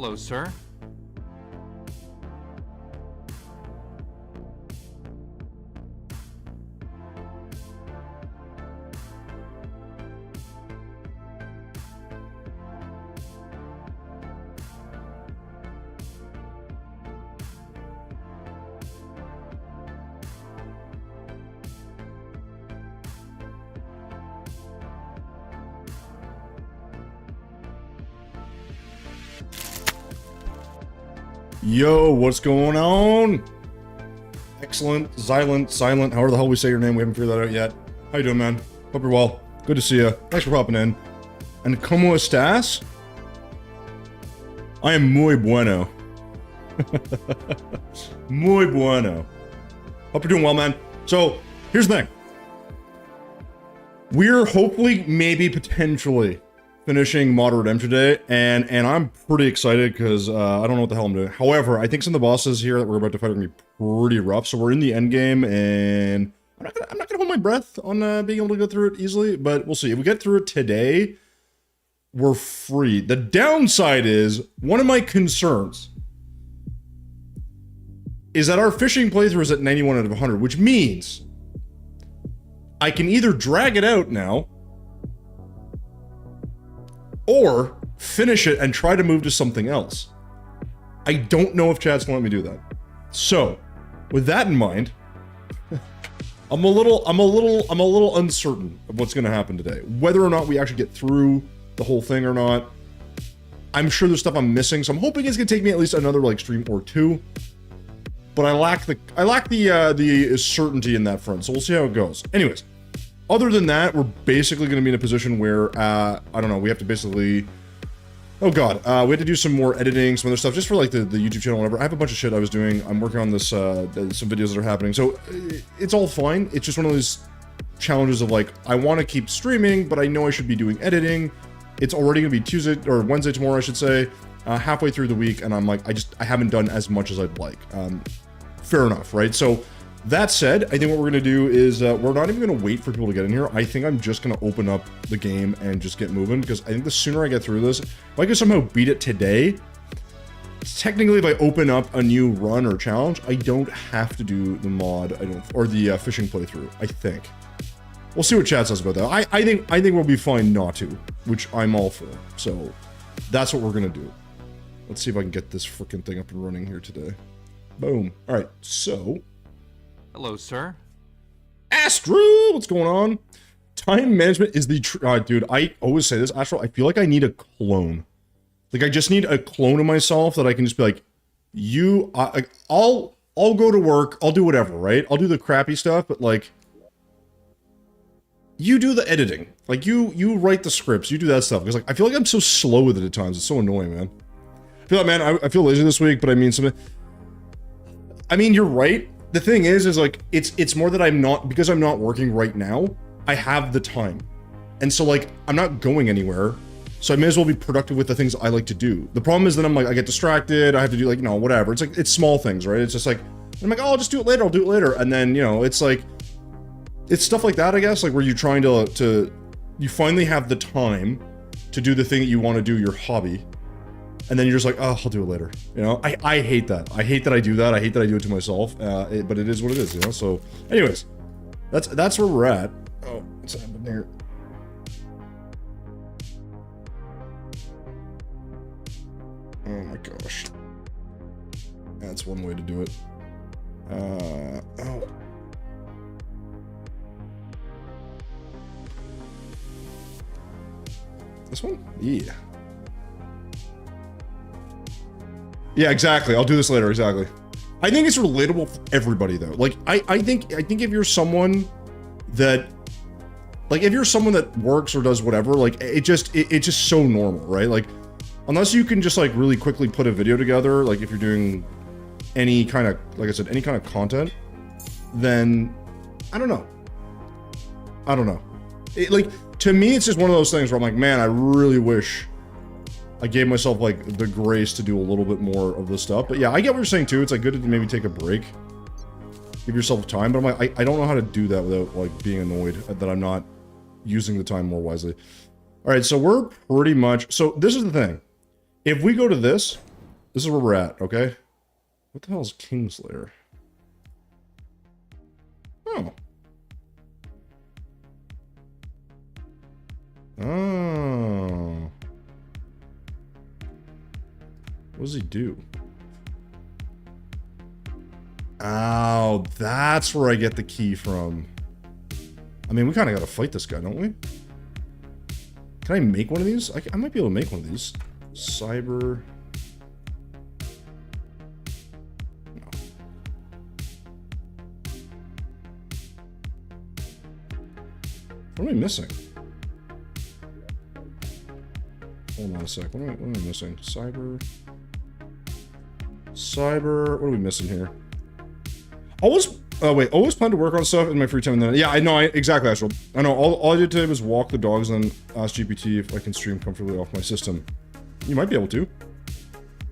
Hello, sir. Yo, what's going on? Excellent, silent, however the hell we say your name, we haven't figured that out yet. How you doing, man? Hope you're well. Good to see you. Thanks for popping in. And como estás? I am muy bueno. Muy bueno. Hope you're doing well, man. So, here's the thing. We're hopefully, maybe, potentially finishing Mod Redemption today, and I'm pretty excited because I don't know what the hell I'm doing. However, I think some of the bosses here that we're about to fight are gonna be pretty rough. So we're in the end game, and I'm not gonna hold my breath on being able to go through it easily, but we'll see. If we get through it today, we're free. The downside is one of my concerns is that our fishing playthrough is at 91 out of 100, which means I can either drag it out now, or finish it and try to move to something else. I don't know if chat's gonna let me do that. So, with that in mind, I'm a little uncertain of what's gonna happen today. Whether or not we actually get through the whole thing or not. I'm sure there's stuff I'm missing, so I'm hoping it's gonna take me at least another like stream or two. But I lack the certainty in that front, so we'll see how it goes. Anyways. Other than that, we're basically going to be in a position where, I don't know, we have to basically... Oh god, we had to do some more editing, some other stuff, just for like the YouTube channel, whatever. I have a bunch of shit I was doing. I'm working on this, some videos that are happening. So, it's all fine. It's just one of those challenges of like, I want to keep streaming, but I know I should be doing editing. It's already going to be Tuesday, or Wednesday tomorrow, I should say, halfway through the week, and I'm like, I haven't done as much as I'd like. Fair enough, right? So... That said, I think what we're going to do is we're not even going to wait for people to get in here. I think I'm just going to open up the game and just get moving, because I think the sooner I get through this, if I can somehow beat it today, technically if I open up a new run or challenge, I don't have to do the mod, or the fishing playthrough, I think. We'll see what chat says about that. I think we'll be fine not to, which I'm all for. So that's what we're going to do. Let's see if I can get this freaking thing up and running here today. Boom. All right, so... Hello, sir. Astro, what's going on? Time management is the dude, I always say this, Astro, I feel like I need a clone. Like, I just need a clone of myself that I can just be like, I'll go to work, I'll do whatever, right? I'll do the crappy stuff, but like, you do the editing. Like, you write the scripts, you do that stuff. Because like, I feel like I'm so slow with it at times, it's so annoying, man. I feel like, man, I feel lazy this week, but I mean, you're right. The thing is like, it's more that because I'm not working right now, I have the time. And so like, I'm not going anywhere, so I may as well be productive with the things I like to do. The problem is that I'm like, I get distracted, I have to do like, you know, whatever. It's like, it's small things, right? It's just like, I'm like, oh, I'll just do it later, I'll do it later. And then, you know, it's like, it's stuff like that, I guess, like where you're trying you finally have the time to do the thing that you want to do, your hobby. And then you're just like, oh, I'll do it later. You know, I hate that. I hate that I do that. I hate that I do it to myself. But it is what it is, you know? So, anyways, that's where we're at. Oh, what's happening here? Oh my gosh. That's one way to do it. Oh. This one? Yeah. Yeah, exactly. I'll do this later, exactly. I think it's relatable for everybody though. Like, I think if you're someone that, like, if you're someone that works or does whatever, like, it's just so normal, right? Like, unless you can just like really quickly put a video together, like if you're doing any kind of, like I said, any kind of content, then I don't know. Like, to me, it's just one of those things where I'm like, man, I really wish I gave myself like the grace to do a little bit more of this stuff. But yeah, I get what you're saying too. It's like good to maybe take a break, give yourself time. But I'm like, I don't know how to do that without like being annoyed that I'm not using the time more wisely. All right, so we're pretty much, so this is the thing. If we go to this, This is where we're at, okay? What the hell is Kingslayer? Oh. Oh. What does he do? Oh, that's where I get the key from. I mean, we kind of got to fight this guy, don't we? Can I make one of these? I might be able to make one of these. Cyber... No. What am I missing? Hold on a sec. What am I missing? Cyber... Cyber... What are we missing here? Always... Oh, wait. Always plan to work on stuff in my free time. And then, yeah, I know. Exactly, Astral. I know. All I did today was walk the dogs and then ask GPT if I can stream comfortably off my system. You might be able to.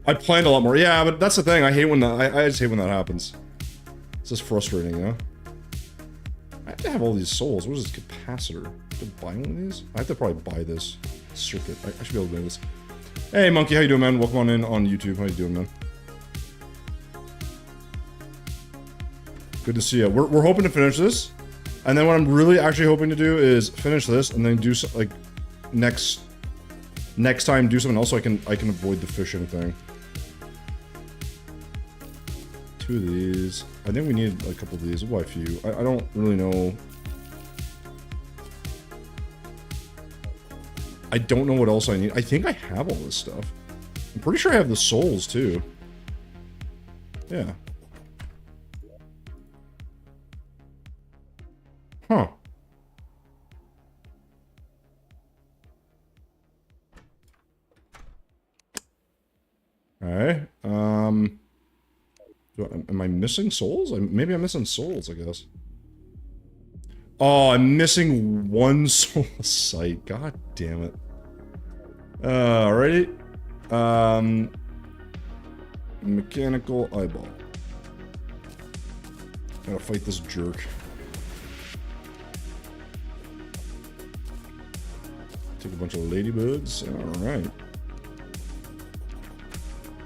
I planned a lot more. Yeah, but that's the thing. I hate when that... I just hate when that happens. It's just frustrating, you know? I have to have all these souls. What is this capacitor? Do I have to buy one of these? I have to probably buy this circuit. I should be able to do this. Hey, Monkey. How you doing, man? Welcome on in on YouTube. How you doing, man? Good to see you. We're hoping to finish this, and then what I'm really actually hoping to do is finish this, and then do like next time do something else so I can avoid the fishing thing. 2 of these. I think we need a couple of these. Why a few? I don't really know. I don't know what else I need. I think I have all this stuff. I'm pretty sure I have the souls too. Yeah. Huh. Alright. Am I missing souls? Maybe I'm missing souls, I guess. Oh, I'm missing 1 soul site. God damn it. Alrighty. Mechanical eyeball. Gotta fight this jerk. Take a bunch of ladybugs. Alright.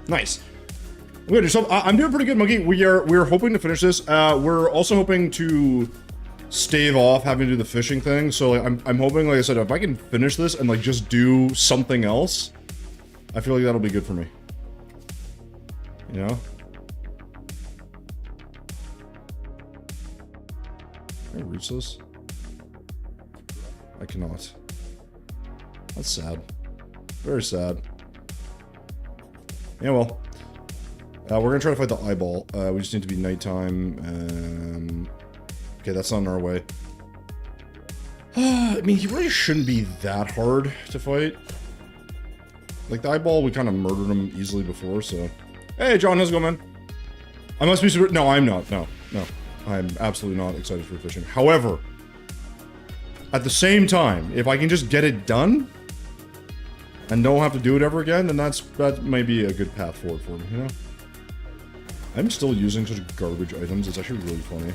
Nice. Good. So I'm doing pretty good, Monkey. We're hoping to finish this. We're also hoping to stave off having to do the fishing thing. So like, I'm hoping, like I said, if I can finish this and like just do something else, I feel like that'll be good for me. You know? Can I reach this? I cannot. That's sad. Very sad. Yeah, well. We're gonna try to fight the eyeball. We just need to be nighttime. Okay, that's not on our way. I mean, he really shouldn't be that hard to fight. Like, the eyeball, we kind of murdered him easily before, so... Hey, John, how's it going, man? I must be super... No, I'm not. No. I'm absolutely not excited for fishing. However, at the same time, if I can just get it done and don't have to do it ever again, then that might be a good path forward for me, you know? I'm still using such garbage items. It's actually really funny.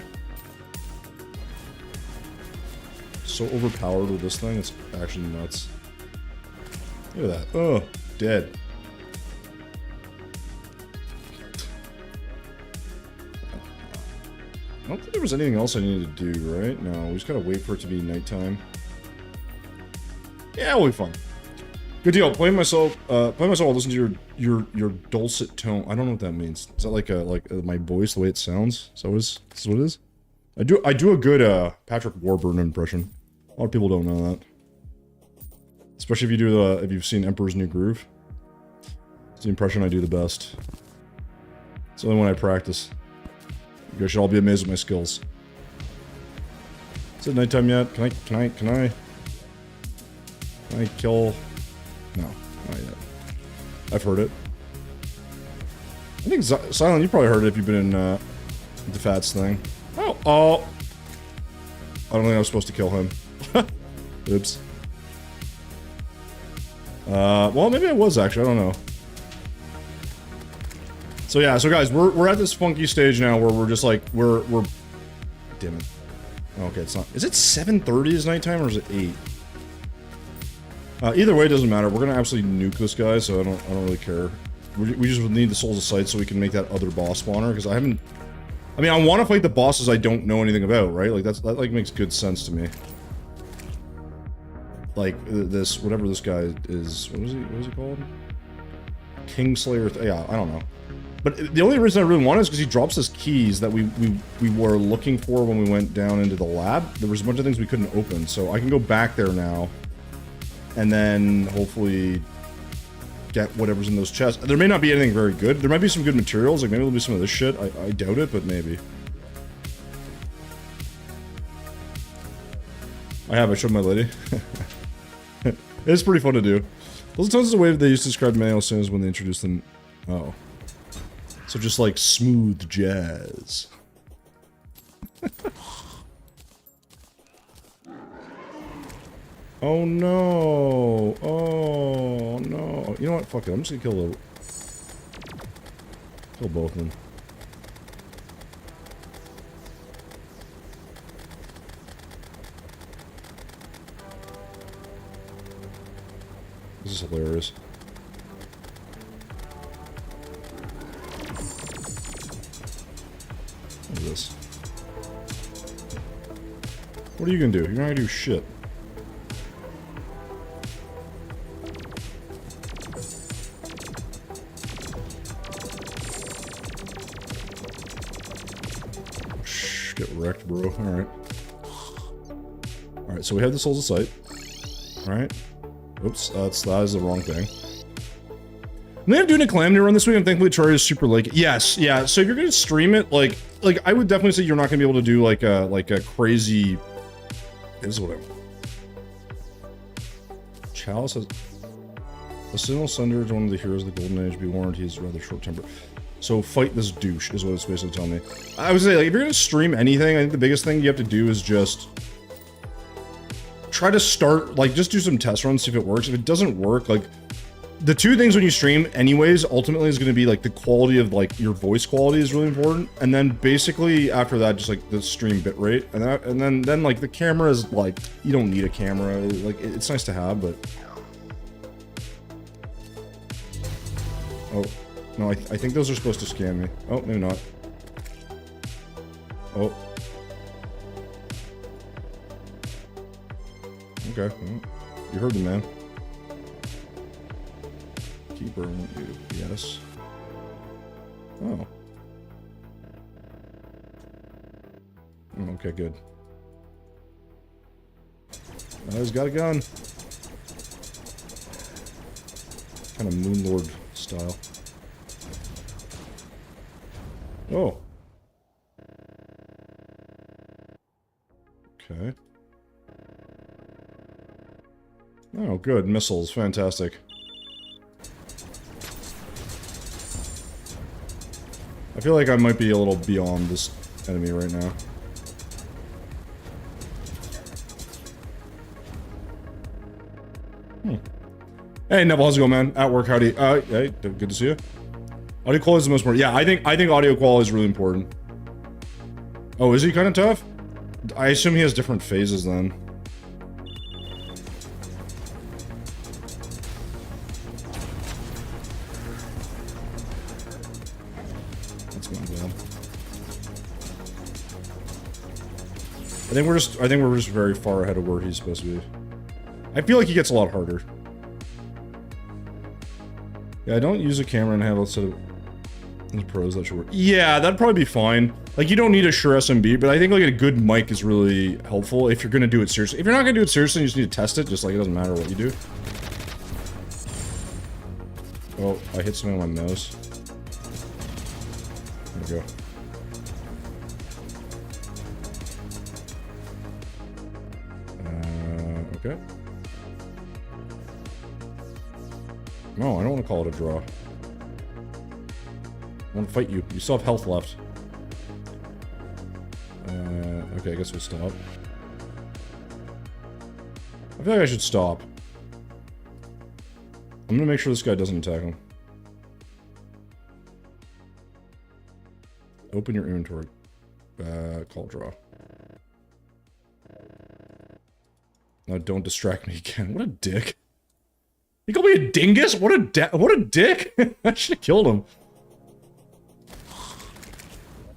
So overpowered with this thing, it's actually nuts. Look at that. Oh, dead. I don't think there was anything else I needed to do, right? No, we just gotta wait for it to be nighttime. Yeah, we'll be fine. Good deal. Play myself. I'll listen to your dulcet tone. I don't know what that means. Is that like my voice, the way it sounds? Is that what it is? I do a good Patrick Warburton impression. A lot of people don't know that. Especially if you've seen Emperor's New Groove. It's the impression I do the best. It's the only one I practice. You guys should all be amazed at my skills. Is it nighttime yet? Can I kill? No, not yet. I've heard it. I think Silent, you probably heard it if you've been in the Fats thing. Oh! I don't think I was supposed to kill him. Oops. Well, maybe I was actually. I don't know. So yeah, so guys, we're at this funky stage now where we're just like we're. Damn it. Okay, it's not. Is it 7:30 is nighttime or is it 8? Either way, it doesn't matter. We're gonna absolutely nuke this guy, so I don't really care. we just need the Souls of Sight so we can make that other boss spawner, because I mean, I want to fight the bosses I don't know anything about, right? Like, that, like, makes good sense to me. Like, this, whatever this guy is, what was he called? Kingslayer, yeah, I don't know. But the only reason I really want it is because he drops us keys that we were looking for when we went down into the lab. There was a bunch of things we couldn't open, so I can go back there now, and then hopefully get whatever's in those chests. There may not be anything very good. There might be some good materials, like maybe there'll be some of this shit. I doubt it, but maybe. I showed my lady. It's pretty fun to do. Those tones is a way they used to describe male as when they introduced them. Oh. So just like smooth jazz. Oh no! Oh no! You know what? Fuck it. I'm just gonna kill both of them. This is hilarious. What is this? What are you gonna do? You're not gonna do shit. Shh, get wrecked, bro. Alright. Alright, so we have the Souls of Sight. Alright. Oops, that is the wrong thing. And then I'm doing a Calamity run this week, and thankfully Troy is super like, yes, yeah, so if you're gonna stream it, like, I would definitely say you're not gonna be able to do, like a crazy... This is what Chalice has... A single Sunder is one of the heroes of the Golden Age. Be warned, he is rather short-tempered. So fight this douche, is what it's basically telling me. I would say, like, if you're gonna stream anything, I think the biggest thing you have to do is just... try to start, like, just do some test runs, see if it works. If it doesn't work, like... The two things when you stream, anyways, ultimately is going to be, like, the quality of, like, your voice quality is really important. And then, basically, after that, just, like, the stream bitrate. And then, like, the camera is, like, you don't need a camera. Like, it's nice to have, but... Oh. No, I think those are supposed to scan me. Oh, maybe not. Oh. Okay. Well, you heard the man. Keeper, won't you? Yes. Oh. Okay, good. Oh, he's got a gun. Kind of Moonlord style. Oh. Okay. Oh, good. Missiles. Fantastic. I feel like I might be a little beyond this enemy right now. Hey, Neville, how's it going, man? At work, howdy. Hey, good to see you. Audio quality is the most important. Yeah, I think audio quality is really important. Oh, is he kind of tough? I assume he has different phases then. I think we're just very far ahead of where he's supposed to be. I feel like he gets a lot harder. Yeah, I don't use a camera and have a set of the pros that should work. Yeah, that'd probably be fine. Like, you don't need a Shure SMB, but I think like a good mic is really helpful if you're gonna do it seriously. If you're not gonna do it seriously, you just need to test it, just like it doesn't matter what you do. Oh, I hit something on my mouse. There we go. Okay. No, I don't want to call it a draw. I want to fight you. You still have health left. Okay, I guess we'll stop. I feel like I should stop. I'm gonna make sure this guy doesn't attack him. Open your inventory. Call draw. No, don't distract me again. What a dick. He called me a dingus? What a dick! I should have killed him.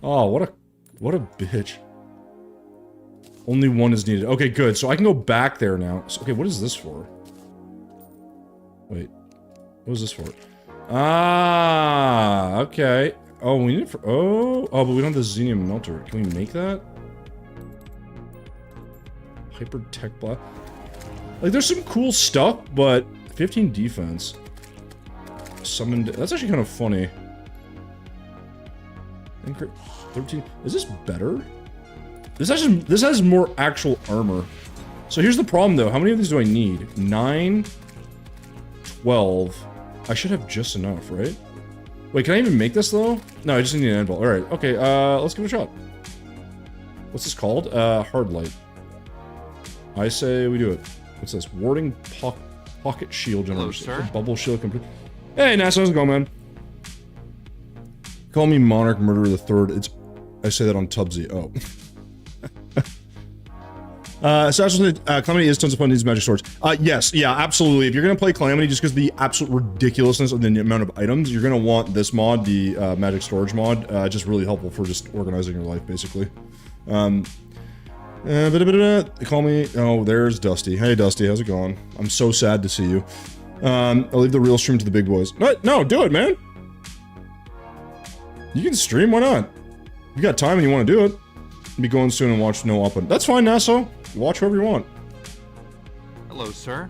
Oh, what a bitch. Only one is needed. Okay, good. So I can go back there now. So, okay, what is this for? Wait. What is this for? Ah, okay. Oh, we need it for... Oh, but we don't have the Xenium melter. Can we make that? Hyper Tech Blast. Like, there's some cool stuff, but 15 defense. Summoned... That's actually kind of funny. 13... Is this better? This has more actual armor. So here's the problem, though. How many of these do I need? 9... 12... I should have just enough, right? Wait, can I even make this, though? No, I just need an anvil. Alright, okay, let's give it a shot. What's this called? Hard light. I say we do it. What's this? Warding pocket shield generation. Hello, sir. Bubble shield complete. Hey, NASA, how's it going, man? Call me Monarch Murderer the Third. I say that on Tubsy. Oh. Calamity is tons of fun, needs magic swords. Yes, yeah, absolutely. If you're gonna play Calamity, just because the absolute ridiculousness of the amount of items, you're gonna want this mod, the magic storage mod. Just really helpful for just organizing your life, basically. Call me. Oh, there's Dusty. Hey, Dusty, how's it going? I'm so sad to see you. I'll leave the real stream to the big boys. What? No, do it, man. You can stream. Why not? You got time and you want to do it. Be going soon and watch no open. That's fine, Nasso. Watch whoever you want. Hello, sir.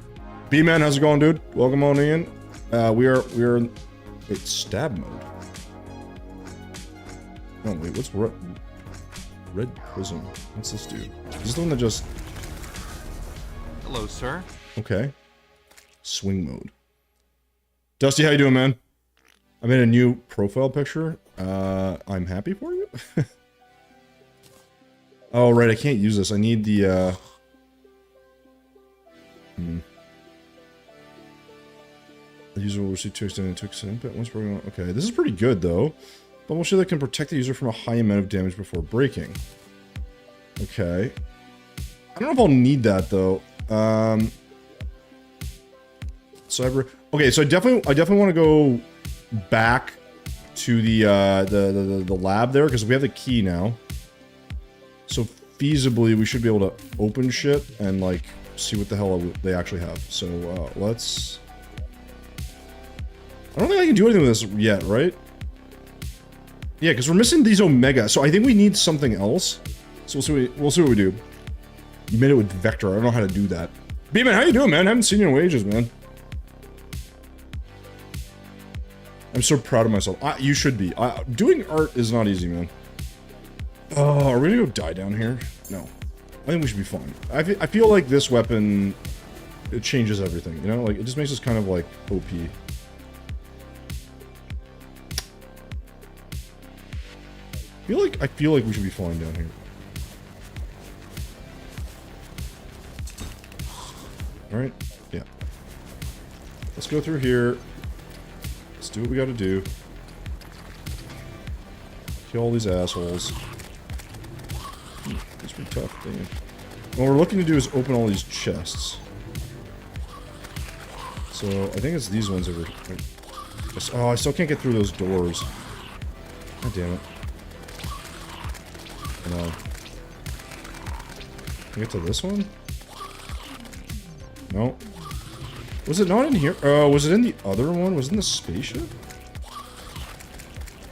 B-Man, how's it going, dude? Welcome on in. We are in... Wait, stab mode. Oh, wait, what's Red Prism? What's this do? Is this the one that just... Hello, sir. Okay. Swing mode. Dusty, how you doing, man? I made a new profile picture. I'm happy for you? Oh, right, I can't use this. I need the, The user will receive 2 extended but once broken. Okay, this is pretty good, though. Bubble shield that can protect the user from a high amount of damage before breaking. Okay. I don't know if I'll need that, though. Okay, so I definitely want to go back to the lab there, because we have the key now. So feasibly, we should be able to open shit and, like, see what the hell they actually have. So, let's... I don't think I can do anything with this yet, right? Yeah, because we're missing these Omega, so I think we need something else. So we'll see what we do. You made it with Vector. I don't know how to do that. B-Man, how you doing, man? I haven't seen you in ages, man. I'm so proud of myself. You should be. Doing art is not easy, man. Oh, are we gonna go die down here? No. I think we should be fine. I feel like this weapon, it changes everything, you know? Like, it just makes us kind of, like, OP. I feel like we should be flying down here. Alright, yeah. Let's go through here. Let's do what we gotta do. Kill all these assholes. It's pretty tough, dang it. What we're looking to do is open all these chests. So, I think it's these ones over here. Oh, I still can't get through those doors. God damn it. No. Can I get to this one? No. Was it not in here? Was it in the other one? Was it in the spaceship?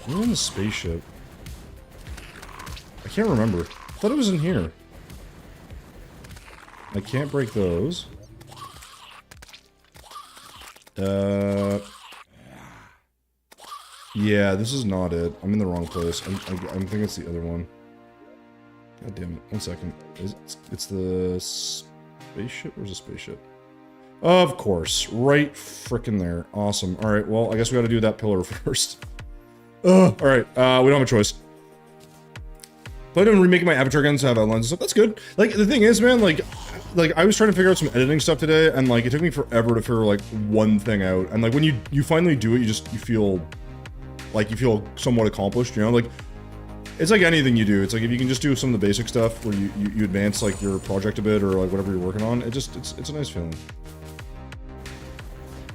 Was it in the spaceship? I can't remember. I thought it was in here. I can't break those. Yeah, this is not it. I'm in the wrong place. I'm thinking it's the other one. God damn it. 1 second. It's the spaceship? Where's the spaceship? Of course. Right frickin' there. Awesome. Alright, well, I guess we gotta do that pillar first. Alright, we don't have a choice. But I'm remaking my avatar guns to have outlines and stuff. That's good. Like, the thing is, man, like, I was trying to figure out some editing stuff today, and, like, it took me forever to figure, like, one thing out. And, like, when you finally do it, you feel somewhat accomplished, you know? Like, it's like anything you do. It's like if you can just do some of the basic stuff where you advance, like, your project a bit or, like, whatever you're working on, it's a nice feeling.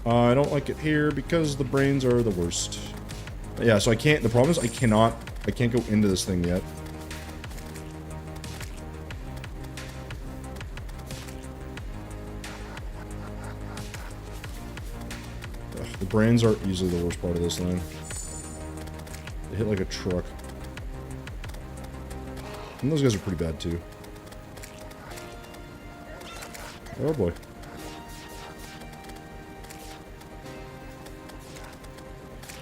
I don't like it here because the brains are the worst. Yeah, so I can't, the problem is I can't go into this thing yet. Ugh, the brains are easily the worst part of this thing. They hit like a truck. And those guys are pretty bad too. Oh boy.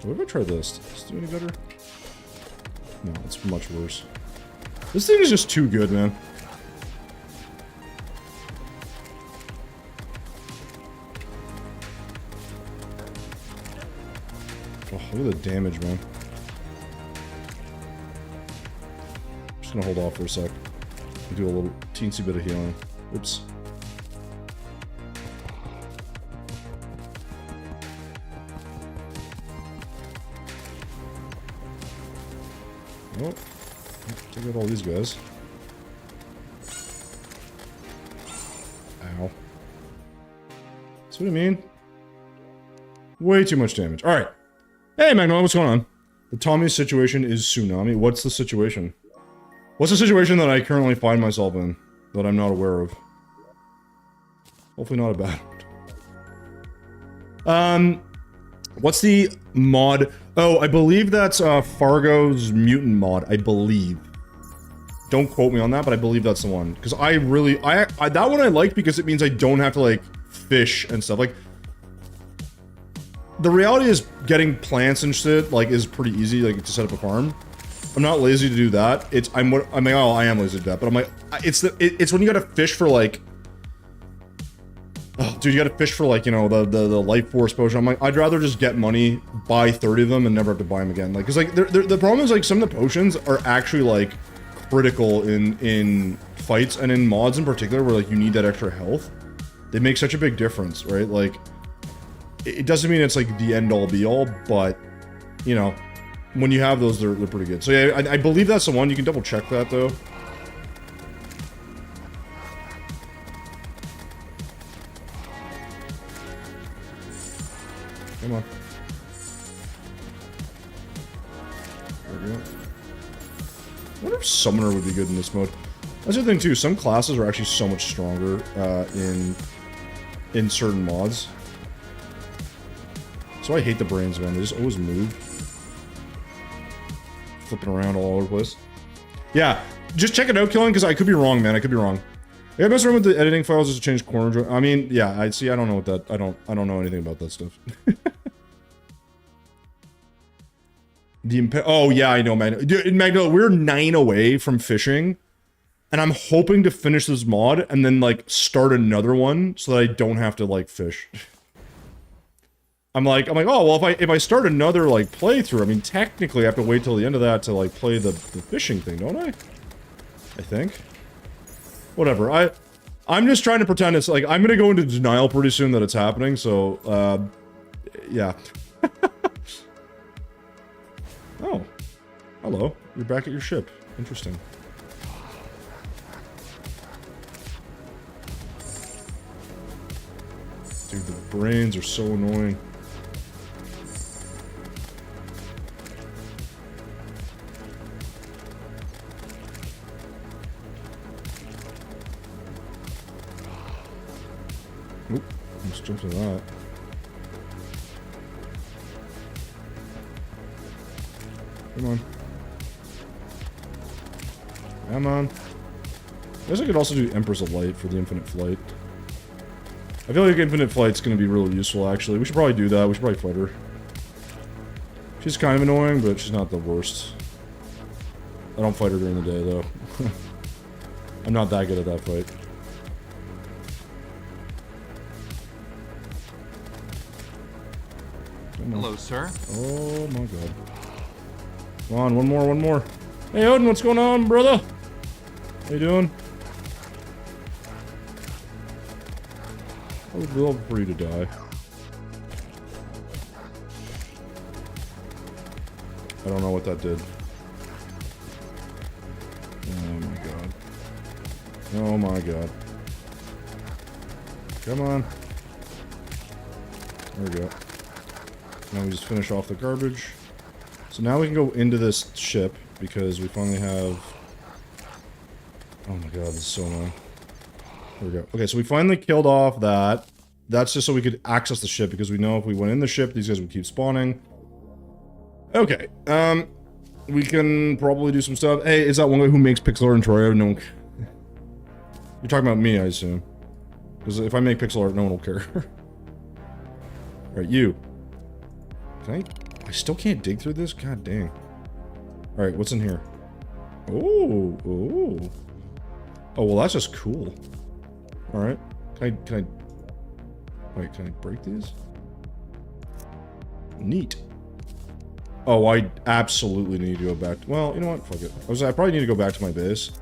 What if I try this? Does it do any better? No, it's much worse. This thing is just too good, man. Oh, look at the damage, man. I'm just gonna hold off for a sec. Do a little teensy bit of healing. Oops. Oh, take out all these guys. Ow. See what I mean? Way too much damage. Alright. Hey, Magnolia, what's going on? The Tommy situation is tsunami. What's the situation? What's the situation that I currently find myself in that I'm not aware of? Hopefully not a bad one. What's the mod? Oh, I believe that's Fargo's mutant mod, I believe. Don't quote me on that, but I believe that's the one. Because I really, that one I like because it means I don't have to, like, fish and stuff. Like, the reality is getting plants and shit, like, is pretty easy, like, to set up a farm. I'm not lazy to do that. I'm like, oh, I am lazy to do that, but I'm like, it's when you gotta fish for, like, oh, dude, you gotta fish for, like, you know, the life force potion. I'm like, I'd rather just get money, buy 30 of them, and never have to buy them again. Like, cause, like, the problem is, like, some of the potions are actually, like, critical in fights, and in mods in particular, where, like, you need that extra health. They make such a big difference, right? Like, it doesn't mean it's, like, the end-all, be-all, but, you know, when you have those, they're pretty good. So, yeah, I believe that's the one. You can double-check that, though. Come on. There we go. I wonder if Summoner would be good in this mode. That's the thing too, some classes are actually so much stronger in certain mods. So I hate the brains, man. They just always move. Flipping around all over the place. Yeah, just check it out, Killing, because I could be wrong, man. I could be wrong. Yeah, I mess around with the editing files just to change corner. I mean, yeah, I see. I don't know what that. I don't know anything about that stuff. Oh yeah, I know, man. Dude, Magno, we're 9 away from fishing, and I'm hoping to finish this mod and then like start another one so that I don't have to like fish. I'm like, oh well, if I start another like playthrough, I mean, technically I have to wait till the end of that to like play the fishing thing, don't I? I think. Whatever. I'm just trying to pretend it's like I'm gonna go into denial pretty soon that it's happening. So, yeah. Oh, hello. You're back at your ship. Interesting. Dude, the brains are so annoying. Oop, let's jump to that. Come on. Come on. I guess I could also do Empress of Light for the Infinite Flight. I feel like Infinite Flight's gonna be really useful, actually. We should probably do that. We should probably fight her. She's kind of annoying, but she's not the worst. I don't fight her during the day, though. I'm not that good at that fight. Hello, sir. Oh my god. Come on, one more. Hey, Odin, what's going on, brother? How you doing? I would love for you to die. I don't know what that did. Oh my god. Oh my god. Come on. There we go. Now we just finish off the garbage. So now we can go into this ship, because we finally have... Oh my god, this is so annoying. There we go. Okay, so we finally killed off that. That's just so we could access the ship, because we know if we went in the ship, these guys would keep spawning. Okay, we can probably do some stuff. Hey, is that one guy who makes pixel art in Troy? No. You're talking about me, I assume. Because if I make pixel art, no one will care. Alright, you. Can I still can't dig through this? God dang. Alright, what's in here? Oh, oh. Oh, well, that's just cool. Alright. Wait, can I break these? Neat. Oh, I absolutely need to go back. Well, you know what? Fuck it. I probably need to go back to my base.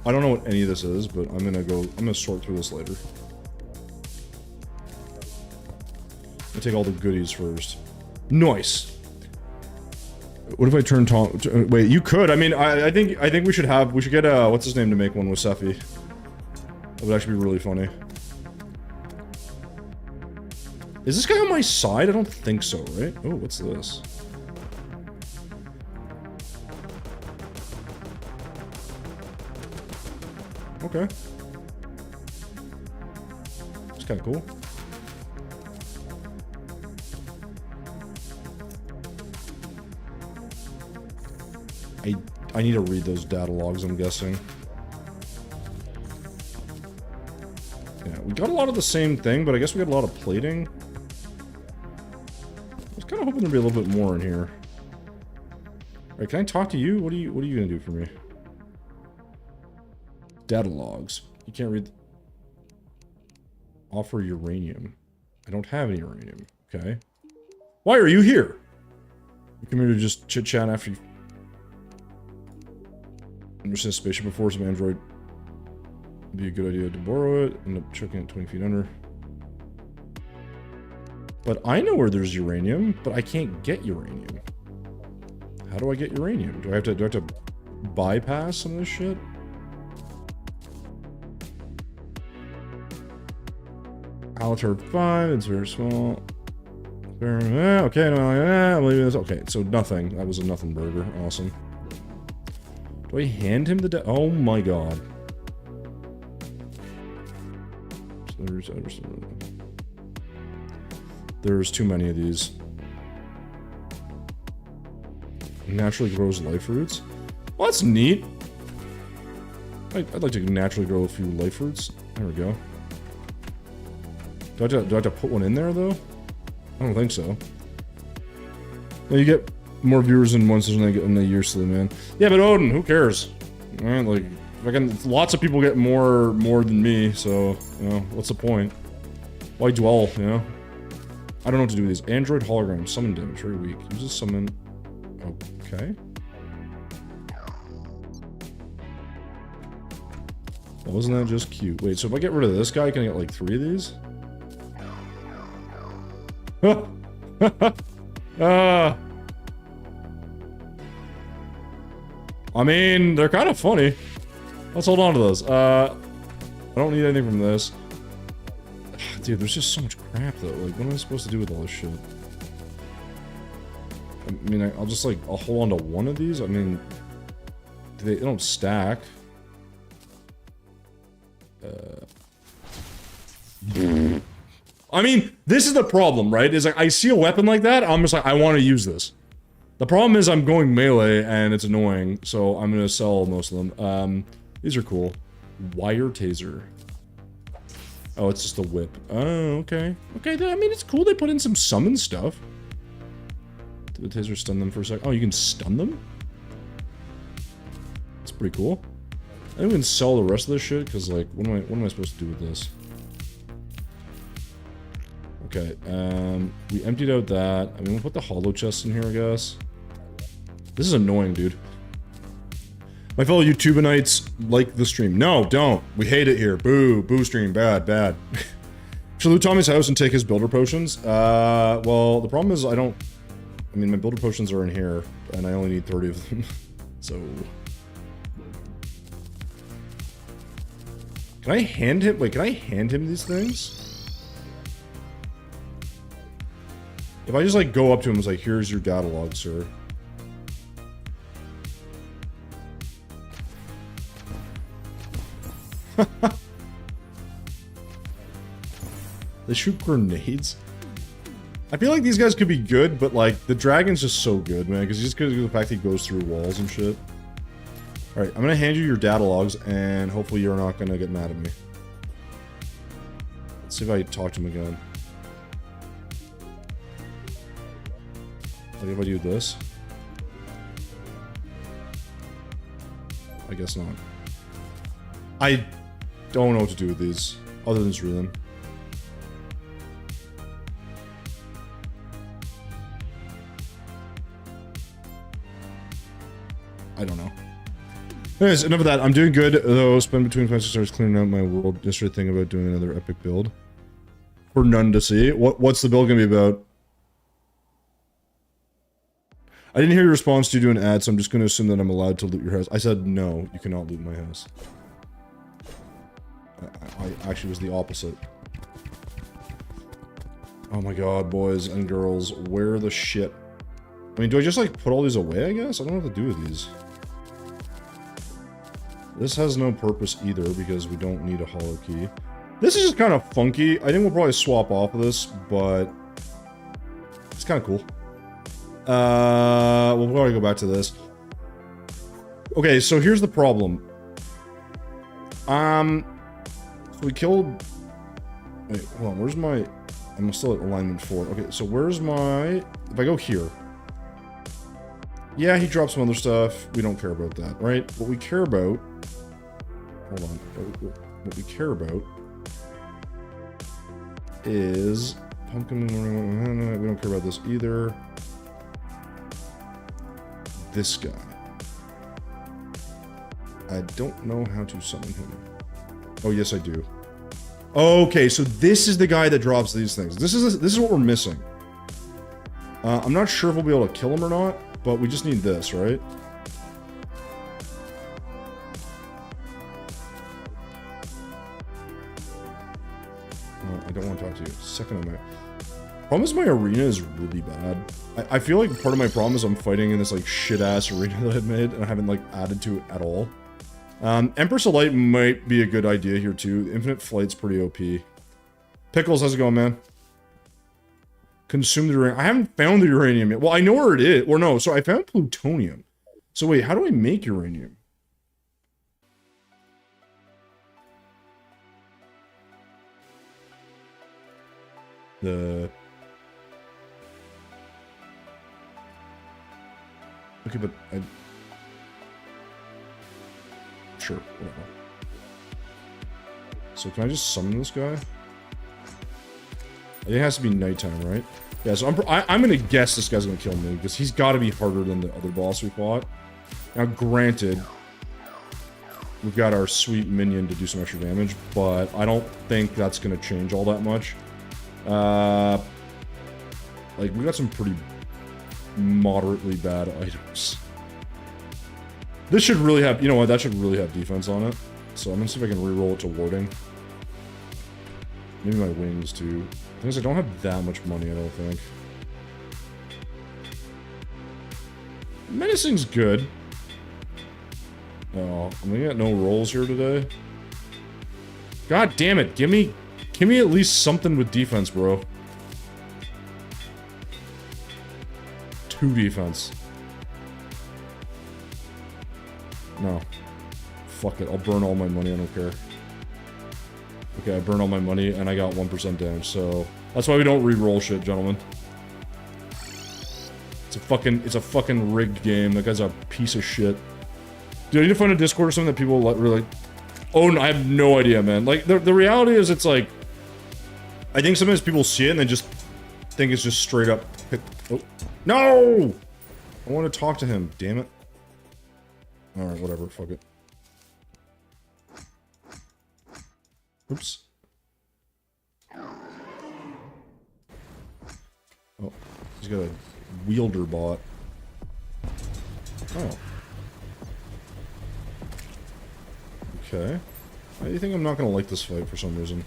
I don't know what any of this is, but I'm gonna sort through this later. I take all the goodies first. Nice. What if I turn Tom? Wait, you could. I mean, I think we should get what's his name to make one with Sephi. That would actually be really funny. Is this guy on my side? I don't think so, right? Oh, what's this? Okay. It's kind of cool. I need to read those data logs, I'm guessing. Yeah, we got a lot of the same thing, but I guess we got a lot of plating. I was kind of hoping there'd be a little bit more in here. Alright, can I talk to you? What are you gonna do for me? Data logs. You can't read... Offer uranium. I don't have any uranium. Okay. Why are you here? You come here to just chit-chat after you... Understand spaceship before some android. Be a good idea to borrow it. End up chucking it 20 feet under. But I know where there's uranium, but I can't get uranium. How do I get uranium? Do I have to bypass some of this shit? Aliter 5, it's very small. Okay, no, I'm leaving this. Okay, so nothing. That was a nothing burger. Awesome. Do I hand him the oh my god. There's too many of these. Naturally grows life roots. Well, that's neat. I'd like to naturally grow a few life roots. There we go. Do I have to put one in there, though? I don't think so. No, you get more viewers in one season than they get in a year, silly man. Yeah, but Odin, who cares? Right? Like, lots of people get more than me, so, you know, what's the point? Why dwell, you know? I don't know what to do with these. Android hologram, summon damage, very weak. Uses summon... Okay. Well, wasn't that just cute? Wait, so if I get rid of this guy, can I get like 3 of these? I mean, they're kind of funny. Let's hold on to those. I don't need anything from this. Dude, there's just so much crap, though. Like, what am I supposed to do with all this shit? I mean, I'll just, like, I'll hold on to one of these? I mean, they don't stack. I mean, this is the problem, right? Is like, I see a weapon like that, I'm just like, I want to use this. The problem is I'm going melee, and it's annoying, so I'm gonna sell most of them. These are cool. Wire taser. Oh, it's just a whip. Oh, okay. Okay, I mean, it's cool they put in some summon stuff. Did the taser stun them for a sec? Oh, you can stun them? That's pretty cool. I think we can sell the rest of this shit, because, like, what am I supposed to do with this? Okay, we emptied out that. I mean, we'll put the hollow chest in here, I guess. This is annoying, dude. My fellow YouTubenites like the stream. No, don't. We hate it here. Boo. Boo stream. Bad. Bad. Should loot Tommy's house and take his builder potions? Well, the problem is I mean, my builder potions are in here, and I only need 30 of them. So... Can I hand him... Wait, can I hand him these things? If I just, like, go up to him and was like, here's your data log, sir. They shoot grenades? I feel like these guys could be good, but, like, the dragon's just so good, man, because he's just because of the fact he goes through walls and shit. Alright, I'm gonna hand you your data logs, and hopefully you're not gonna get mad at me. Let's see if I talk to him again. Like if I do this? I guess not. I don't know what to do with these, other than just read them. I don't know. Anyways, enough of that. I'm doing good, though. Spend between 5 stars cleaning out my world. Yesterday thing about doing another epic build. For none to see. What's the build gonna be about? I didn't hear your response to you doing ads, so I'm just gonna assume that I'm allowed to loot your house. I said no, you cannot loot my house. I actually was the opposite. Oh my god, boys and girls, where the shit? I mean, do I just like put all these away, I guess? I don't know what to do with these. This has no purpose either, because we don't need a hollow key. This is just kind of funky. I think we'll probably swap off of this, but... it's kind of cool. We'll probably go back to this. Okay, so here's the problem. So we killed... wait, hold on, where's my... I'm still at alignment 4. Okay, so where's my... if I go here... yeah, he dropped some other stuff. We don't care about that, right? What we care about... hold on. What we care about... is... pumpkin... we don't care about this either. This guy. I don't know how to summon him. Oh, yes, I do. Okay, so this is the guy that drops these things. This is what we're missing. I'm not sure if we'll be able to kill him or not, but we just need this, right? Oh, I don't want to talk to you. Second on my... problem is my arena is really bad. I feel like part of my problem is I'm fighting in this like shit-ass arena that I've made, and I haven't like added to it at all. Empress of Light might be a good idea here too. Infinite Flight's pretty OP. Pickles, how's it going, man? Consume the uranium. I haven't found the uranium yet. Well, I know where it is. Or no, so I found plutonium. So wait, how do I make uranium? Okay, but sure, whatever. So can I just summon this guy? I think it has to be nighttime, right? Yeah, so I'm gonna guess this guy's gonna kill me, because he's gotta be harder than the other boss we fought. Now, granted, we've got our sweet minion to do some extra damage, but I don't think that's gonna change all that much. Like, we got some pretty moderately bad items. This should really have, you know what, that should really have defense on it. So I'm gonna see if I can reroll it to warding. Maybe my wings too. The thing is, I don't have that much money, I don't think. Menacing's good. Oh, I'm gonna get no rolls here today. God damn it, give me at least something with defense, bro. 2 defense. No. Fuck it, I'll burn all my money, I don't care. Okay, I burned all my money, and I got 1% damage, so... that's why we don't re-roll shit, gentlemen. It's a fucking rigged game. That guy's a piece of shit. Dude, I need to find a Discord or something that people really... oh, no, I have no idea, man. Like, the reality is, it's like... I think sometimes people see it, and they just think it's just straight up... oh. No! I want to talk to him, damn it. Alright, whatever, fuck it. Oops. Oh, he's got a wielder bot. Oh. Okay. Why do you think I'm not gonna like this fight for some reason?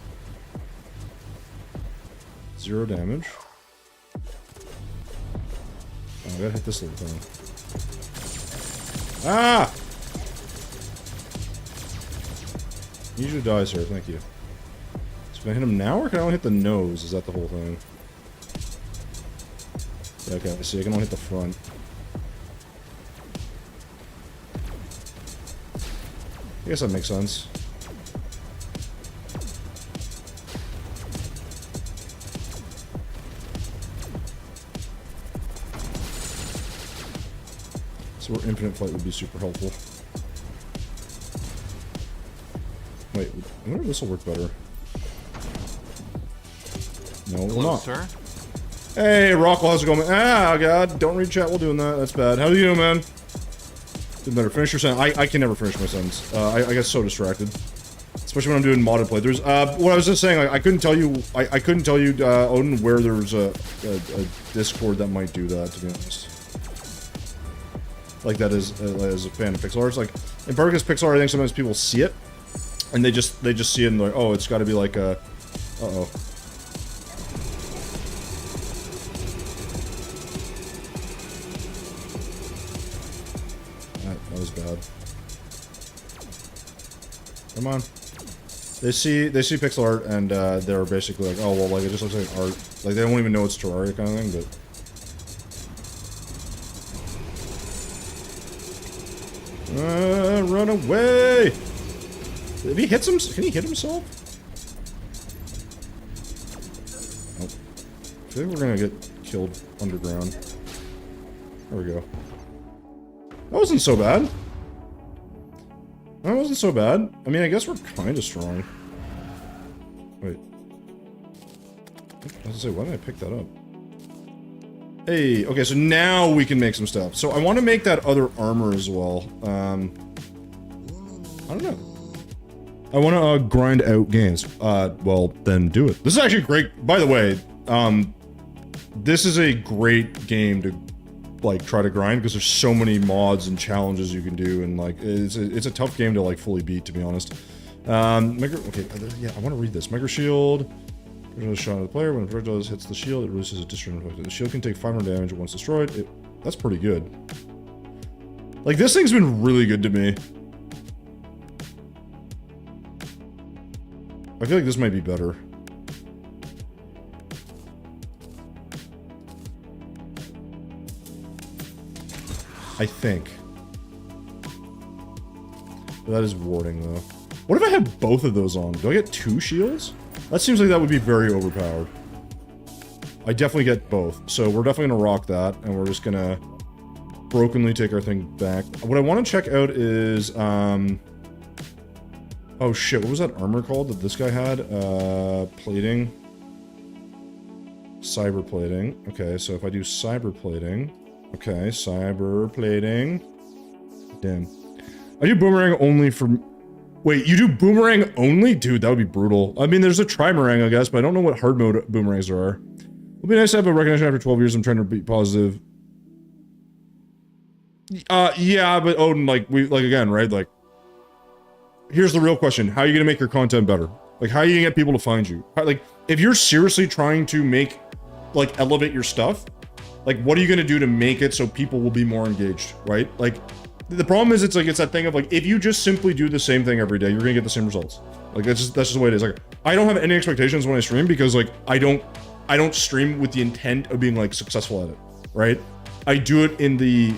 0 damage. Oh, I gotta hit this little thing. Ah! Need you to die, sir. Thank you. So can I hit him now, or can I only hit the nose? Is that the whole thing? Yeah, okay, I see. I can only hit the front. I guess that makes sense. So where infinite flight would be super helpful. Wait, I wonder if this will work better. No, it will Hello, not. sir. Hey, Rockwell, how's it going? Ah, God, don't read chat while doing that. That's bad. How are you doing, man? Didn't better. Finish your sentence. I can never finish my sentence. I get so distracted. Especially when I'm doing modded playthroughs. What I was just saying, I couldn't tell you, I couldn't tell you, Odin, where there's a Discord that might do that, to be honest. Like that is as a fan of pixel art. It's like, in part because pixel art, I think sometimes people see it, and they just see it and they're like, oh, it's got to be like a, uh-oh. That was bad. Come on. They see pixel art and they're basically like, oh well, like it just looks like art. Like they don't even know it's Terraria kind of thing, but. Run away! If he hits him, can he hit himself? Nope. I feel like we're gonna get killed underground. There we go. That wasn't so bad. That wasn't so bad. I mean, I guess we're kind of strong. Wait. I was gonna say, why did I pick that up? Hey, okay, so now we can make some stuff. So I want to make that other armor as well. I don't know. I want to grind out games. Well, then do it. This is actually great. By the way, this is a great game to like try to grind because there's so many mods and challenges you can do, and like it's a tough game to like fully beat, to be honest. Okay, yeah, I want to read this. Micro shield. A shot at the player. When a projectile hits the shield, it releases a discharge effect. The shield can take 500 damage once destroyed. That's pretty good. Like, this thing's been really good to me. I feel like this might be better. I think. That is warding, though. What if I had both of those on? Do I get 2 shields? That seems like that would be very overpowered. I definitely get both. So we're definitely gonna rock that, and we're just gonna brokenly take our thing back. What I want to check out is, oh shit, what was that armor called that this guy had? Plating. Cyber plating. Okay, so if I do cyber plating. Okay, cyber plating. Damn. I do boomerang only for... Wait, you do boomerang only? Dude, that would be brutal. I mean, there's a trimerang, I guess, but I don't know what hard mode boomerangs there are. It'd be nice to have a recognition after 12 years. I'm trying to be positive. Yeah, but Odin, like, again, right? Like, here's the real question. How are you gonna make your content better? Like, how are you gonna get people to find you? Like, if you're seriously trying to make, like, elevate your stuff, like, what are you gonna do to make it so people will be more engaged, right? Like, the problem is, it's that thing of like, if you just simply do the same thing every day, you're gonna get the same results. Like that's just the way it is. Like, I don't have any expectations when I stream because like I don't stream with the intent of being like successful at it, right? I do it in the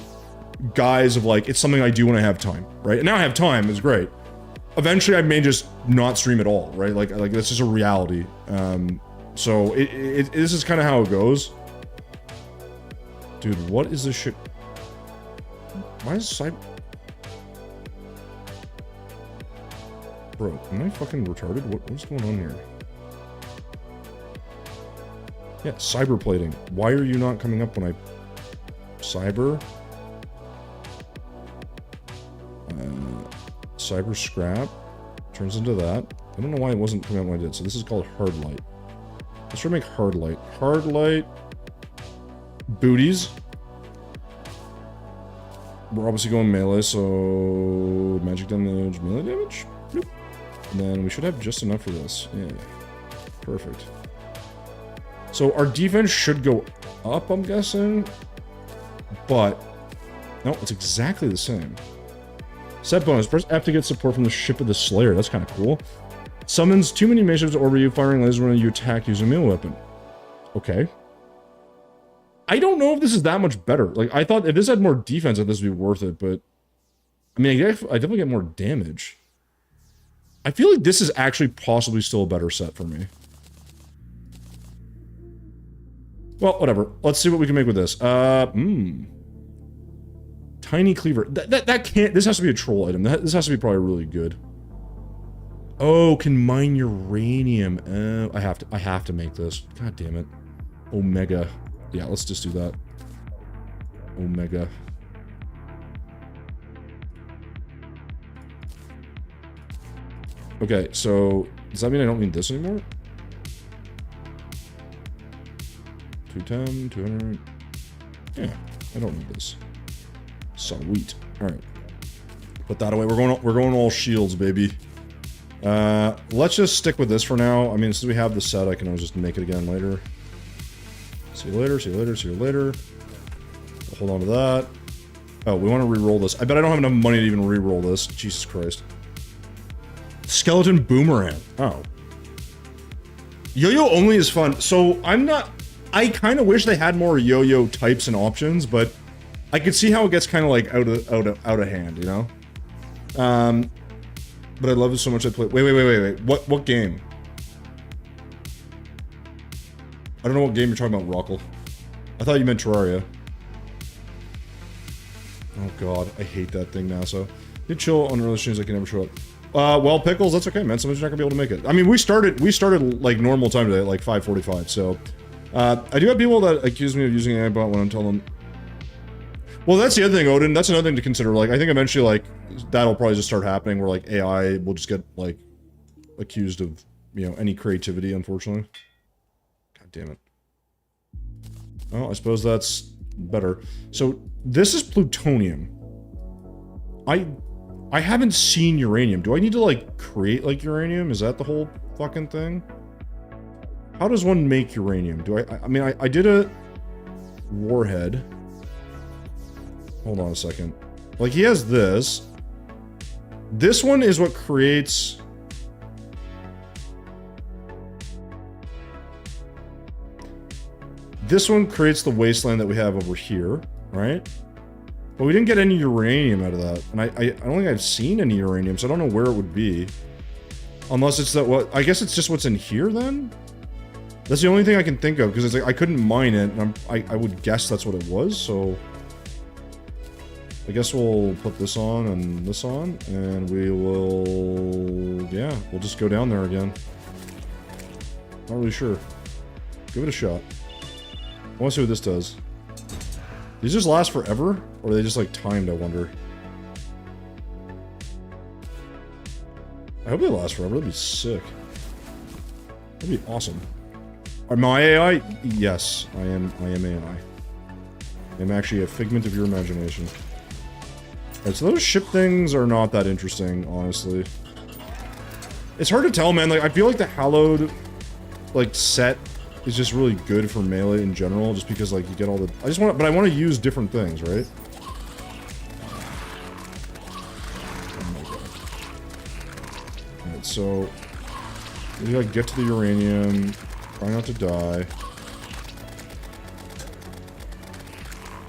guise of like it's something I do when I have time, right? And now I have time, it's great. Eventually, I may just not stream at all, right? Like that's just a reality. So this is kind of how it goes. Dude, what is this shit? Why is cyber... Bro, am I fucking retarded? What's going on here? Yeah, cyber plating. Why are you not coming up when I... Cyber? Cyber scrap? Turns into that. I don't know why it wasn't coming up when I did. So this is called hard light. Let's try to make hard light. Hard light... Booties. We're obviously going melee, so magic damage, melee damage? Nope. And then we should have just enough for this. Yeah. Perfect. So our defense should go up, I'm guessing. But, no, it's exactly the same. Set bonus. Press F to get support from the Ship of the Slayer. That's kind of cool. Summons too many maships over you, firing lasers when you attack using a melee weapon. Okay. I don't know if this is that much better. Like, I thought if this had more defense, that this would be worth it, but... I mean, I definitely get more damage. I feel like this is actually possibly still a better set for me. Well, whatever. Let's see what we can make with this. Tiny cleaver. That can't... This has to be a troll item. This has to be probably really good. Oh, can mine uranium. I have to make this. God damn it. Omega. Yeah, let's just do that. Omega. Okay, so does that mean I don't need this anymore? 210, 200. Yeah, I don't need this. Sweet. All right. Put that away. We're going all shields, baby. Let's just stick with this for now. I mean, since we have the set, I can always just make it again later. See you later, see you later, see you later. Hold on to that. Oh, we want to re-roll this. I bet I don't have enough money to even re-roll this. Jesus Christ. Skeleton boomerang. Oh. Yo-yo only is fun. So, I kind of wish they had more yo-yo types and options, but I could see how it gets kind of like out of hand, you know? But I love it so much I play. Wait. What game? I don't know what game you're talking about, Rockle. I thought you meant Terraria. Oh god, I hate that thing now, so... You chill on early streams, I can never show up. Well, Pickles, that's okay, man. Somebody's not gonna be able to make it. I mean, we started like normal time today at like 5:45, so... I do have people that accuse me of using an AI-bot when I'm telling them... Well, that's the other thing, Odin. That's another thing to consider. Like, I think eventually, like, that'll probably just start happening where, like, AI will just get, like, accused of, you know, any creativity, unfortunately. God damn it. Oh, I suppose that's better. So, this is plutonium. I haven't seen uranium. Do I need to, like, create, like, uranium? Is that the whole fucking thing? How does one make uranium? I mean, I did a warhead. Hold on a second. Like, he has this. This one is what creates... This one creates the wasteland that we have over here, right? But we didn't get any uranium out of that. And I don't think I've seen any uranium, so I don't know where it would be. Unless it's that what... I guess it's just what's in here, then? That's the only thing I can think of, because it's like, I couldn't mine it, and I would guess that's what it was, so... I guess we'll put this on and this on, and we will... Yeah, we'll just go down there again. Not really sure. Give it a shot. I want to see what this does. These just last forever? Or are they just, like, timed, I wonder? I hope they last forever. That'd be sick. That'd be awesome. Am I AI? Yes, I am AI. I'm actually a figment of your imagination. Alright, so those ship things are not that interesting, honestly. It's hard to tell, man. Like, I feel like the Hallowed, like, set is just really good for melee in general, just because, like, you get all the... but I want to use different things, right? Oh my god. Alright, so... We gotta get to the uranium, try not to die.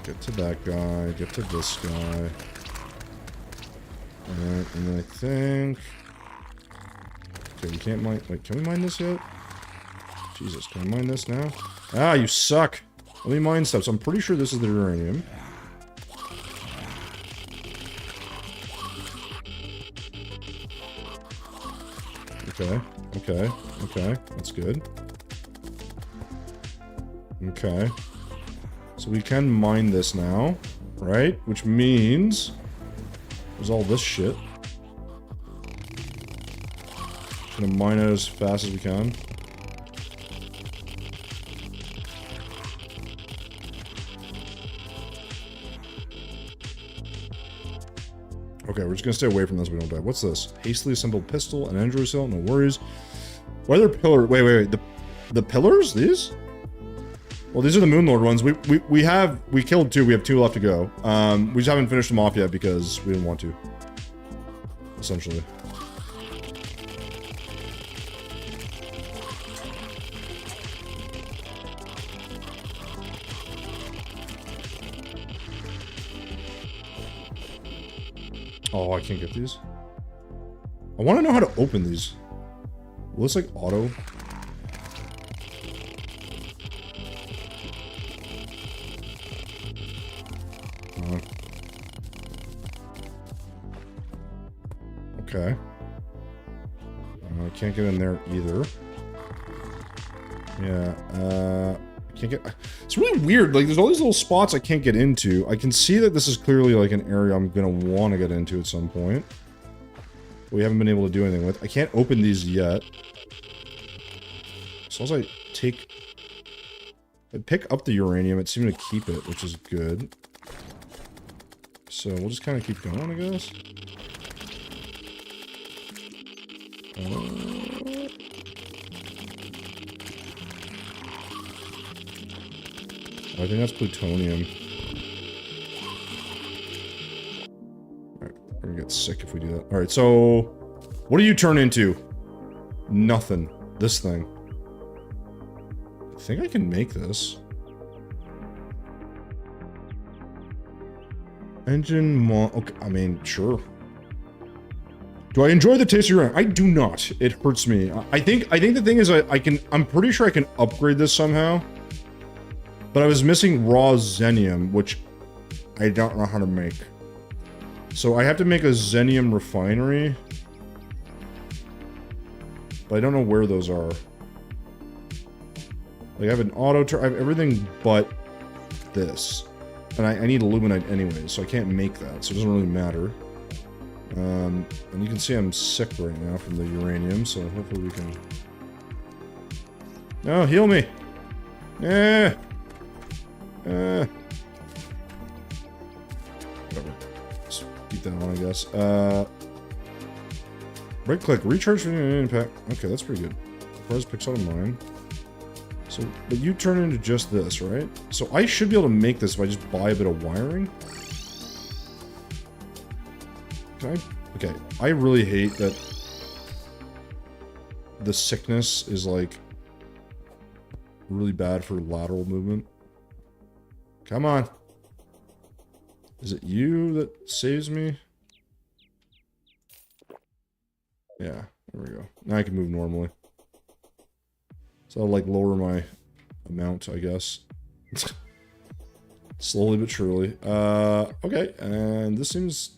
Get to that guy, get to this guy. Alright, and then I think... Okay, we can't mine... Wait, can we mine this yet? Jesus, can I mine this now? Ah, you suck! Let me mine stuff, so I'm pretty sure this is the uranium. Okay, that's good. Okay. So we can mine this now, right? Which means... There's all this shit. Gonna mine it as fast as we can. Okay, we're just gonna stay away from this so we don't die. What's this? Hastily assembled pistol, an Android cell, no worries. Why are there pillars? Wait. The pillars? These? Well, these are the Moonlord ones. We killed 2, we have 2 left to go. We just haven't finished them off yet because we didn't want to. Essentially. Oh, I can't get these. I want to know how to open these. Will this like auto? Okay. I can't get in there either. Yeah, I can't get... It's really weird, like, there's all these little spots I can't get into. I can see that this is clearly, like, an area I'm gonna want to get into at some point. But we haven't been able to do anything with. I can't open these yet. As long as I pick up the uranium, it seemed to keep it, which is good. So we'll just kind of keep going, I guess. I think that's plutonium. Alright, we're gonna get sick if we do that. Alright, so... What do you turn into? Nothing. This thing. I think I can make this. Engine okay, I mean, sure. Do I enjoy the taste of uranium? I do not. It hurts me. I think the thing is I'm pretty sure I can upgrade this somehow. But I was missing raw xenium, which I don't know how to make. So I have to make a xenium refinery. But I don't know where those are. Like, I have an I have everything but this. And I need aluminite anyway, so I can't make that, so it doesn't really matter. And you can see I'm sick right now from the uranium, so hopefully we can... No, heal me! Whatever. Just keep that on, I guess. Right click, recharge for the impact. Okay, that's pretty good. Prize picks out of mine. So, but you turn into just this, right? So I should be able to make this if I just buy a bit of wiring. Can I? Okay, I really hate that the sickness is like really bad for lateral movement. Come on. Is it you that saves me? Yeah, there we go. Now I can move normally. So I'll like lower my amount, I guess. Slowly but surely. Okay, and this seems...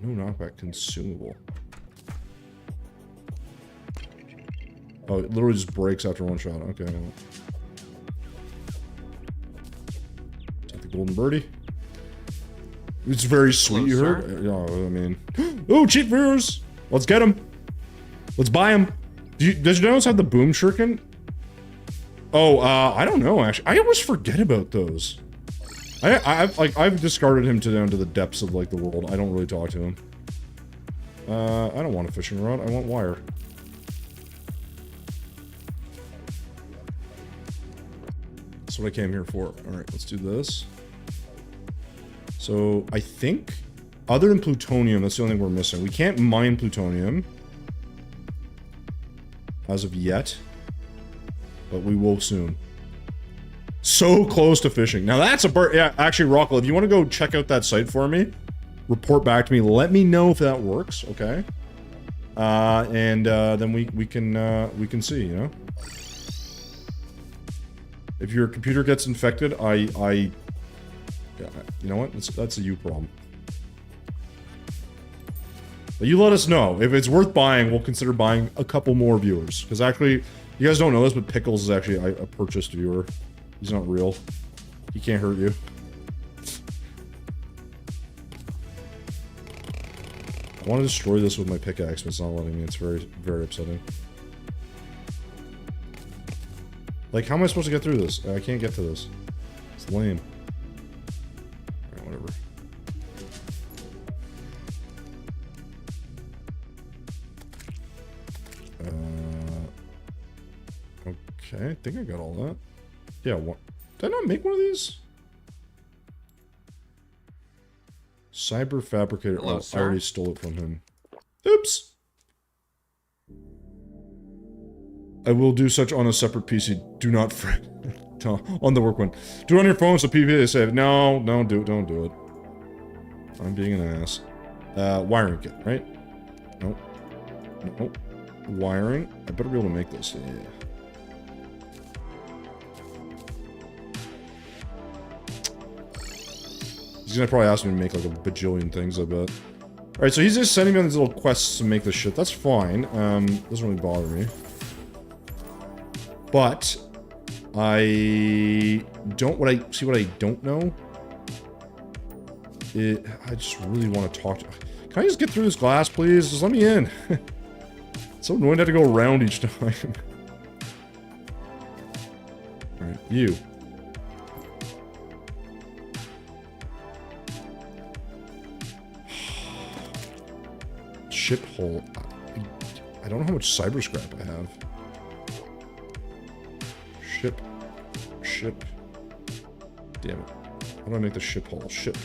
No knockback consumable. Oh, it literally just breaks after one shot. Okay. Take the golden birdie. It's very sweet, you heard? Yeah, I mean... Oh, cheap viewers! Let's get them! Let's buy them! Does you notice have the boom shuriken? Oh, I don't know, actually. I always forget about those. I've discarded him down to the depths of, like, the world. I don't really talk to him. I don't want a fishing rod. I want wire. That's what I came here for. Alright, let's do this. So, I think, other than plutonium, that's the only thing we're missing. We can't mine plutonium. As of yet. But we will soon. So close to fishing. Now that's a bird. Yeah, actually, Rockwell, if you want to go check out that site for me, report back to me. Let me know if that works, okay? Then we can see, you know? If your computer gets infected, yeah, you know what? That's a you problem. But you let us know. If it's worth buying, we'll consider buying a couple more viewers. Because actually, you guys don't know this, but Pickles is actually a purchased viewer. He's not real. He can't hurt you. I want to destroy this with my pickaxe, but it's not letting me. It's very, very upsetting. Like, how am I supposed to get through this? I can't get to this. It's lame. Alright, whatever. Okay, I think I got all that. Yeah, what? Did I not make one of these? Cyber Fabricator. Hello, Oh, sir. I already stole it from him. Oops. I will do such on a separate PC. Do not fret. On the work one. Do it on your phone so PPA is safe. No, don't do it. I'm being an ass. Wiring kit, right? Nope. Nope. Wiring. I better be able to make this. Yeah. He's gonna probably ask me to make like a bajillion things, I bet. Alright, so he's just sending me on these little quests to make this shit. That's fine. Doesn't really bother me. But I don't what I don't know. I just really want to talk to. Can I just get through this glass, please? Just let me in. It's so annoying to have to go around each time. Alright, you. Ship hole. I don't know how much cyber scrap I have. Ship. Damn it. How do I make the ship hole? Ship.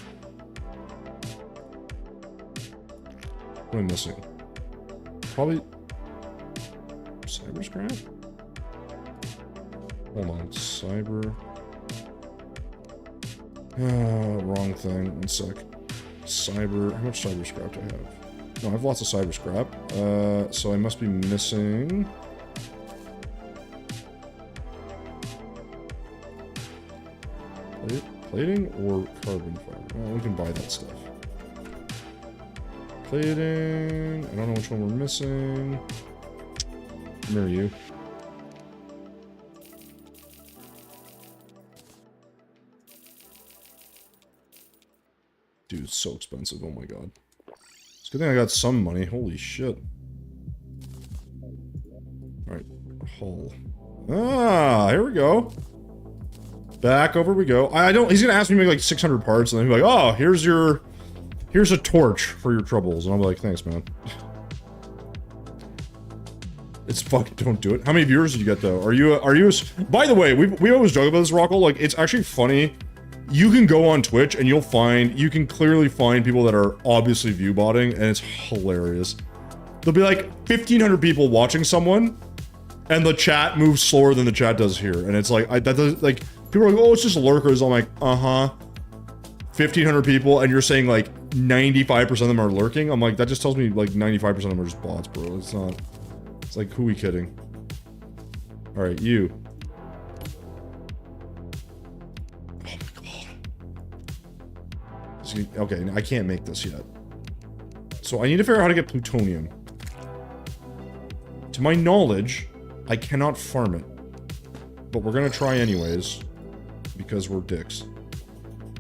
What am I missing? Probably cyber scrap? Hold on. Cyber. Wrong thing. One sec. Cyber. How much cyber scrap do I have? No, I have lots of cyber scrap. So I must be missing. Plating or carbon fiber? Well, we can buy that stuff. Plating. I don't know which one we're missing. Where are you? Dude, it's so expensive. Oh my god. It's a good thing I got some money. Holy shit. Alright. Hull. Ah, here we go. Back over we go. He's gonna ask me to make like 600 parts, and then he'll be like, oh, here's a torch for your troubles. And I'll be like, thanks, man. It's fucking, don't do it. How many viewers did you get, though? Are you, by the way, we always joke about this, Rocco. Like, it's actually funny. You can go on Twitch, and you can clearly find people that are obviously view botting, and it's hilarious. There'll be like 1,500 people watching someone, and the chat moves slower than the chat does here. And it's like, that does, like, people are like, oh, it's just lurkers. I'm like, 1,500 people, and you're saying like 95% of them are lurking? I'm like, that just tells me like 95% of them are just bots, bro. It's not. It's like, who we kidding? Alright, you. Oh my god. Okay, I can't make this yet. So I need to figure out how to get plutonium. To my knowledge, I cannot farm it. But we're gonna try anyways. Because we're dicks.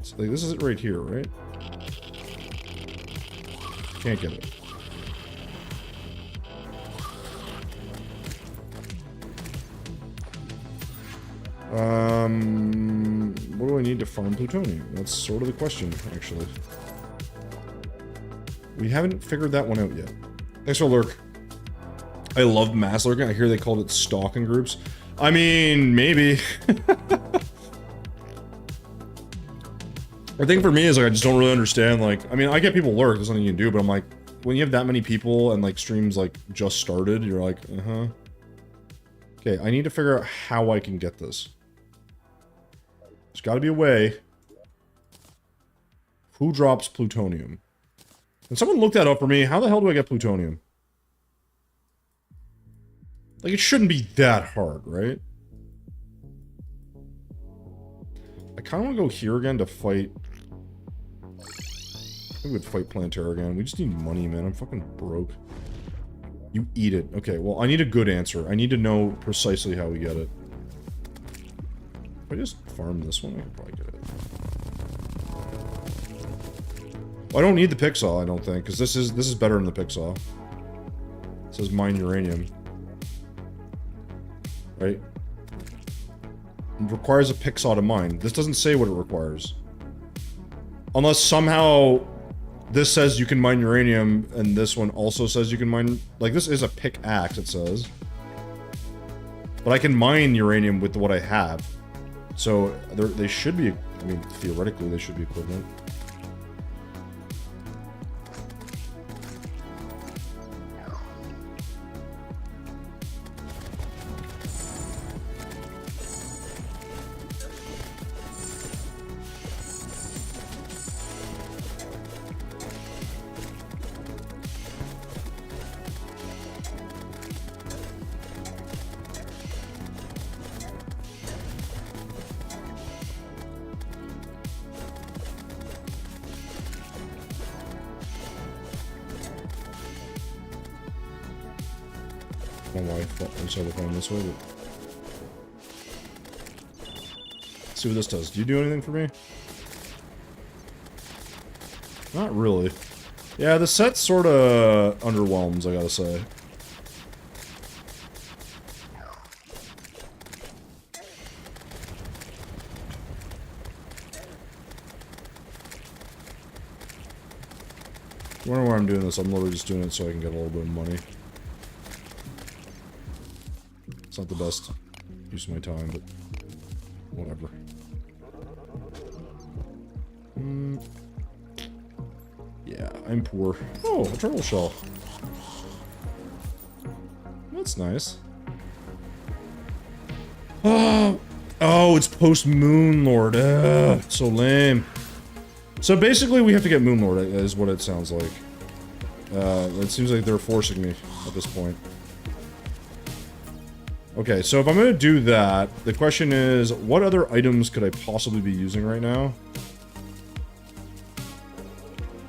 So, like, this is it right here, right? Can't get it. What do I need to farm plutonium? That's sort of the question, actually. We haven't figured that one out yet. Thanks for lurk. I love mass lurking. I hear they called it stalking groups. I mean, maybe. The thing for me is, like, I just don't really understand, like, I mean, I get people lurk, there's nothing you can do, but I'm like, when you have that many people and, like, streams, like, just started, you're like, Okay, I need to figure out how I can get this. There's gotta be a way. Who drops plutonium? Can someone look that up for me? How the hell do I get plutonium? Like, it shouldn't be that hard, right? I kind of want to go here again to fight. I think we would fight Planetara again. We just need money, man. I'm fucking broke. You eat it. Okay, well, I need a good answer. I need to know precisely how we get it. If I just farm this one, I can probably get it. Well, I don't need the pick saw, I don't think, because this is better than the pick saw. It says mine uranium. Right? It requires a pick saw to mine. This doesn't say what it requires. Unless somehow this says you can mine uranium, and this one also says you can mine... Like, this is a pickaxe, it says. But I can mine uranium with what I have. So, they should be, I mean, theoretically, they should be equivalent. My wife decided to find this way, but... Let's see what this does. Do you do anything for me? Not really. Yeah, the set sorta underwhelms, I gotta say. I wonder why I'm doing this. I'm literally just doing it so I can get a little bit of money. It's not the best use of my time, but whatever. Yeah, I'm poor. Oh, a turtle shell. That's nice. Oh, it's post Moonlord. So lame. So basically, we have to get Moonlord, is what it sounds like. It seems like they're forcing me at this point. Okay, so if I'm gonna do that, the question is, what other items could I possibly be using right now?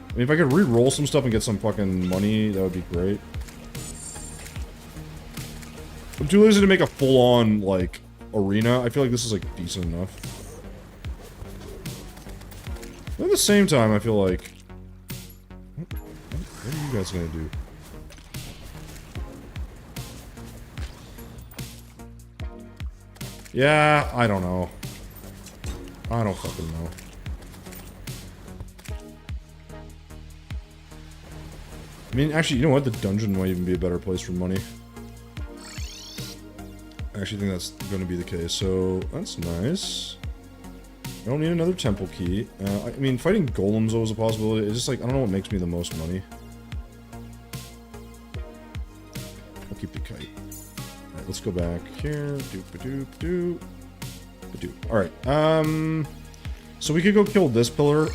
I mean, if I could re-roll some stuff and get some fucking money, that would be great. I'm too lazy to make a full-on, like, arena. I feel like this is, like, decent enough. But at the same time, I feel like... What are you guys gonna do? Yeah, I don't know. I don't fucking know. I mean, actually, you know what? The dungeon might even be a better place for money. I actually think that's going to be the case, so that's nice. I don't need another temple key. I mean, fighting golems is always a possibility. It's just like, I don't know what makes me the most money. I'll keep the kite. Alright, let's go back here. Doop-a-doop-doop. Alright, so we could go kill this pillar,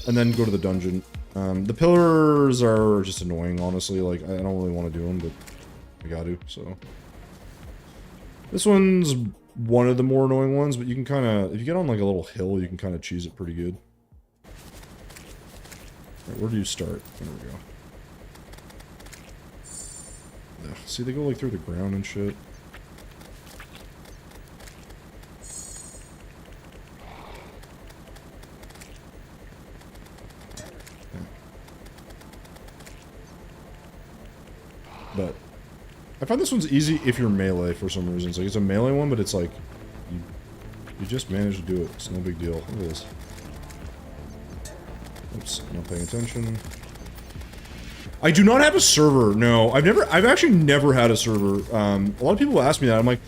and then go to the dungeon. The pillars are just annoying, honestly. Like, I don't really want to do them, but I got to, so. This one's one of the more annoying ones, but you can kind of, if you get on like a little hill, you can kind of cheese it pretty good. Right, where do you start? There we go. Ugh, see, they go like through the ground and shit. But I find this one's easy if you're melee for some reason. It's like, it's a melee one, but it's like you just managed to do it. It's no big deal. Look at this. Oops, not paying attention. I do not have a server. No, I've actually never had a server. A lot of people ask me that. I'm like,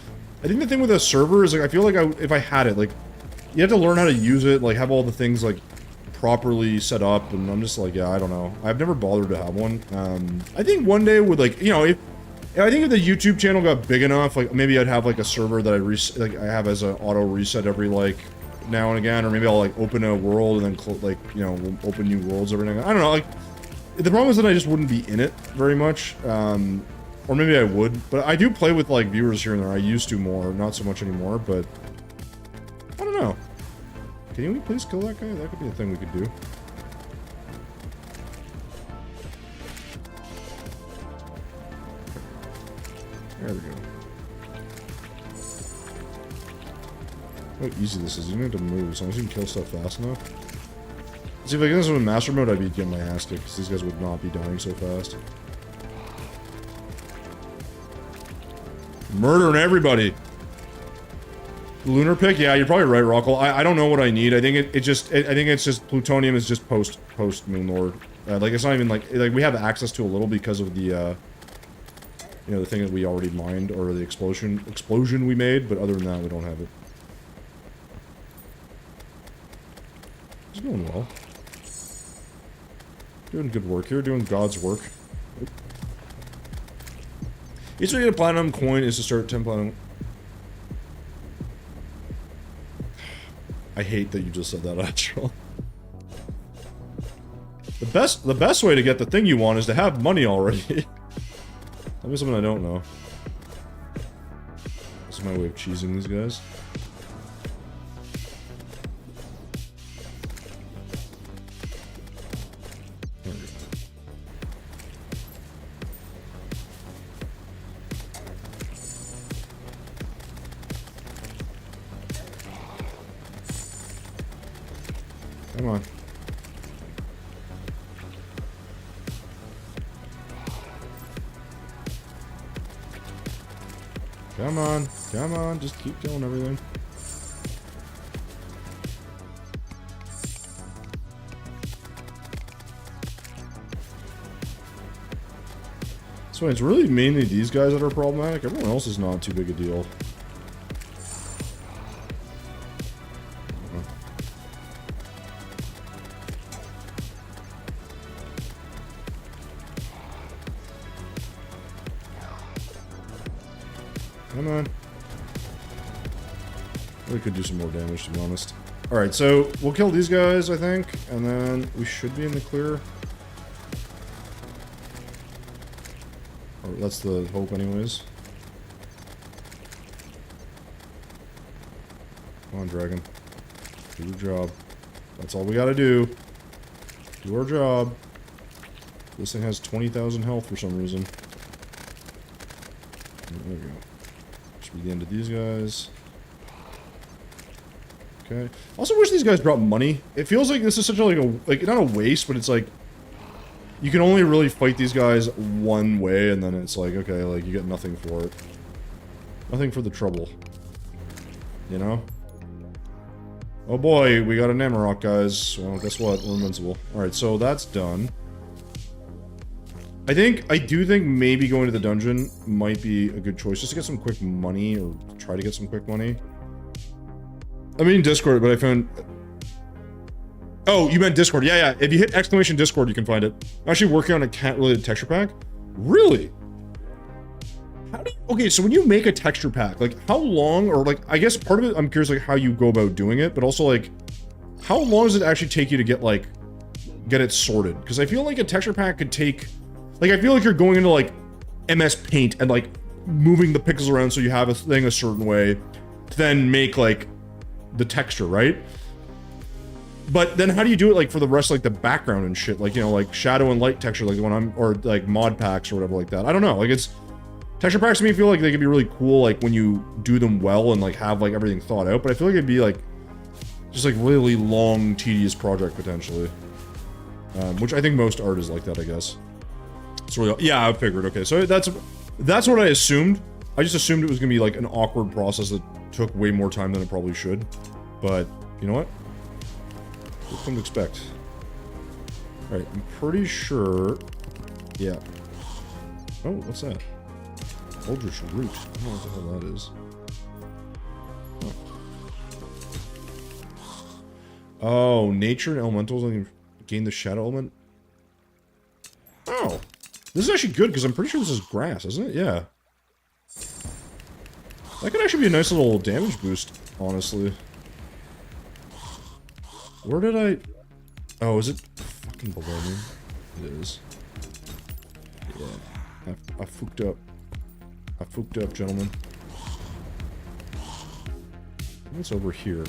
I think the thing with a server is like, I feel like if I had it, like, you have to learn how to use it, like, have all the things like properly set up, and I'm just like, yeah, I don't know. I've never bothered to have one. I think one day would, like, you know, I think if the YouTube channel got big enough, like, maybe I'd have like a server that I have as an auto reset every like now and again, or maybe I'll like open a world and then like, you know, open new worlds every now and again. I don't know. Like, the problem is that I just wouldn't be in it very much, or maybe I would. But I do play with like viewers here and there. I used to more, not so much anymore. But I don't know. Can we please kill that guy? That could be a thing we could do. There we go. How easy this is. You don't have to move, as long as you can kill stuff fast enough. See, if I get this in master mode, I'd be getting my ass kicked, because these guys would not be dying so fast. Murdering everybody! Lunar pick? Yeah, you're probably right, Rockwell. I don't know what I need. I think I think it's just plutonium is just post Moonlord. Like, it's not even like we have access to a little because of the, you you know, the thing that we already mined, or the explosion we made, but other than that, we don't have it. It's going well. Doing good work here, doing God's work. Each way to get a platinum coin is to start 10 platinum. I hate that you just said that, actually. The best way to get the thing you want is to have money already. That was something I don't know. This is my way of cheesing these guys. Come on. Come on, come on, just keep killing everything. So it's really mainly these guys that are problematic. Everyone else is not too big a deal. Come on. We could do some more damage, to be honest. Alright, so we'll kill these guys, I think, and then we should be in the clear. Or that's the hope anyways. Come on, dragon. Do your job. That's all we gotta do. Do our job. This thing has 20,000 health for some reason. There we go. Should be the end of these guys. Okay. Also wish these guys dropped money. It feels like this is such a, like not a waste, but it's like, you can only really fight these guys one way, and then it's like, okay, like, you get nothing for it. Nothing for the trouble. You know? Oh boy, we got an Amarok, guys. Well, guess what? We're invincible. Alright, so that's done. I do think maybe going to the dungeon might be a good choice, just to get some quick money, or try to get some quick money. I mean Discord, but I found... Oh, you meant Discord. Yeah, yeah. If you hit exclamation Discord, you can find it. I'm actually working on a cat-related texture pack. Really? How do you... Okay, so when you make a texture pack, like, how long, or, like, I guess part of it, I'm curious, like, how you go about doing it, but also, like, how long does it actually take you to get, like, get it sorted? Because I feel like a texture pack could take... Like, I feel like you're going into, like, MS Paint and, like, moving the pixels around so you have a thing a certain way to then make, like, the texture, right? But then how do you do it, like, for the rest, like, the background and shit? Like, you know, like, shadow and light texture, like the one I'm... Or, like, mod packs or whatever like that. I don't know. Like, it's... Texture packs to me feel like they could be really cool, like, when you do them well and, like, have, like, everything thought out. But I feel like it'd be, like... Just, like, really long, tedious project, potentially. Which I think most art is like that, I guess. It's really... Yeah, I figured. Okay, so that's what I assumed. I just assumed it was gonna be, like, an awkward process that took way more time than it probably should. But, you know what? What come to expect. Alright, I'm pretty sure... Yeah. Oh, what's that? Eldritch Root. I don't know what the hell that is. Oh, nature and elementals gain the shadow element? Oh. This is actually good, because I'm pretty sure this is grass, isn't it? Yeah. That could actually be a nice little damage boost, honestly. Where did I... Oh, is it fucking below me? It is. Yeah. I fucked up. I fucked up, gentlemen. What's over here?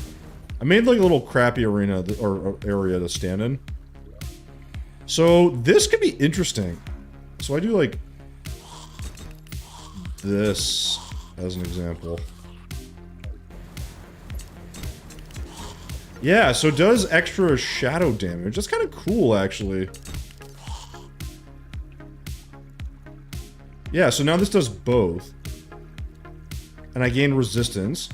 I made like a little crappy arena, or area to stand in. So, this could be interesting. So I do like... this, as an example. Yeah, so it does extra shadow damage. That's kind of cool, actually. Yeah, so now this does both. And I gain resistance.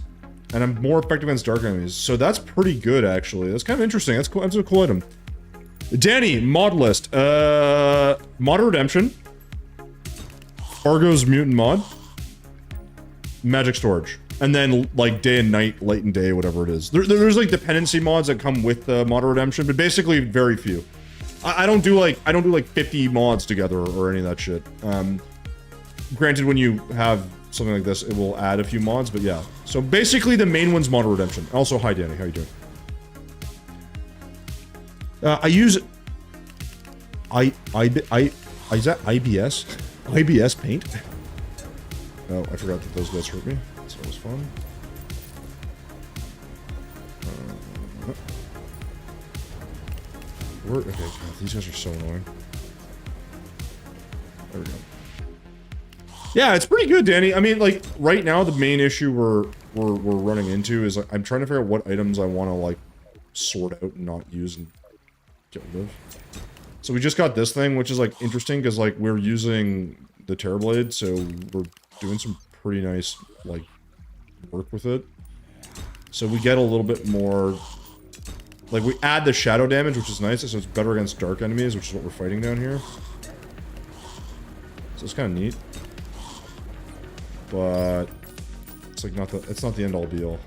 And I'm more effective against dark enemies. So that's pretty good, actually. That's kind of interesting. That's cool. That's a cool item. Danny, mod list. Mod Redemption. Argo's mutant mod, magic storage, and then like day and night, light and day, whatever it is. There's like dependency mods that come with the mod redemption, but basically very few. I don't do like 50 mods together or any of that shit. Granted, when you have something like this, it will add a few mods, but yeah. So basically, the main one's mod redemption. Also, hi Danny, how you doing? I use is that IBS? IBS paint? Oh, I forgot that those guys hurt me. So that was fun. Okay, God, these guys are so annoying. There we go. Yeah, it's pretty good, Danny. I mean, like, right now, the main issue we're running into is, like, I'm trying to figure out what items I want to, like, sort out and not use and get rid of. So we just got this thing, which is, like, interesting, because, like, we're using the Terrorblade, so we're doing some pretty nice, like, work with it. So we get a little bit more... Like, we add the shadow damage, which is nice, so it's better against dark enemies, which is what we're fighting down here. So it's kind of neat. But... It's, like, it's not the end-all be-all.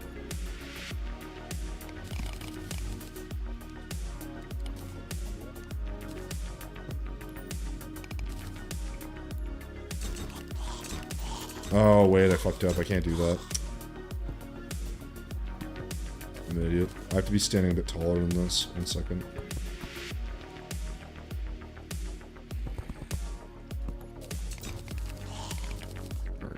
Oh, wait, I fucked up. I can't do that. I'm an idiot. I have to be standing a bit taller than this. 1 second. There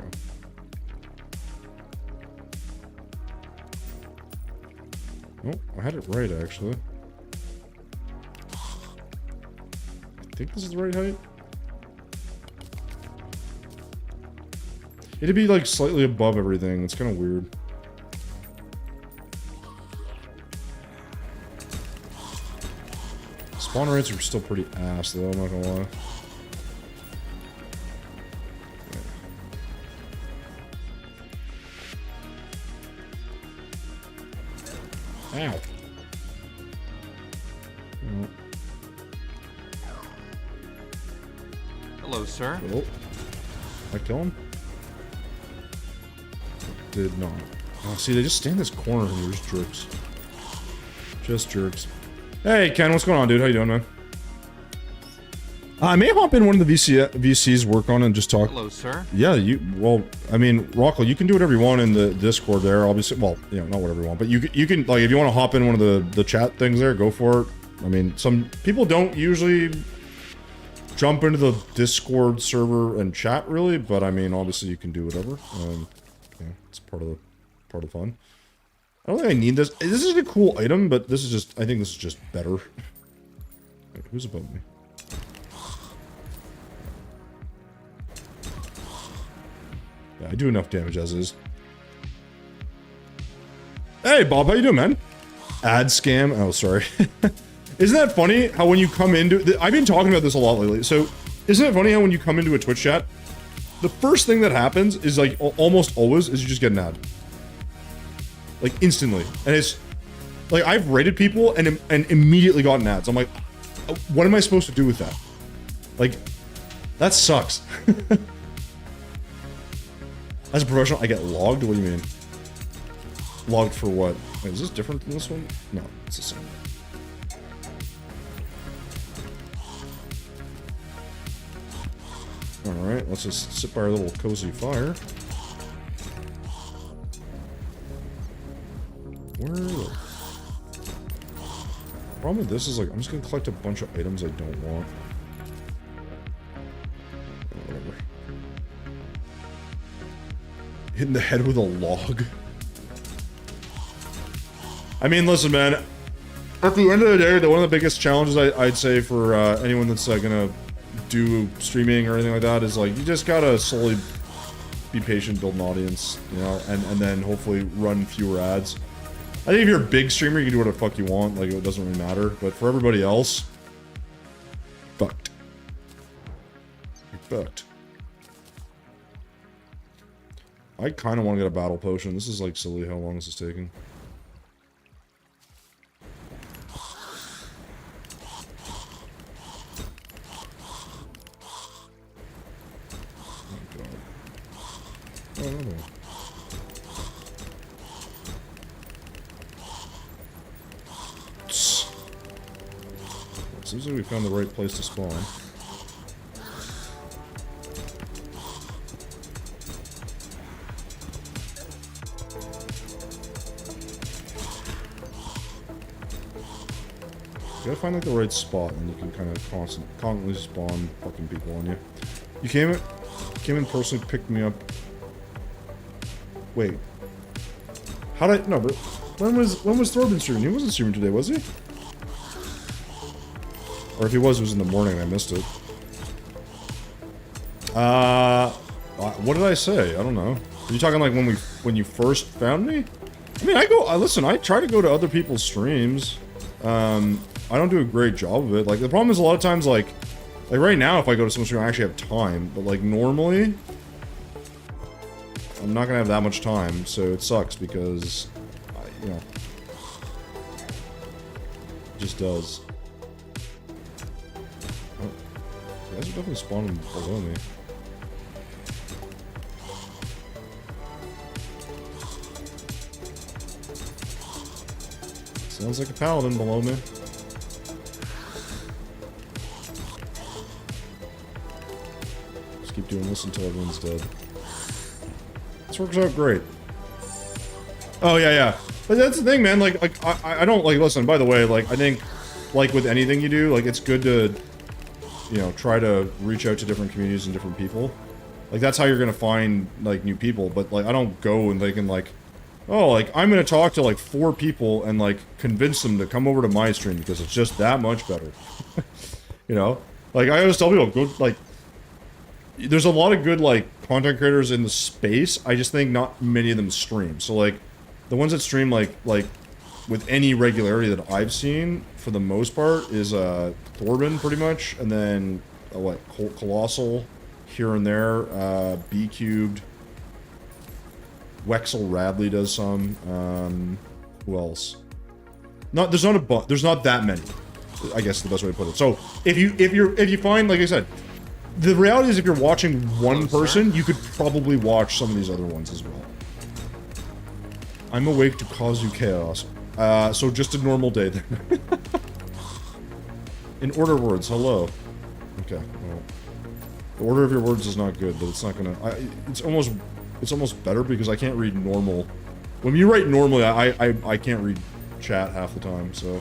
we go. Oh, I had it right, actually. I think this is the right height. It'd be, like, slightly above everything. It's kind of weird. Spawn rates are still pretty ass, though, I'm not gonna lie. Ow. Oh. Hello, sir. Oh. Did I kill him? Did not. Oh, see, they just stand in this corner and they're just jerks. Just jerks. Hey, Ken, what's going on, dude? How you doing, man? I may hop in one of the VCs work on and just talk. Hello, sir. Yeah, well, I mean, Rocco, you can do whatever you want in the Discord there. Obviously, well, you know, not whatever you want, but you can, like, if you want to hop in one of the chat things there, go for it. I mean, some people don't usually jump into the Discord server and chat, really, but I mean, obviously, you can do whatever. Yeah, it's part of the fun. I don't think I need this. This is a cool item, but this is just, I think this is just better. Wait, who's above me? Yeah, I do enough damage as is. Hey, Bob, how you doing, man? Ad scam. Oh, sorry. Isn't that funny how when you come into... I've been talking about this a lot lately. So, isn't it funny how when you come into a Twitch chat, the first thing that happens is, like, almost always, is you just get an ad. Like, instantly. And it's... Like, I've rated people and immediately gotten ads. I'm like, what am I supposed to do with that? Like, that sucks. As a professional, I get logged? What do you mean? Logged for what? Wait, is this different than this one? No, it's the same. Alright, let's just sit by our little cozy fire. Where the... Problem with this is, like, I'm just gonna collect a bunch of items I don't want. Whatever. Hitting the head with a log. I mean, listen, man. At the end of the day, one of the biggest challenges I'd say for anyone that's gonna do streaming or anything like that is, like, you just gotta slowly be patient, build an audience, you know, and then hopefully run fewer ads. I think if you're a big streamer, you can do whatever the fuck you want, like, it doesn't really matter, but for everybody else, fucked. You're fucked. I kind of want to get a battle potion. This is, like, silly how long this is taking. no. Seems like we found the right place to spawn. You gotta find like the right spot, and you can kind of constantly spawn fucking people on you. You came in personally, picked me up. Wait, how did I? No, but when was Thorben streaming? He wasn't streaming today, was he? Or if he was, it was in the morning and I missed it. What did I say? I don't know. Are you talking like when you first found me? I mean, listen, I try to go to other people's streams. I don't do a great job of it. Like, the problem is a lot of times, like right now, if I go to someone's stream, I actually have time. But, like, normally, I'm not gonna have that much time, so it sucks because, you know, it just does. Oh, you guys are definitely spawning below me. Sounds like a paladin below me. Just keep doing this until everyone's dead. This works out great. Oh, yeah. But that's the thing, man. Like I don't, like, listen, by the way, like, I think, like, with anything you do, like, it's good to, you know, try to reach out to different communities and different people. Like, that's how you're gonna find, like, new people. But, like, I don't go and thinking, like, oh, like, I'm gonna talk to, like, 4 people and, like, convince them to come over to my stream because it's just that much better. You know? Like, I always tell people, go, like, there's a lot of good, like, content creators in the space. I just think not many of them stream. So, like, the ones that stream, like, with any regularity that I've seen, for the most part, is, Thorben, pretty much, and then, what, Colossal, here and there, B-Cubed, Wexel Radley does some, who else? There's not that many, I guess is the best way to put it. So, if you find, like I said, the reality is if you're watching one person, you could probably watch some of these other ones as well. I'm awake to cause you chaos. So just a normal day then. In order words, hello. Okay, well, the order of your words is not good, but it's not gonna, it's almost better because I can't read normal. When you write normally, I can't read chat half the time, so.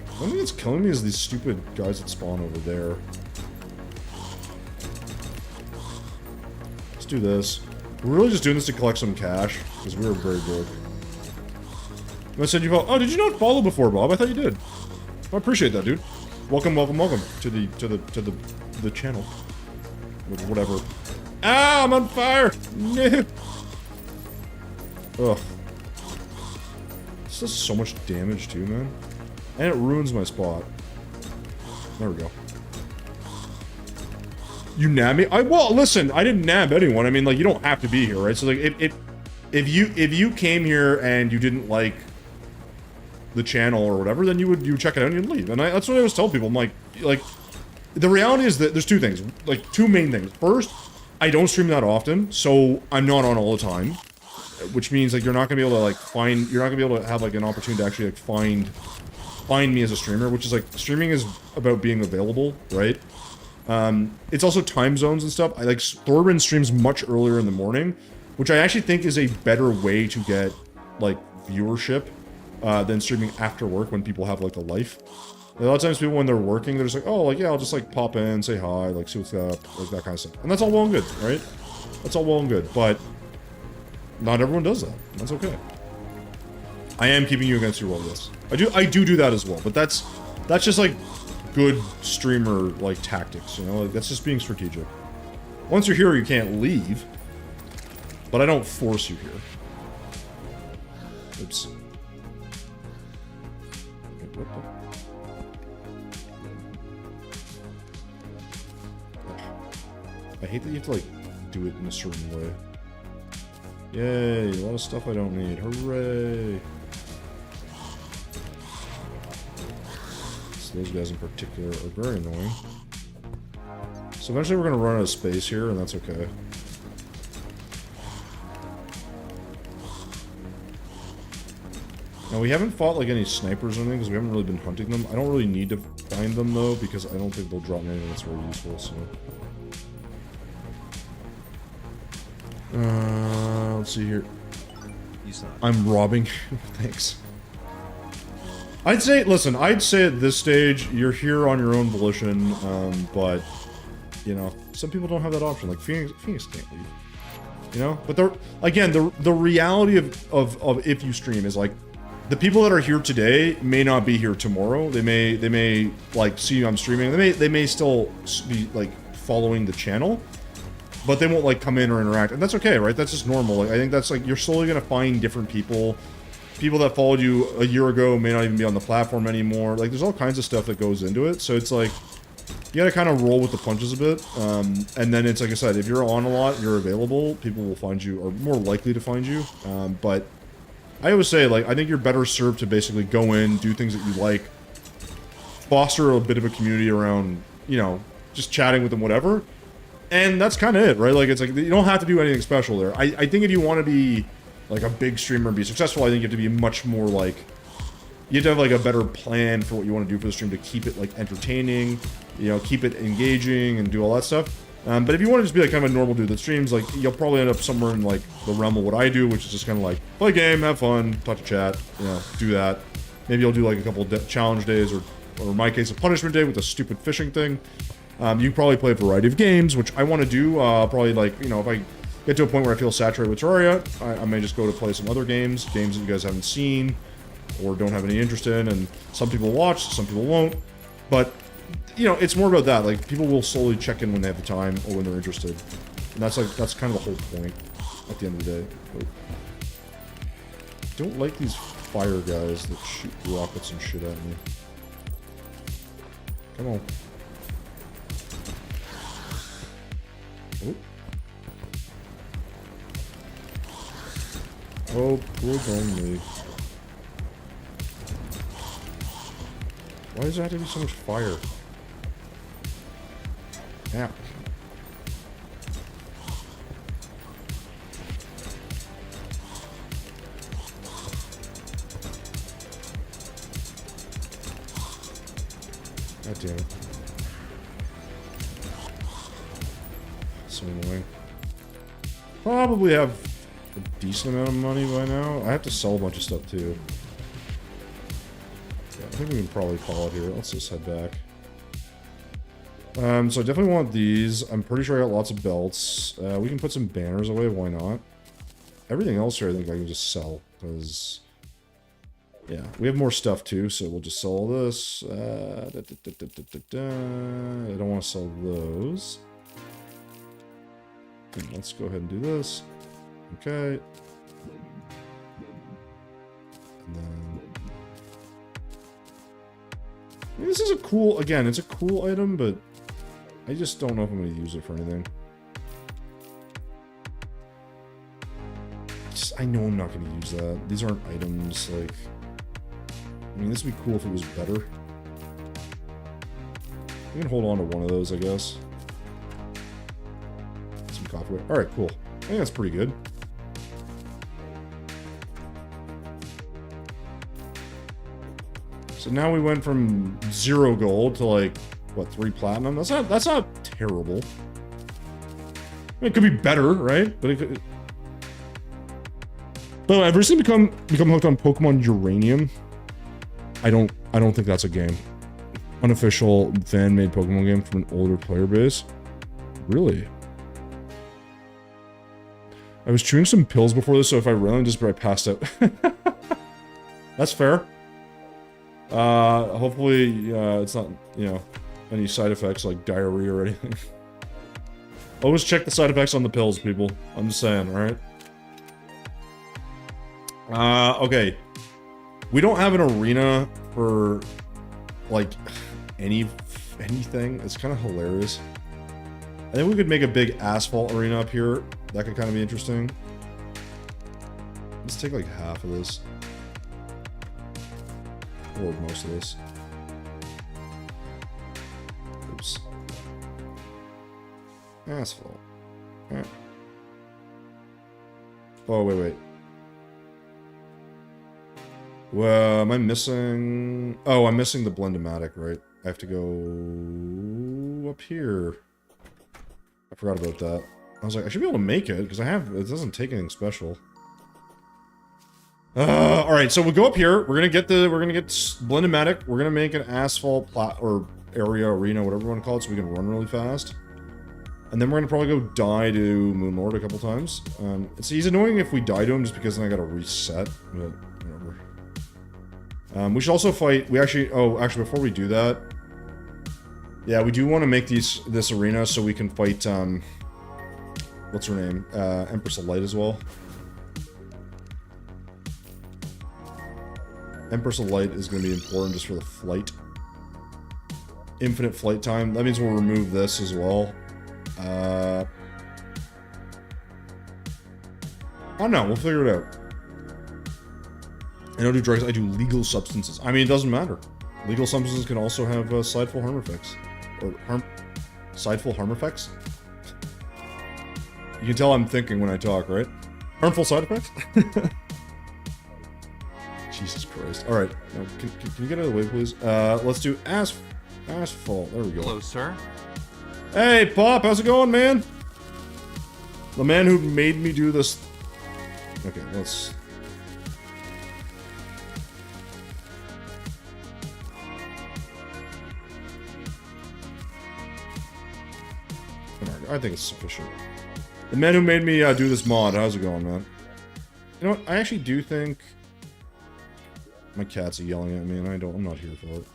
The only thing that's killing me is these stupid guys that spawn over there. Let's do this. We're really just doing this to collect some cash, because we were very broke. I said you follow. Oh, did you not follow before, Bob? I thought you did. I appreciate that, dude. Welcome to the channel. Whatever. Ah, I'm on fire! No. Ugh. This does so much damage too, man. And it ruins my spot. There we go. You nab me? Well, listen, I didn't nab anyone. I mean, like, you don't have to be here, right? So, like, if you came here and you didn't like the channel or whatever, then you would check it out and you'd leave. And that's what I always tell people. I'm like, the reality is that there's two things, like, two main things. First, I don't stream that often, so I'm not on all the time, which means, like, you're not gonna be able to, like, you're not gonna be able to have, like, an opportunity to actually, like, find me as a streamer, which is, like, streaming is about being available, right? It's also time zones and stuff. Thorben streams much earlier in the morning, which I actually think is a better way to get, like, viewership, than streaming after work when people have, like, a life. A lot of times people, when they're working, they're just like, oh, like, yeah, I'll just, like, pop in, say hi, like, see what's up, like, that kind of stuff. And that's all well and good, right? That's all well and good, but not everyone does that. That's okay. I am keeping you against your will, yes. I do that as well, but that's just, like, good streamer, like, tactics, you know? Like, that's just being strategic. Once you're here, you can't leave, but I don't force you here. Oops. I hate that you have to, like, do it in a certain way. Yay, a lot of stuff I don't need. Hooray! So those guys in particular are very annoying. So eventually we're gonna run out of space here, and that's okay. Now we haven't fought like any snipers or anything because we haven't really been hunting them. I don't really need to find them though because I don't think they'll drop me anything that's very useful, so. Let's see here. I'm robbing. Thanks. I'd say, listen, I'd say at this stage, you're here on your own volition, but, you know, some people don't have that option. Like, Phoenix can't leave. You know? But, the reality of if you stream is, like, the people that are here today may not be here tomorrow. They may, like, see I'm streaming. They may still be, like, following the channel. But they won't, like, come in or interact. And that's okay, right? That's just normal. Like, I think that's, like, you're slowly gonna find different people. People that followed you a year ago may not even be on the platform anymore. Like, there's all kinds of stuff that goes into it. So it's like, you gotta kind of roll with the punches a bit. And then it's, like I said, if you're on a lot, you're available, people will find you, or more likely to find you. But I always say, like, I think you're better served to basically go in, do things that you like, foster a bit of a community around, you know, just chatting with them, whatever. And that's kind of it, right? Like, it's like, you don't have to do anything special there. I think if you want to be, like, a big streamer and be successful, I think you have to be much more, like, you have to have, like, a better plan for what you want to do for the stream to keep it, like, entertaining, you know, keep it engaging and do all that stuff. But if you want to just be, like, kind of a normal dude that streams, like, you'll probably end up somewhere in, like, the realm of what I do, which is just kind of, like, play a game, have fun, talk to chat, you know, do that. Maybe you'll do, like, a couple of challenge days, or in my case, a punishment day with a stupid fishing thing. You probably play a variety of games, which I want to do. Probably, like, you know, if I get to a point where I feel saturated with Terraria, I may just go to play some other games that you guys haven't seen or don't have any interest in, and some people watch, some people won't. But, you know, it's more about that. Like, people will slowly check in when they have the time or when they're interested. And that's, like, that's kind of the whole point at the end of the day. But I don't like these fire guys that shoot rockets and shit at me. Come on. Oh, poor me. Why does there have to be so much fire? Yeah. God damn it. So annoying. Probably have a decent amount of money by now. I have to sell a bunch of stuff too. Yeah, I think we can probably call it here. Let's just head back. So I definitely want these. I'm pretty sure I got lots of belts. We can put some banners away, why not? Everything else here I think I can just sell, because... yeah, we have more stuff too, so we'll just sell all this. I don't want to sell those. Let's go ahead and do this. Okay. And then... I mean, this is a cool... again, it's a cool item, but... I just don't know if I'm going to use it for anything. I know I'm not going to use that. These aren't items, like... I mean, this would be cool if it was better. We can hold on to one of those, I guess. Some coffee. Alright, cool. I think that's pretty good. So now we went from 0 gold to, like, what, 3 platinum? That's not terrible. I mean, it could be better, right? But it could... But I've recently become hooked on Pokemon Uranium. I don't think that's a game. Unofficial fan-made Pokemon game from an older player base. Really? I was chewing some pills before this, so if I ran just I passed out. That's fair. Hopefully, it's not, you know, any side effects like diarrhea or anything. Always check the side effects on the pills, people. I'm just saying, alright? Okay. We don't have an arena for, like, anything. It's kind of hilarious. I think we could make a big asphalt arena up here. That could kind of be interesting. Let's take, like, half of this. Or most of this. Oops. Asphalt. Alright. Oh, wait. Well, am I missing... Oh, I'm missing the Blendomatic, right? I have to go... up here. I forgot about that. I was like, I should be able to make it, because I have... It doesn't take anything special. Alright, so we'll go up here. We're gonna get Blendomatic. We're gonna make an asphalt or area, arena, whatever you want to call it, so we can run really fast. And then we're gonna probably go die to Moonlord a couple times. He's annoying if we die to him just because then I gotta reset, but whatever. We should also fight, actually, before we do that, yeah, we do want to make this arena so we can fight, what's her name? Empress of Light as well. Empress of Light is going to be important just for the flight. Infinite flight time. That means we'll remove this as well. I don't know. We'll figure it out. I don't do drugs. I do legal substances. I mean, it doesn't matter. Legal substances can also have sideful harm effects. Sideful harm effects? You can tell I'm thinking when I talk, right? Harmful side effects? Jesus Christ. Alright. Can you get out of the way, please? Let's do asphalt. There we go. Hello, sir. Hey, Pop, how's it going, man? The man who made me do this... Okay, let's... I think it's sufficient. The man who made me do this mod, how's it going, man? You know what? I actually do think... My cats are yelling at me, and I'm not here for it.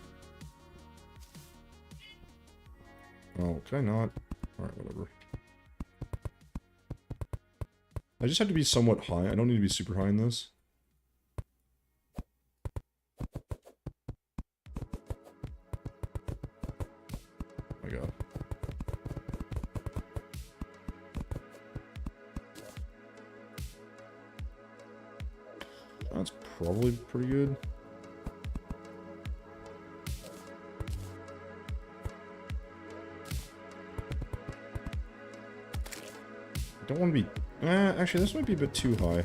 Oh, can I not? Alright, whatever. I just have to be somewhat high. I don't need to be super high in this. Oh my god. That's probably pretty good. I don't want to be... actually, this might be a bit too high.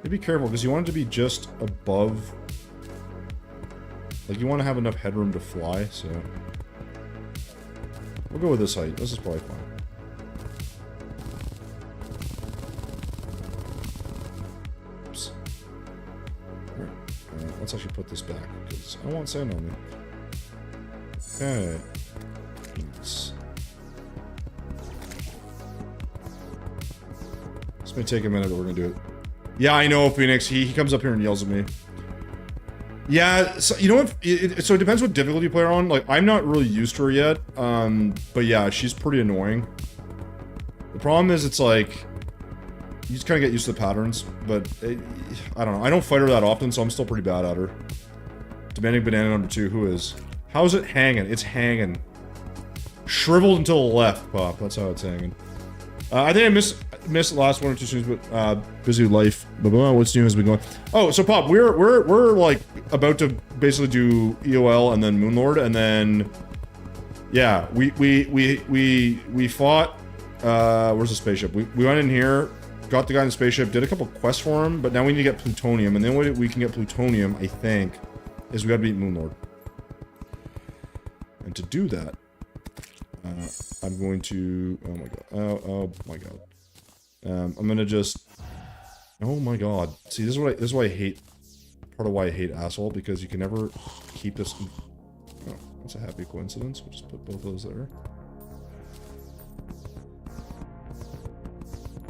Be careful, because you want it to be just above... Like, you want to have enough headroom to fly, so... We'll go with this height. This is probably fine. Oops. Alright. Let's actually put this back, because I want sand on me. Okay. Nice. This may take a minute, but we're gonna do it. Yeah, I know, Phoenix. He comes up here and yells at me. Yeah, so, you know what? So it depends what difficulty you play her on. Like, I'm not really used to her yet. But yeah, she's pretty annoying. The problem is, it's like... You just kind of get used to the patterns, but... I don't know. I don't fight her that often, so I'm still pretty bad at her. Demanding banana number 2, who is? How's it hanging? It's hanging. Shriveled until the left, Pop. That's how it's hanging. I think I missed the last one or two streams, but busy life. What's new has been going. Oh, so Pop, we're like about to basically do EOL and then Moonlord, and then yeah, we fought. Where's the spaceship? We went in here, got the guy in the spaceship, did a couple quests for him, but now we need to get plutonium, and then way we can get plutonium, I think, is we gotta beat Moonlord. And to do that, I'm going to... Oh my god. Oh my god. I'm gonna just... Oh my god. See, this is why I hate... Part of why I hate asphalt, because you can never keep this... Oh, that's a happy coincidence. We'll just put both those there.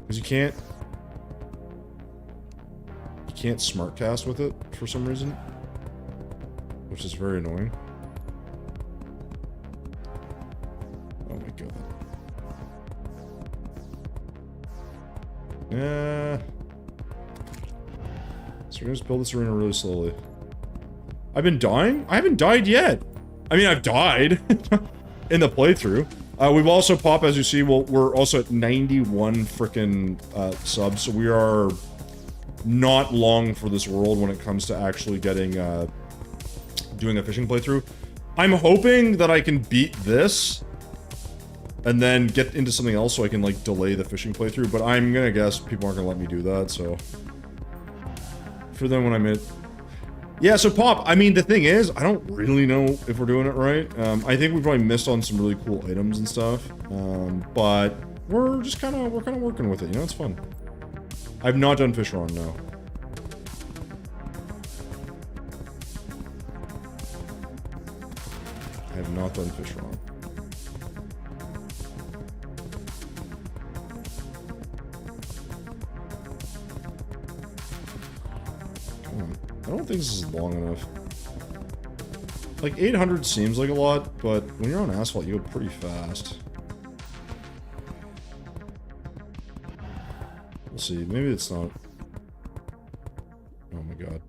Because you can't smart cast with it, for some reason. Which is very annoying. Oh my god. So we're gonna just build this arena really slowly. I've been dying? I haven't died yet! I mean, I've died in the playthrough. We've also, Pop, as you see, we're also at 91 frickin' subs, so we are not long for this world when it comes to actually getting, doing a fishing playthrough. I'm hoping that I can beat this and then get into something else so I can, like, delay the fishing playthrough, but I'm gonna guess people aren't gonna let me do that, so... For then when I'm at... Yeah, so Pop, I mean, the thing is, I don't really know if we're doing it right. I think we probably missed on some really cool items and stuff, but we're just kind of working with it, you know, it's fun. I've not done fish wrong, no. I have not done fish wrong. Come on. I don't think this is long enough. Like, 800 seems like a lot, but when you're on asphalt, you go pretty fast. We'll see. Maybe it's not. Oh my god.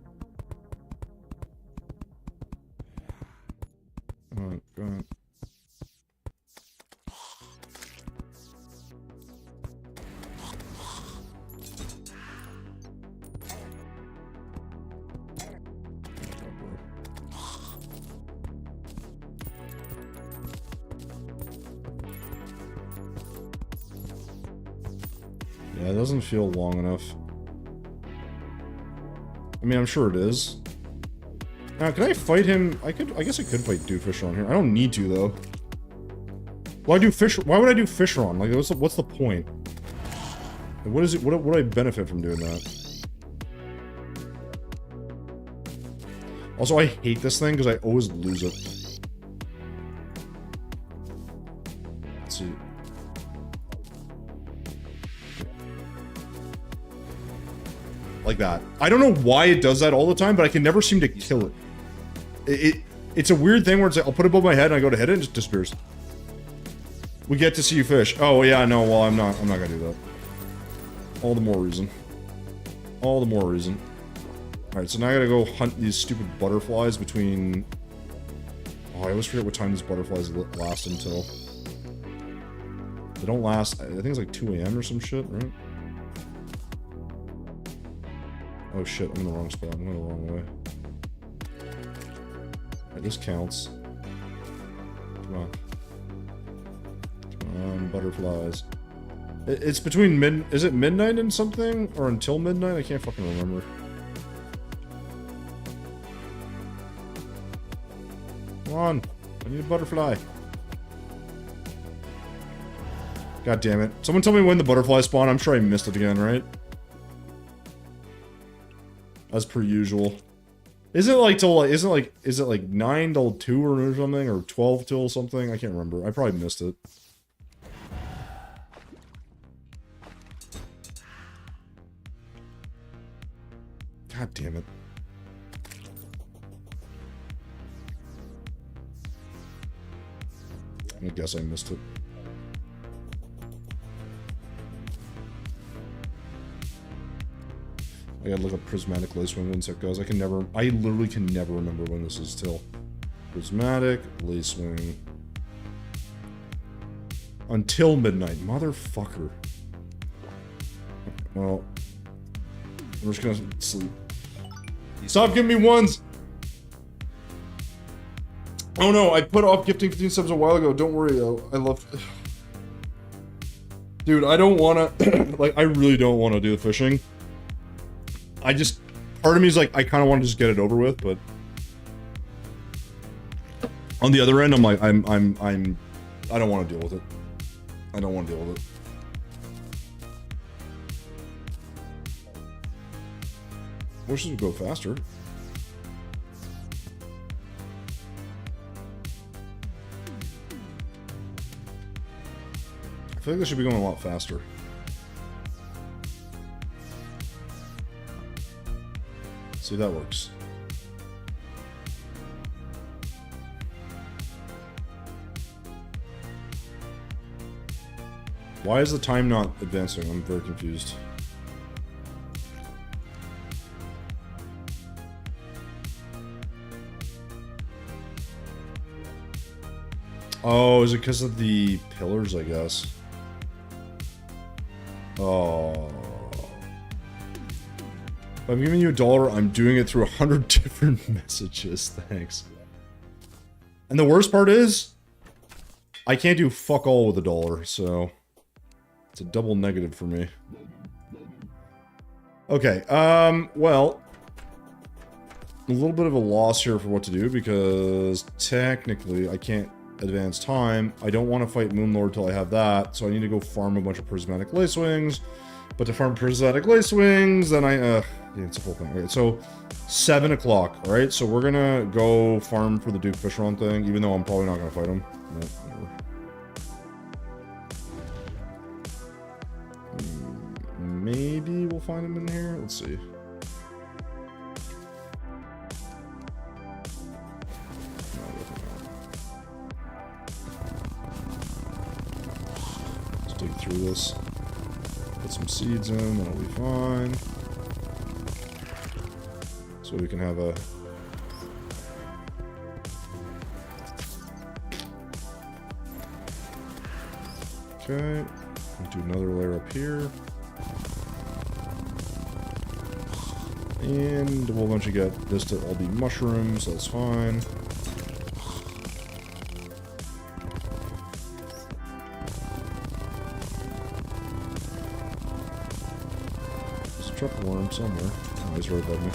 Oh god. Yeah, it doesn't feel long enough. I mean, I'm sure it is. Now, can I fight him? I guess I could fight Doofisher on here. I don't need to, though. Why would I do Fisher on? Like, what's the point? Like, what is it? What do I benefit from doing that? Also, I hate this thing because I always lose it. Let's see. Like that. I don't know why it does that all the time, but I can never seem to kill it. It's a weird thing where it's like, I'll put it above my head and I go to hit it and it just disappears. We get to see you fish. Oh yeah, no, well I'm not gonna do that. All the more reason. All the more reason. Alright, so now I gotta go hunt these stupid butterflies between... Oh, I always forget what time these butterflies last until. They don't last, I think it's like 2 AM or some shit, right? Oh shit, I'm in the wrong spot. I'm going the wrong way. Alright, this counts. Come on. Come on, butterflies. It's between is it midnight and something? Or until midnight? I can't fucking remember. Come on. I need a butterfly. God damn it. Someone tell me when the butterflies spawn. I'm sure I missed it again, right? As per usual. Is it like till like, is it like 9 till 2 or something? Or 12 till something? I can't remember. I probably missed it. God damn it. I guess I missed it. I gotta look up prismatic lace wing one sec, guys. I literally can never remember when this is till. Prismatic lace wing. Until midnight. Motherfucker. Well, I'm just gonna sleep. Stop giving me ones! Oh no, I put off gifting 15 subs a while ago. Don't worry, though. I love... Dude, I don't wanna... like, I really don't wanna do the fishing. I just... Part of me is like, I kind of want to just get it over with, but... On the other end, I'm like, I don't want to deal with it. I don't want to deal with it. Wish this would go faster. I feel like this should be going a lot faster. See if that works. Why is the time not advancing? I'm very confused. Oh, is it because of the pillars, I guess? Oh. If I'm giving you $1, I'm doing it through 100 different messages. Thanks. And the worst part is, I can't do fuck all with $1, so it's a double negative for me. Okay, well, a little bit of a loss here for what to do, because technically I can't advance time. I don't want to fight Moonlord till I have that, so I need to go farm a bunch of Prismatic Lacewings. But to farm Prismatic Lacewings, then yeah, it's a full thing. Okay, so 7 o'clock, alright? So we're gonna go farm for the Duke Fishron thing, even though I'm probably not gonna fight him. No, whatever. Maybe we'll find him in here. Let's see. Let's dig through this. Put some seeds in, that'll be fine. So we can have a... Okay. We'll do another layer up here. And we'll eventually get this to all be mushrooms, so that's fine. There's a truffle worm somewhere. Oh, he's right above me.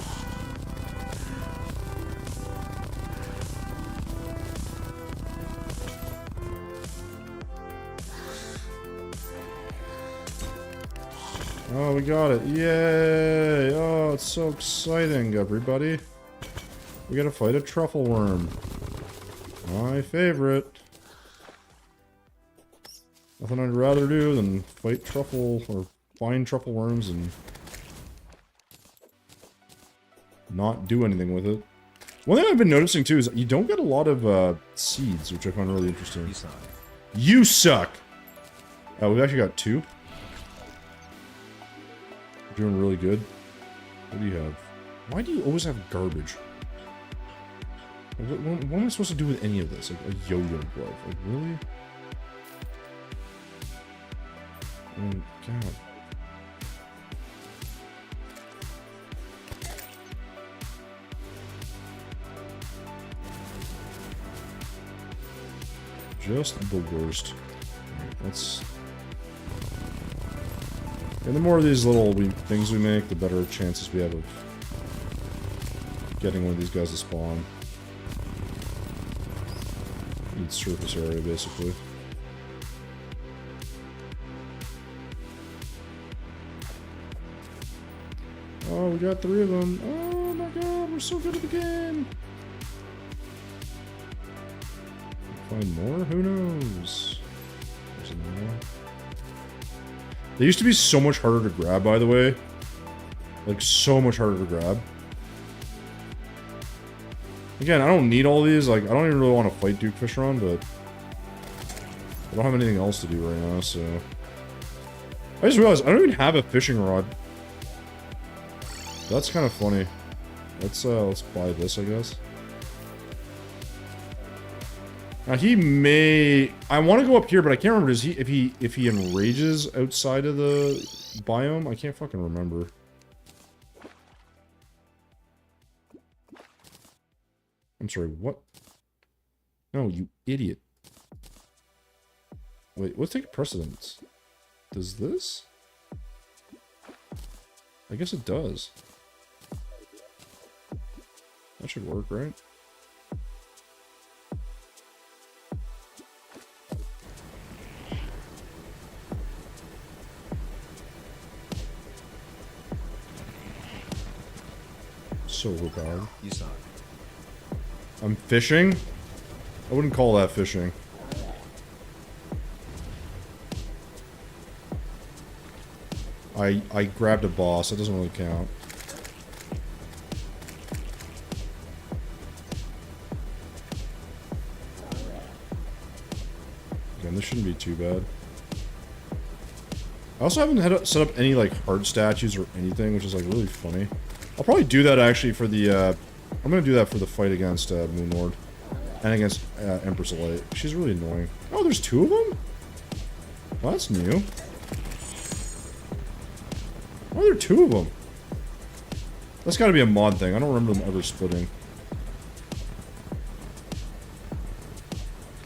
Oh, we got it. Yay! Oh, it's so exciting, everybody. We gotta fight a truffle worm. My favorite. Nothing I'd rather do than fight truffle, or find truffle worms and not do anything with it. One thing I've been noticing too is you don't get a lot of seeds, which I find really interesting. You suck. You suck! We've actually got 2. Doing really good. What do you have? Why do you always have garbage? What am I supposed to do with any of this? Like a yo-yo glove? Like, really? Oh, God. Just the worst. Alright, let's... And the more of these little things we make, the better chances we have of getting one of these guys to spawn. Need surface area, basically. Oh, we got 3 of them. Oh my god, we're so good at the game! Find more? Who knows? There's more. They used to be so much harder to grab, by the way. Like, so much harder to grab. Again, I don't need all these. Like, I don't even really want to fight Duke Fishron, but I don't have anything else to do right now, so... I just realized I don't even have a fishing rod. That's kind of funny. Let's buy this, I guess. Now he may... I want to go up here, but I can't remember. Does he... If he enrages outside of the biome? I can't fucking remember. I'm sorry, what? No, you idiot. Wait, let's take precedence. Does this? I guess it does. That should work, right? So overpowered. You suck. I'm fishing? I wouldn't call that fishing. I grabbed a boss. That doesn't really count. Again, this shouldn't be too bad. I also haven't had set up any like hard statues or anything, which is like really funny. I'll probably do that actually for the I'm gonna do that for the fight against Moonlord and against Empress Light. She's really annoying. Oh, there's 2 of them? Well, that's new. Oh, there are 2 of them. That's gotta be a mod thing. I don't remember them ever splitting.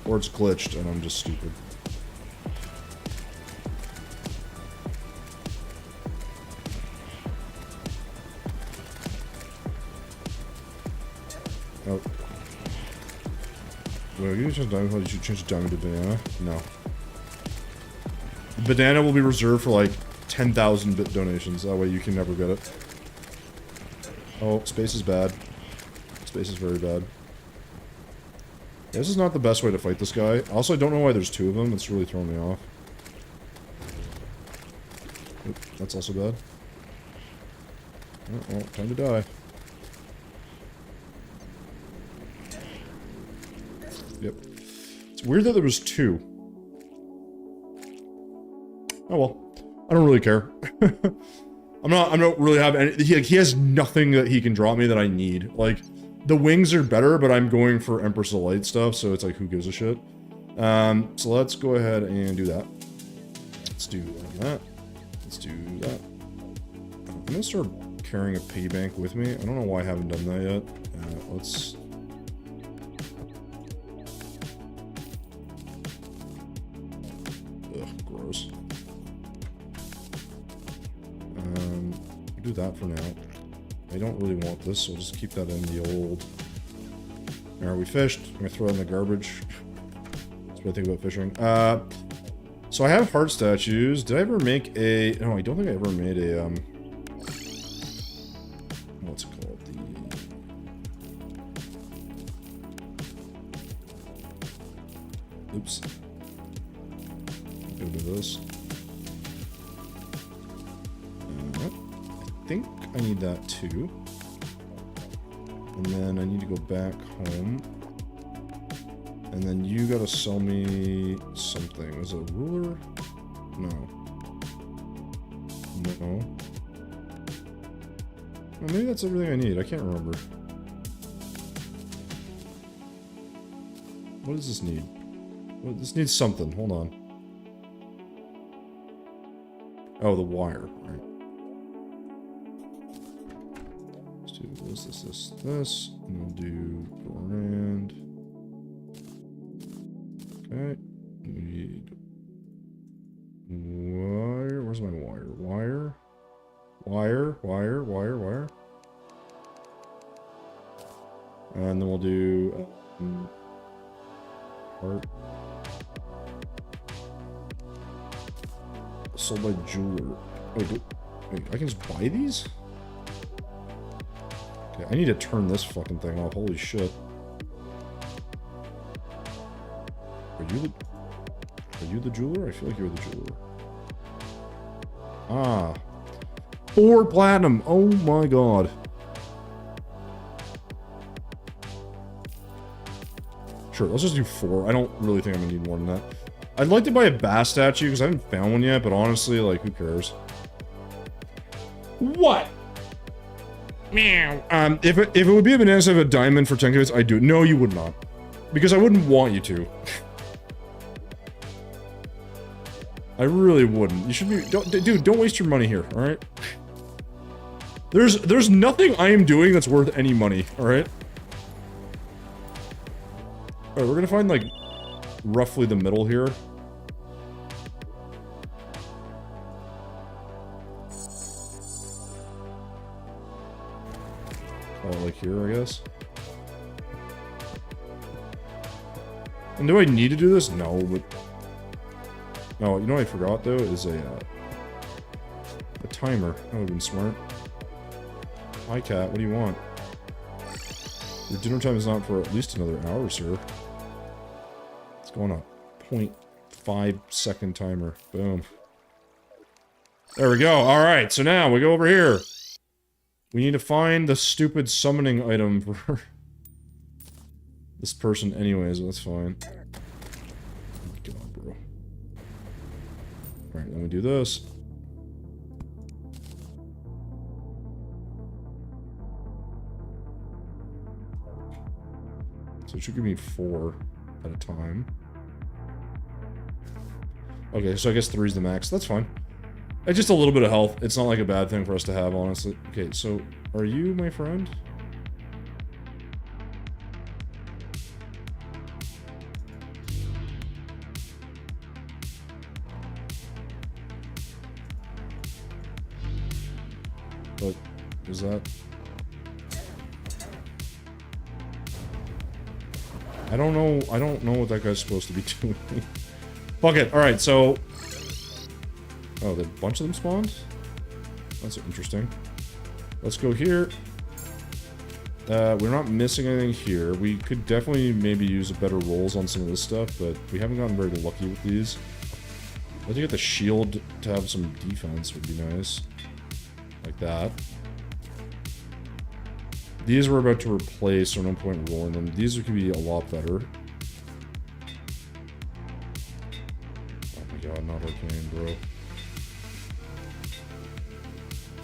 Or it's glitched and I'm just stupid. Oh. Well, you should change the diamond to banana? No. Banana will be reserved for like 10,000 bit donations. That way you can never get it. Oh, space is bad. Space is very bad. This is not the best way to fight this guy. Also, I don't know why there's two of them. It's really throwing me off. Oop, that's also bad. Oh, well, time to die. Yep. It's weird that there was two. Oh well. I don't really care. I'm not really having any, he has nothing that he can drop me that I need. Like, the wings are better, but I'm going for Empress of Light stuff, so it's like, who gives a shit? So let's go ahead and do that. Let's do that. Let's do that. I'm gonna start carrying a piggy bank with me. I don't know why I haven't done that yet. Let's... Ugh, gross. Do that for now. I don't really want this, so I'll just keep that in the old... Alright, we fished. I'm gonna throw it in the garbage. That's what I think about fishing. So I have heart statues. Did I ever make a... No, I don't think I ever made a, what's it called? The... Oops. Go to this. I think I need that too. And then I need to go back home. And then you gotta sell me something. Is it a ruler? No. No. Well, maybe that's everything I need. I can't remember. What does this need? Well, this needs something. Hold on. Oh, the wire. All right. This, and we'll do go around. Okay, we need wire. Where's my wire? Wire. And then we'll do heart. Sold by jeweler. Oh, wait, I can just buy these? Okay, I need to turn this fucking thing off. Holy shit. Are you the jeweler? I feel like you're the jeweler. Ah. 4 platinum. Oh my god. Sure, let's just do 4. I don't really think I'm gonna need more than that. I'd like to buy a bass statue because I haven't found one yet, but honestly, like, who cares? What? Meow. If it would be a banana instead of a diamond for 10 bits, I'd do it. No, you would not. Because I wouldn't want you to. I really wouldn't. You should be... Dude, don't waste your money here, alright? There's nothing I am doing that's worth any money, alright? Alright, we're gonna find, like, roughly the middle here. Oh, like here, I guess. And do I need to do this? No, but... Oh, you know what I forgot, though? Is a timer. That would have been smart. Hi, cat. What do you want? Your dinner time is not for at least another hour, sir. Let's go on a 0.5 second timer. Boom. There we go. Alright, so now we go over here. We need to find the stupid summoning item for this person anyways, that's fine. God, bro. Alright, let me do this. So it should give me 4 at a time. Okay, so I guess 3's the max. That's fine. It's just a little bit of health. It's not like a bad thing for us to have, honestly. Okay, so are you my friend? But is that? I don't know. I don't know what that guy's supposed to be doing. Fuck it. All right. So. Oh, a bunch of them spawned. That's interesting. Let's go here. We're not missing anything here. We could definitely maybe use better rolls on some of this stuff, but we haven't gotten very lucky with these. I think get the shield to have some defense would be nice. Like that. These we're about to replace, so no point rolling them. These could be a lot better. Oh my god, not arcane, bro.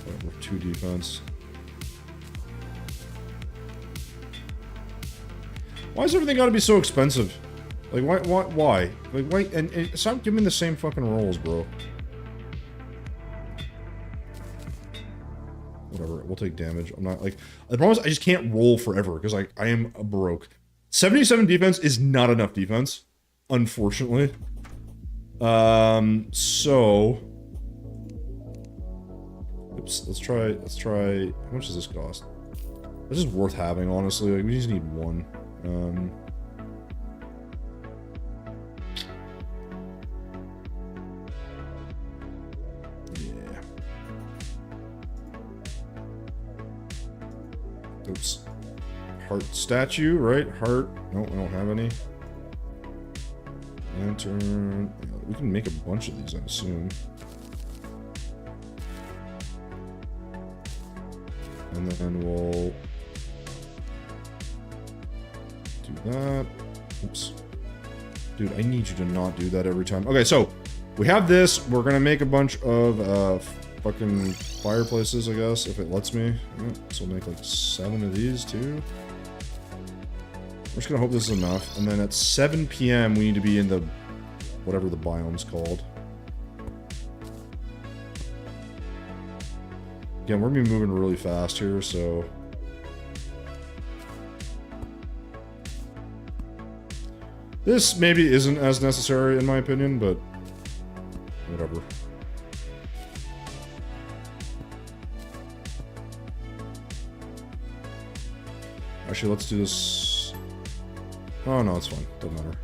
Whatever, 2 defense. Why is everything gotta be so expensive? Like, why? Like, why? And stop giving me the same fucking rolls, bro. Whatever, we'll take damage. I'm not, like... The problem is I just can't roll forever, because, like, I am broke. 77 defense is not enough defense. Unfortunately. So... Oops, let's try... How much does this cost? This is worth having, honestly. Like, we just need 1. Yeah. Oops. Heart statue, right? Heart. No, I don't have any. Lantern. Yeah, we can make a bunch of these, I assume. And then we'll... that. Oops. Dude, I need you to not do that every time. Okay, so we have this. We're gonna make a bunch of fucking fireplaces, I guess, if it lets me. Yeah, so we'll make like 7 of these too. We're just gonna hope this is enough. And then at 7 p.m. we need to be in the whatever the biome's called. Again, we're gonna be moving really fast here, so. This maybe isn't as necessary in my opinion, but whatever. Actually, let's do this. Oh no, it's fine. Doesn't matter.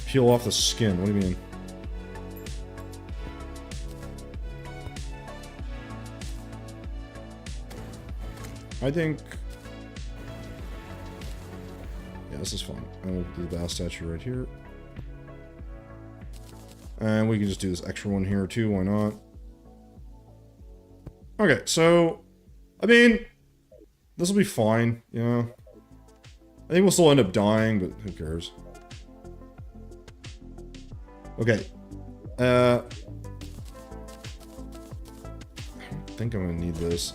Peel off the skin. What do you mean? I think... Yeah, this is fine. And we'll do the bass statue right here. And we can just do this extra one here too, why not? Okay, so... I mean... This will be fine, you know? I think we'll still end up dying, but who cares? Okay. I don't think I'm gonna need this.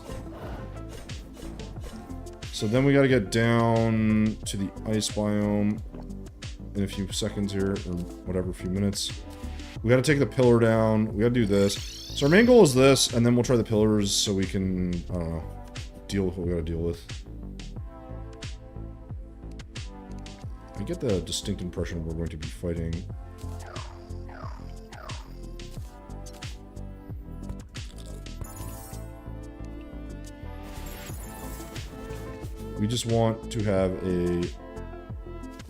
So then we gotta get down to the ice biome in a few seconds here, or whatever, a few minutes. We gotta take the pillar down, we gotta do this. So our main goal is this, and then we'll try the pillars so we can, I don't know, deal with what we gotta deal with. I get the distinct impression we're going to be fighting. We just want to have a... I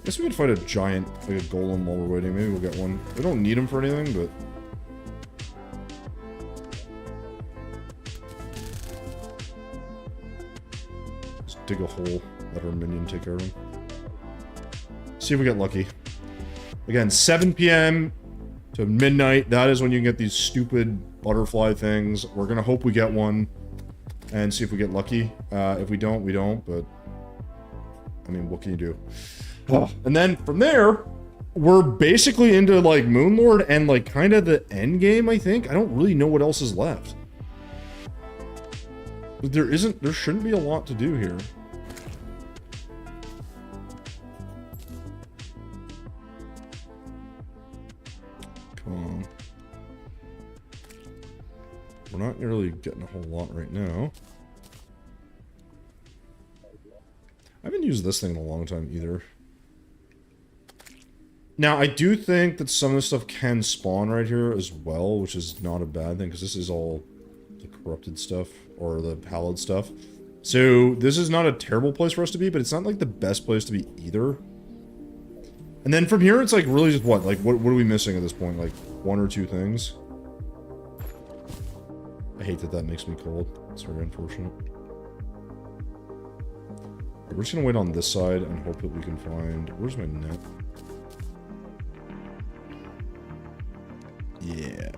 guess we could fight a giant, like a golem while we're waiting. Maybe we'll get one. We don't need him for anything, but... Just dig a hole, let our minion take care of him. See if we get lucky. Again, 7 p.m. to midnight. That is when you can get these stupid butterfly things. We're gonna hope we get one. And see if we get lucky. If we don't, we don't, but... I mean, what can you do? And then, from there, we're basically into, like, Moonlord and, like, kind of the end game, I think. I don't really know what else is left. But there shouldn't be a lot to do here. Come on. We're not really getting a whole lot right now. I haven't used this thing in a long time either. Now, I do think that some of the stuff can spawn right here as well, which is not a bad thing, because this is all the corrupted stuff, or the hallowed stuff. So, this is not a terrible place for us to be, but it's not, like, the best place to be either. And then from here, it's, like, really just what? Like, what are we missing at this point? Like, one or two things? I hate that that makes me cold. It's very unfortunate. We're just gonna wait on this side and hope that we can find... Where's my net? Yeah.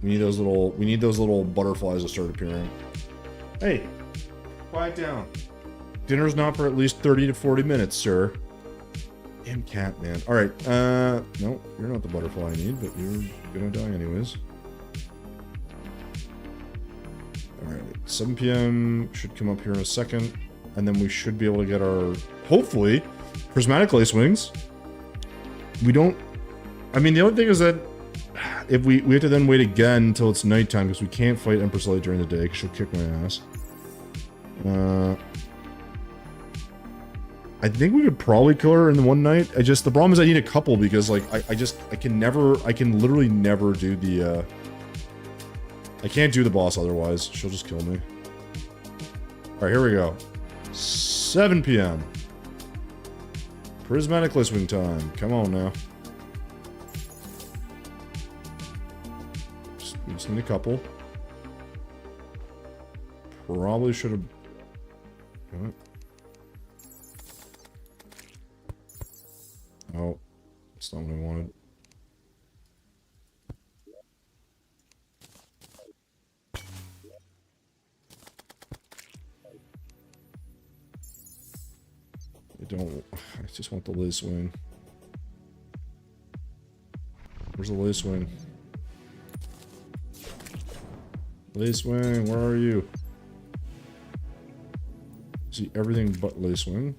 We need those little butterflies to start appearing. Hey! Quiet down. Dinner's not for at least 30 to 40 minutes, sir. Damn cat, man. Alright, no, you're not the butterfly I need, but you're gonna die anyways. Alright, 7 p.m. should come up here in a second. And then we should be able to get our, hopefully, prismatic lace wings. We don't... I mean, the only thing is that if we have to then wait again until it's nighttime because we can't fight Empress Light during the day because she'll kick my ass. I think we could probably kill her in the one night. The problem is I need a couple because, like, I can literally never do the, I can't do the boss otherwise. She'll just kill me. Alright, here we go. 7 p.m. Prismatic Listwing time. Come on now. We just need a couple. Probably should have... Oh, that's not what I wanted. I just want the lace wing. Where's the lace wing? Lace wing, where are you? See everything but lace wing.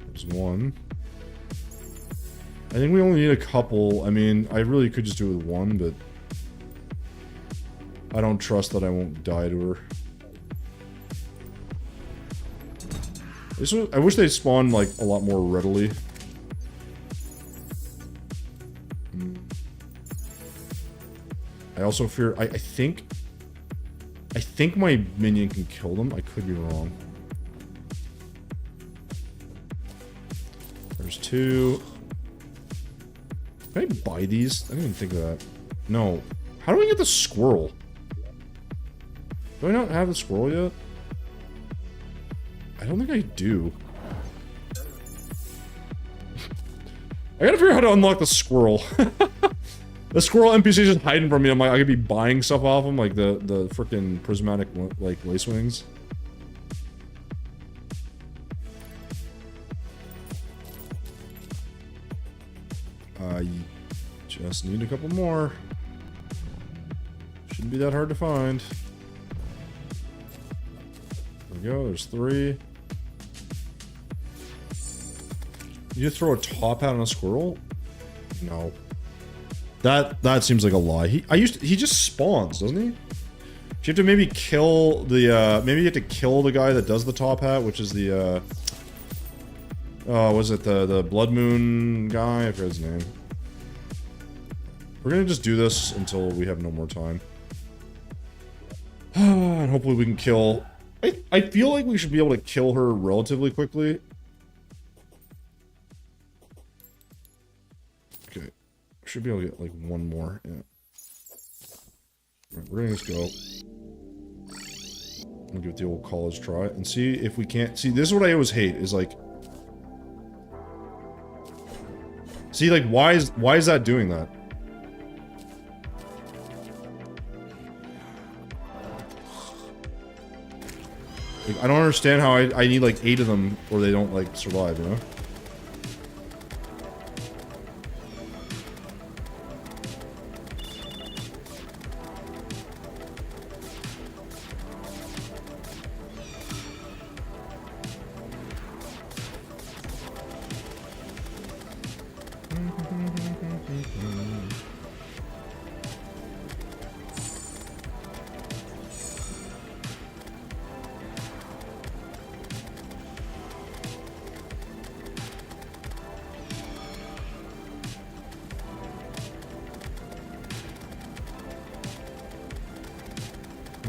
There's one. I think we only need a couple. I mean, I really could just do it with one, but I don't trust that I won't die to her. I wish they'd spawn, like, a lot more readily. I also fear... I think my minion can kill them. I could be wrong. There's two. Can I buy these? I didn't even think of that. No. How do I get the squirrel? Do I not have the squirrel yet? I don't think I do. I gotta figure out how to unlock the squirrel. The squirrel NPC is just hiding from me. I'm like, I could be buying stuff off him, like the freaking prismatic, like, lace wings. I just need a couple more. Shouldn't be that hard to find. There we go, there's 3. You throw a top hat on a squirrel? No. That seems like a lie. He just spawns, doesn't he? You have to maybe kill the maybe you have to kill the guy that does the top hat, which is the was it the Blood Moon guy? I forget his name. We're gonna just do this until we have no more time. And hopefully we can kill... I feel like we should be able to kill her relatively quickly. Okay. Should be able to get, like, one more. Yeah. Right, we're gonna just go. I'm gonna give it the old college try and see if we can't... See, this is what I always hate, is, like... See, like, why is that doing that? Like, I don't understand how I need like 8 of them or they don't like survive, you know?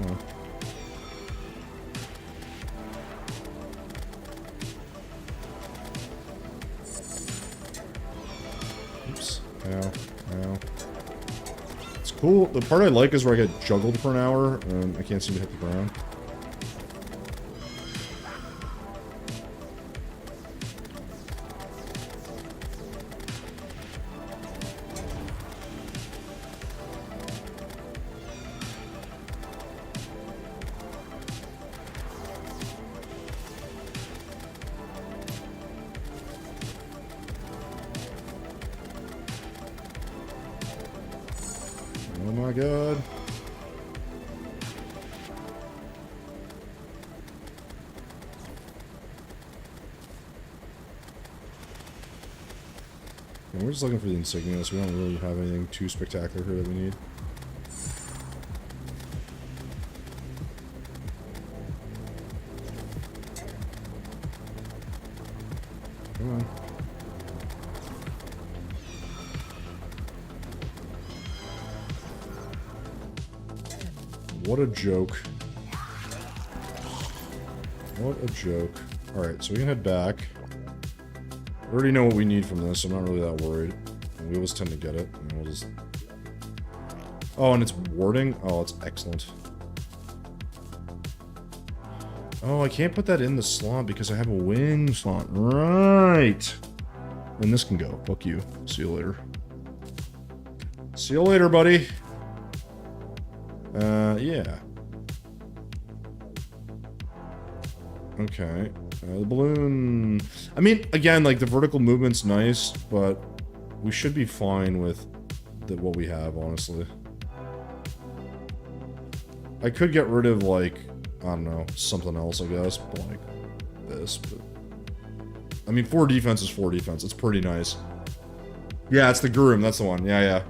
Come on. Oops. Ow. Ow. It's cool. The part I like is where I get juggled for an hour, and I can't seem to hit the ground. Oh my god. Yeah, we're just looking for the insignias. We don't really have anything too spectacular here that we need. Come on. What a joke. What a joke. Alright, so we can head back. We already know what we need from this, so I'm not really that worried. We always tend to get it. And we'll just... Oh, and it's warding? Oh, it's excellent. Oh, I can't put that in the slot because I have a wing slot. Right! And this can go. Fuck you. See you later. See you later, buddy. Yeah. Okay. The balloon... I mean, again, like, the vertical movement's nice, but we should be fine with what we have, honestly. I could get rid of, like, I don't know, something else, I guess, but like this, but... I mean, 4 defense is 4 defense. It's pretty nice. Yeah, it's the Gurum. That's the one. Yeah, yeah.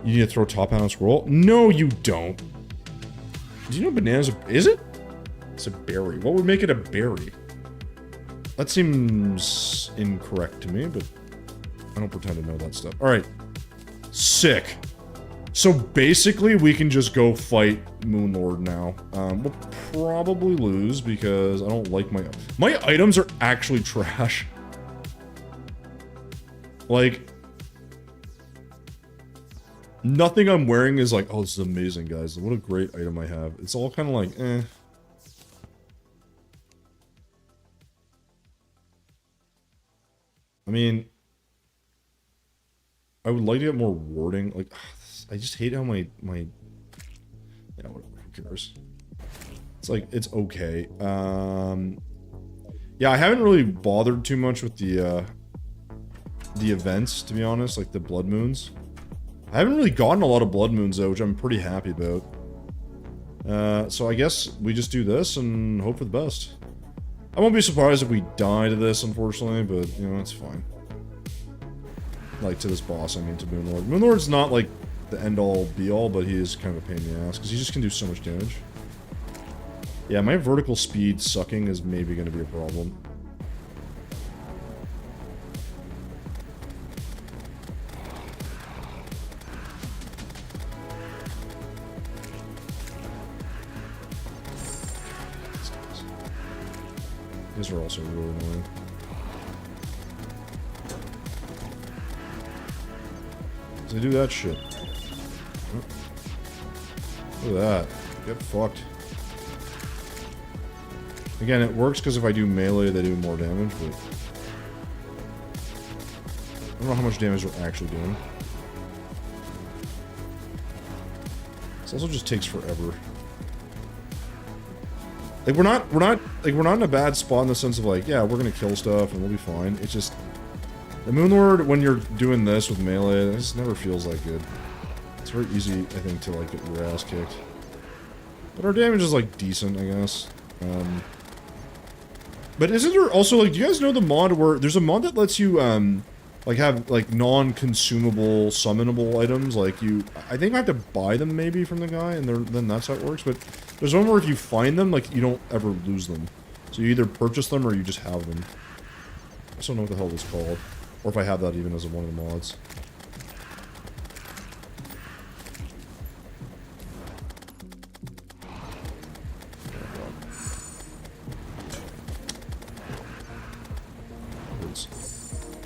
You need to throw top out on a squirrel? No, you don't. Do you know bananas are... Is it? It's a berry. What would make it a berry? That seems incorrect to me, but I don't pretend to know that stuff. Alright. Sick. So basically, we can just go fight Moonlord now. We'll probably lose because I don't like my... My items are actually trash. Like... Nothing I'm wearing is like, oh, this is amazing, guys. What a great item I have. It's all kind of like, eh. I mean, I would like to get more warding. Like, I just hate how my... Yeah, whatever. Who cares? It's like, it's okay. Yeah, I haven't really bothered too much with the events, to be honest. Like, the blood moons. I haven't really gotten a lot of blood moons, though, which I'm pretty happy about. So I guess we just do this and hope for the best. I won't be surprised if we die to this, unfortunately, but, you know, it's fine. Like, to this boss, I mean, to Moonlord. Moonlord's not, like, the end-all, be-all, but he is kind of a pain in the ass, because he just can do so much damage. Yeah, my vertical speed sucking is maybe going to be a problem. These are also really annoying. So do that shit. Look at that. Get fucked. Again, it works because if I do melee, they do more damage, but... I don't know how much damage they're actually doing. This also just takes forever. Like, we're not in a bad spot in the sense of, like, yeah, we're gonna kill stuff and we'll be fine. It's just... The Moonlord, when you're doing this with melee, it just never feels that good. It's very easy, I think, to, like, get your ass kicked. But our damage is, like, decent, I guess. But isn't there also, like, do you guys know the mod where... There's a mod that lets you, like, have, like, non-consumable, summonable items. Like, you... I think I have to buy them, maybe, from the guy, and then that's how it works. But there's one where if you find them, like, you don't ever lose them. So you either purchase them or you just have them. I just don't know what the hell it's called. Or if I have that even as one of the mods.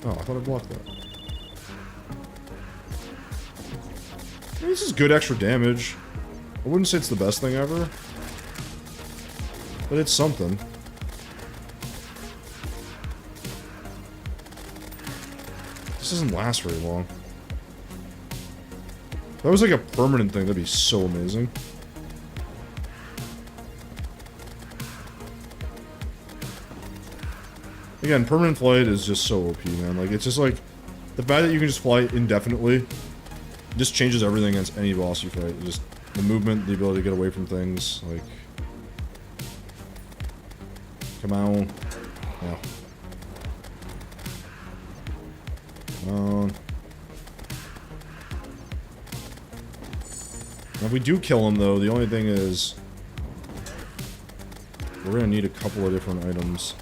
Oh, I thought I blocked that. This is good extra damage. I wouldn't say it's the best thing ever. But it's something. This doesn't last very long. If that was like a permanent thing, that'd be so amazing. Again, permanent flight is just so OP, man. Like, it's just like, the fact that you can just fly indefinitely just changes everything against any boss you fight. Just the movement, the ability to get away from things, like... Come on. Yeah. Come on. Now, if we do kill him, though, the only thing is... We're gonna need a couple of different items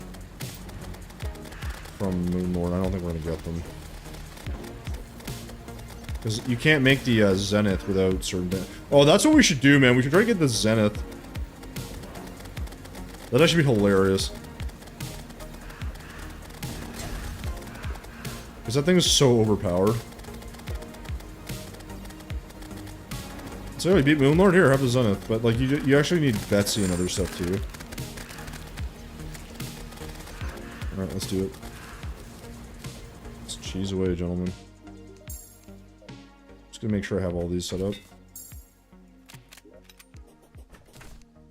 from Moon Lord. I don't think we're gonna get them. Because you can't make the Zenith without certain... Oh, that's what we should do, man. We should try to get the Zenith. That'd actually be hilarious. Because that thing is so overpowered. So yeah, we beat Moon Lord. Here, have the Zenith. But, like, you actually need Betsy and other stuff, too. Alright, let's do it. Let's cheese away, gentlemen. Just gonna make sure I have all these set up.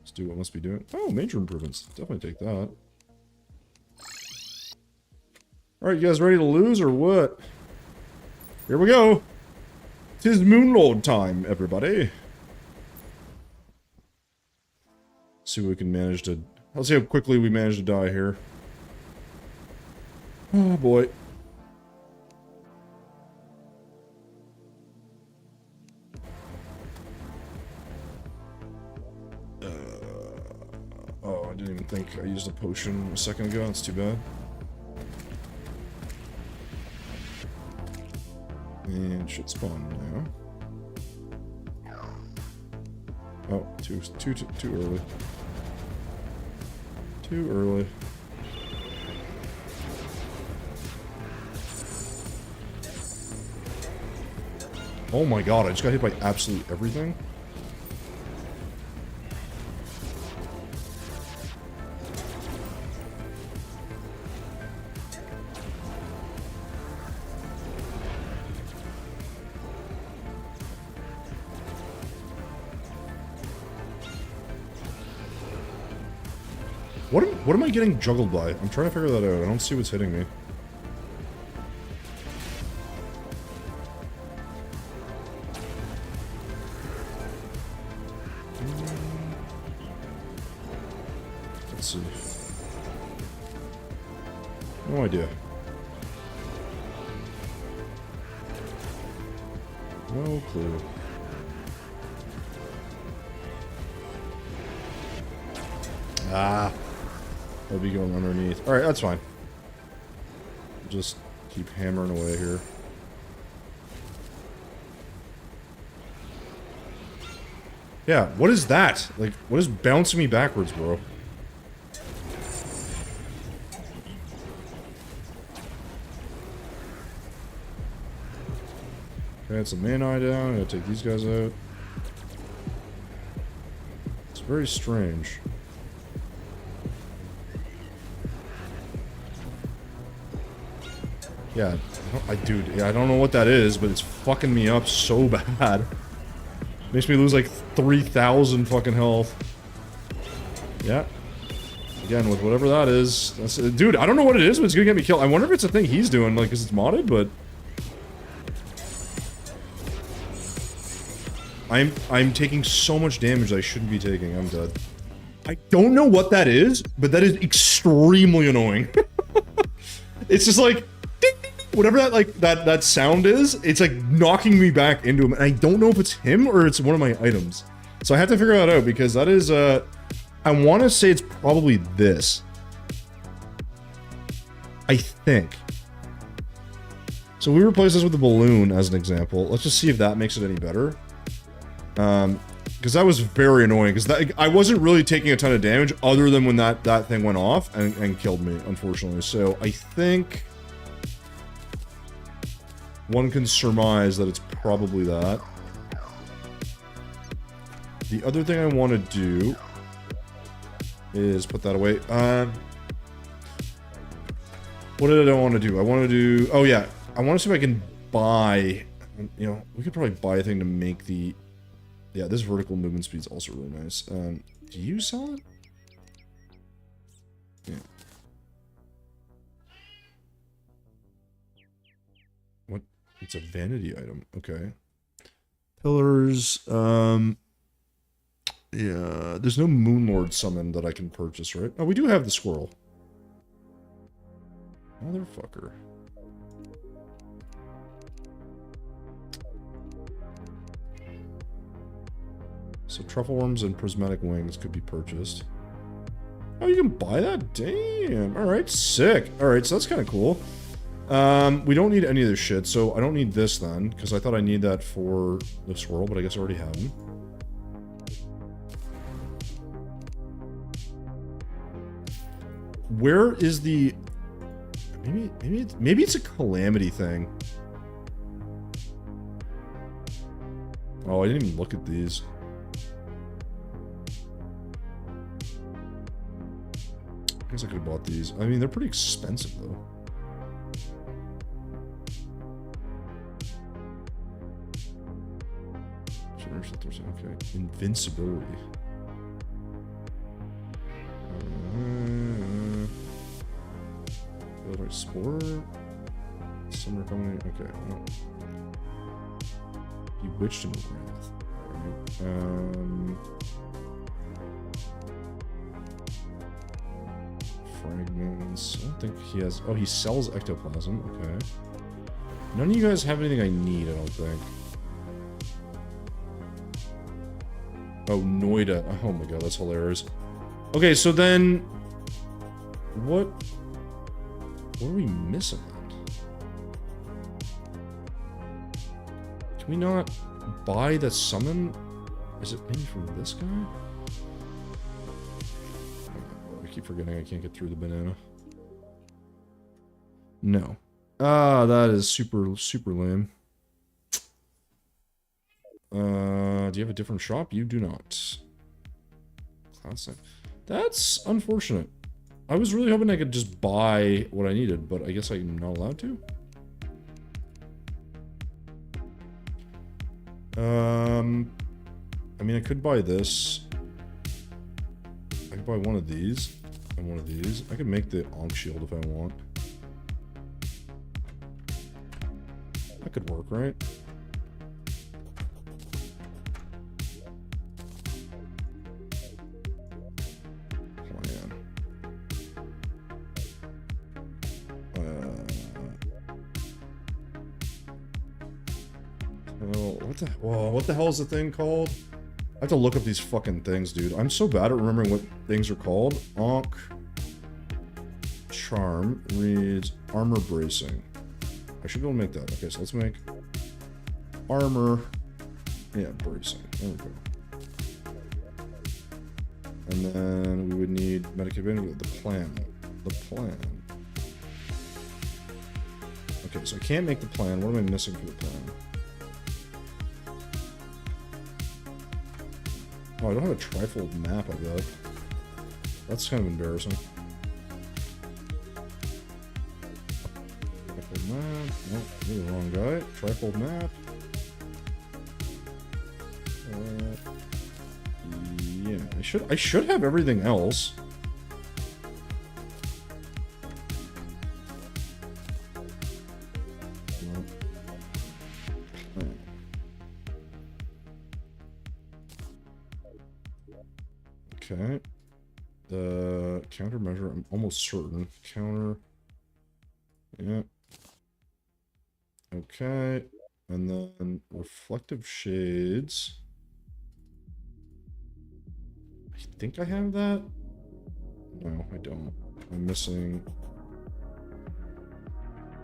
Let's do what must be doing. Oh, major improvements. Definitely take that. Alright, you guys ready to lose or what? Here we go. 'Tis Moonlord time, everybody. See what we can manage to... Let's see how quickly we manage to die here. Oh boy. Oh, I didn't even think I used a potion a second ago. That's too bad. And should spawn now. Oh, too early. Too early. Oh my god, I just got hit by absolutely everything. What am I getting juggled by? I'm trying to figure that out. I don't see what's hitting me. Let's see. No idea. No clue. Ah. I'll be going underneath. Alright, that's fine. Just keep hammering away here. Yeah, what is that? Like, what is bouncing me backwards, bro? Okay, it's a man-eye down. I gotta take these guys out. It's very strange. Yeah, I don't know what that is, but it's fucking me up so bad. Makes me lose like 3,000 fucking health. Yeah. Again, with whatever that is. That's, dude, I don't know what it is, but it's gonna get me killed. I wonder if it's a thing he's doing, like, because it's modded, but... I'm taking so much damage I shouldn't be taking. I'm dead. I don't know what that is, but that is extremely annoying. It's just like... Whatever that, like, that sound is, it's like knocking me back into him, and I don't know if it's him or it's one of my items. So I have to figure that out, because that is, I want to say it's probably this. I think. So we replace this with the balloon as an example. Let's just see if that makes it any better. Because that was very annoying, because I wasn't really taking a ton of damage other than when that thing went off and killed me, unfortunately. So I think... one can surmise that it's probably that. The other thing I want to do is put that away. What did I want to do? I want to do... Oh, yeah. I want to see if I can buy... You know, we could probably buy a thing to make the... Yeah, this vertical movement speed is also really nice. Do you sell it? Yeah. What? It's a vanity item. Okay. Pillars. Yeah, there's no Moonlord summon that I can purchase, right? Oh, we do have the squirrel. Motherfucker. So truffle worms and prismatic wings could be purchased. Oh, you can buy that? Damn. Alright, sick. Alright, so that's kind of cool. We don't need any of this shit, so I don't need this then, because I thought I need that for the swirl, but I guess I already have them. Where is the... Maybe it's a calamity thing. Oh, I didn't even look at these. I guess I could have bought these. I mean, they're pretty expensive, though. Okay. Invincibility. Explorer? Summer coming. Okay. No. Bewitched him with Wrath. Alright. Fragments. I don't think he has... Oh, he sells ectoplasm. Okay. None of you guys have anything I need, I don't think. Oh, Noida. Oh my god, that's hilarious. Okay, so then... What are we missing then? Can we not buy the summon? Is it maybe from this guy? I keep forgetting I can't get through the banana. No. Ah, that is super, super lame. Do you have a different shop? You do not. Classic. That's unfortunate. I was really hoping I could just buy what I needed, but I guess I'm not allowed to. I mean, I could buy this. I could buy one of these and one of these. I could make the Ankh shield if I want. That could work, right? What the hell is the thing called? I have to look up these fucking things, dude. I'm so bad at remembering what things are called. Ankh Charm reads armor bracing. I should be able to make that. Okay, so let's make armor. Yeah, bracing. There we go. And then we would need medicament. The plan. The plan. Okay, so I can't make the plan. What am I missing for the plan? Oh, I don't have a trifold map, I bet. That's kind of embarrassing. Trifold map. Nope, you're the wrong guy. Trifold map. Yeah, I should have everything else. Okay. The countermeasure, I'm almost certain. Counter. Yeah. Okay. And then reflective shades. I think I have that. No, I don't. I'm missing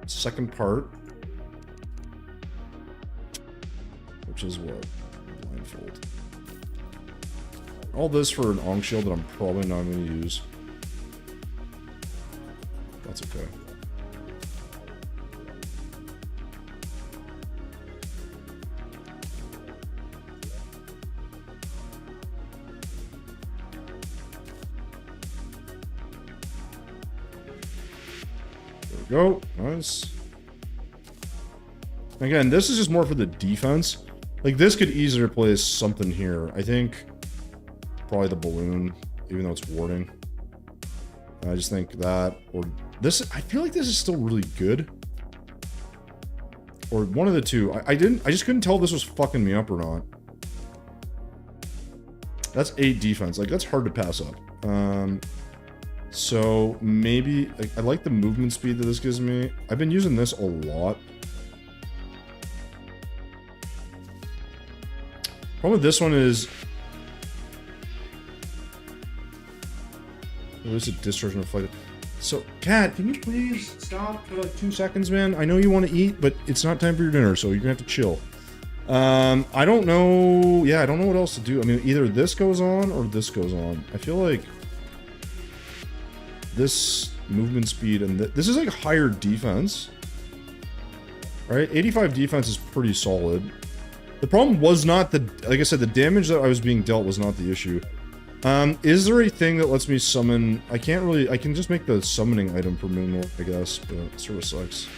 second part. Which is what? Blindfold. All this for an Ankh shield that I'm probably not going to use. That's okay. go. Nice. Again, this is just more for the defense. Like, this could easily replace something here. I think probably the balloon, even though it's warding. I just think that, or this, I feel like this is still really good. Or one of the two. I just couldn't tell if this was fucking me up or not. That's 8 defense. Like, that's hard to pass up. So maybe, like, I like the movement speed that this gives me. I've been using this a lot. Problem with this one is... There's a discharge and a flight. So, Cat, can you please stop for like 2 seconds, man? I know you want to eat, but it's not time for your dinner, so you're gonna have to chill. I don't know... Yeah, I don't know what else to do. I mean, either this goes on or this goes on. I feel like... This movement speed and this is like higher defense. Right? 85 defense is pretty solid. The problem was not the... Like I said, the damage that I was being dealt was not the issue. Is there a thing that lets me summon... I can't really... I can just make the summoning item for Moonlord, I guess, but it sort of sucks.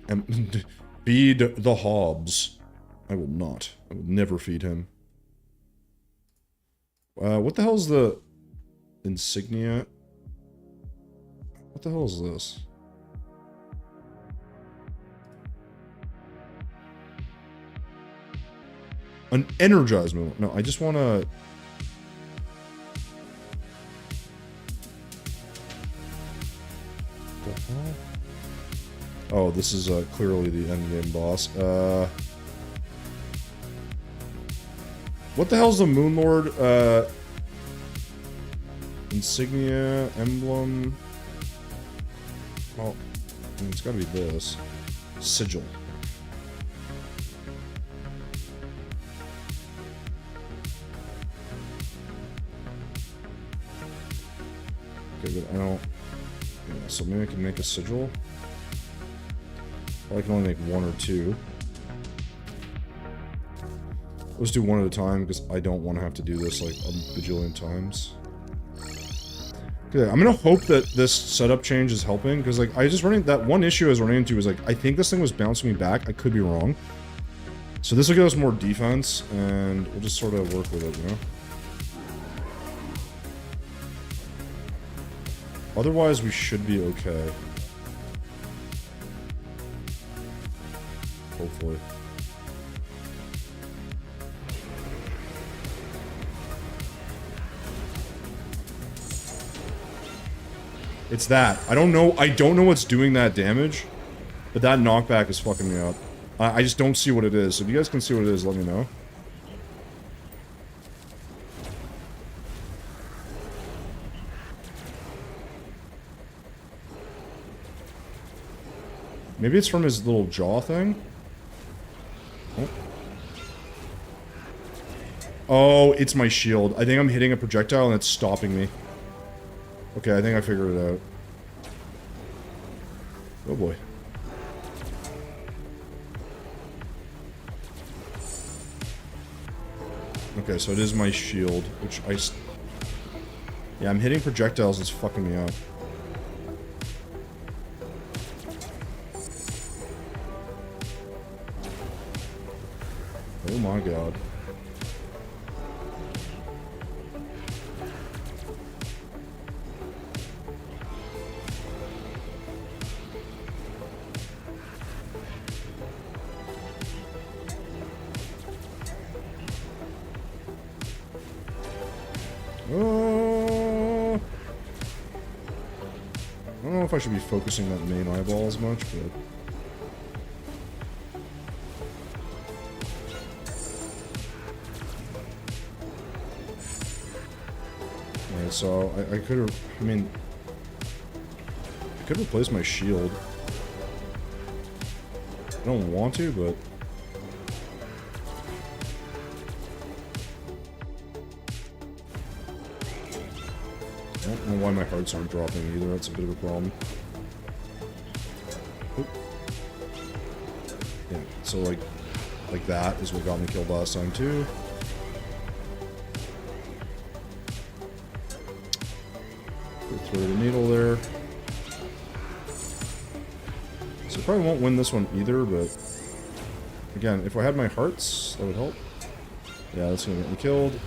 And feed the Hobbs. I will not. I will never feed him. What the hell is the... Insignia? What the hell is this? An energized movement. No, I just want to... The hell? Oh, this is clearly the endgame boss. What the hell's the Moonlord? Insignia, emblem. Well, I mean, it's gotta be this. Sigil. Okay, but I don't... Yeah, so maybe I can make a sigil. Or I can only make 1 or 2. Let's do 1 at a time, because I don't want to have to do this like a bajillion times. Okay, I'm gonna hope that this setup change is helping, because like I just running that one issue I was running into was like I think this thing was bouncing me back. I could be wrong. So this will give us more defense, and we'll just sort of work with it, you know? Otherwise, we should be okay. Hopefully. It's that. I don't know what's doing that damage, but that knockback is fucking me up. I just don't see what it is. So if you guys can see what it is, let me know. Maybe it's from his little jaw thing? Oh. Oh, it's my shield. I think I'm hitting a projectile and it's stopping me. Okay, I think I figured it out. Oh boy. Okay, so it is my shield, which I... Yeah, I'm hitting projectiles, it's fucking me up. Oh my god. I don't know if I should be focusing that main eyeball as much, but... Alright, so I could have... I mean... I could replace my shield. I don't want to, but... I don't know why my hearts aren't dropping either, that's a bit of a problem. Oop. Yeah, so like that is what got me killed last time too. Throw the needle there. probably won't win this one either, but... Again, if I had my hearts, that would help. Yeah, that's gonna get me killed.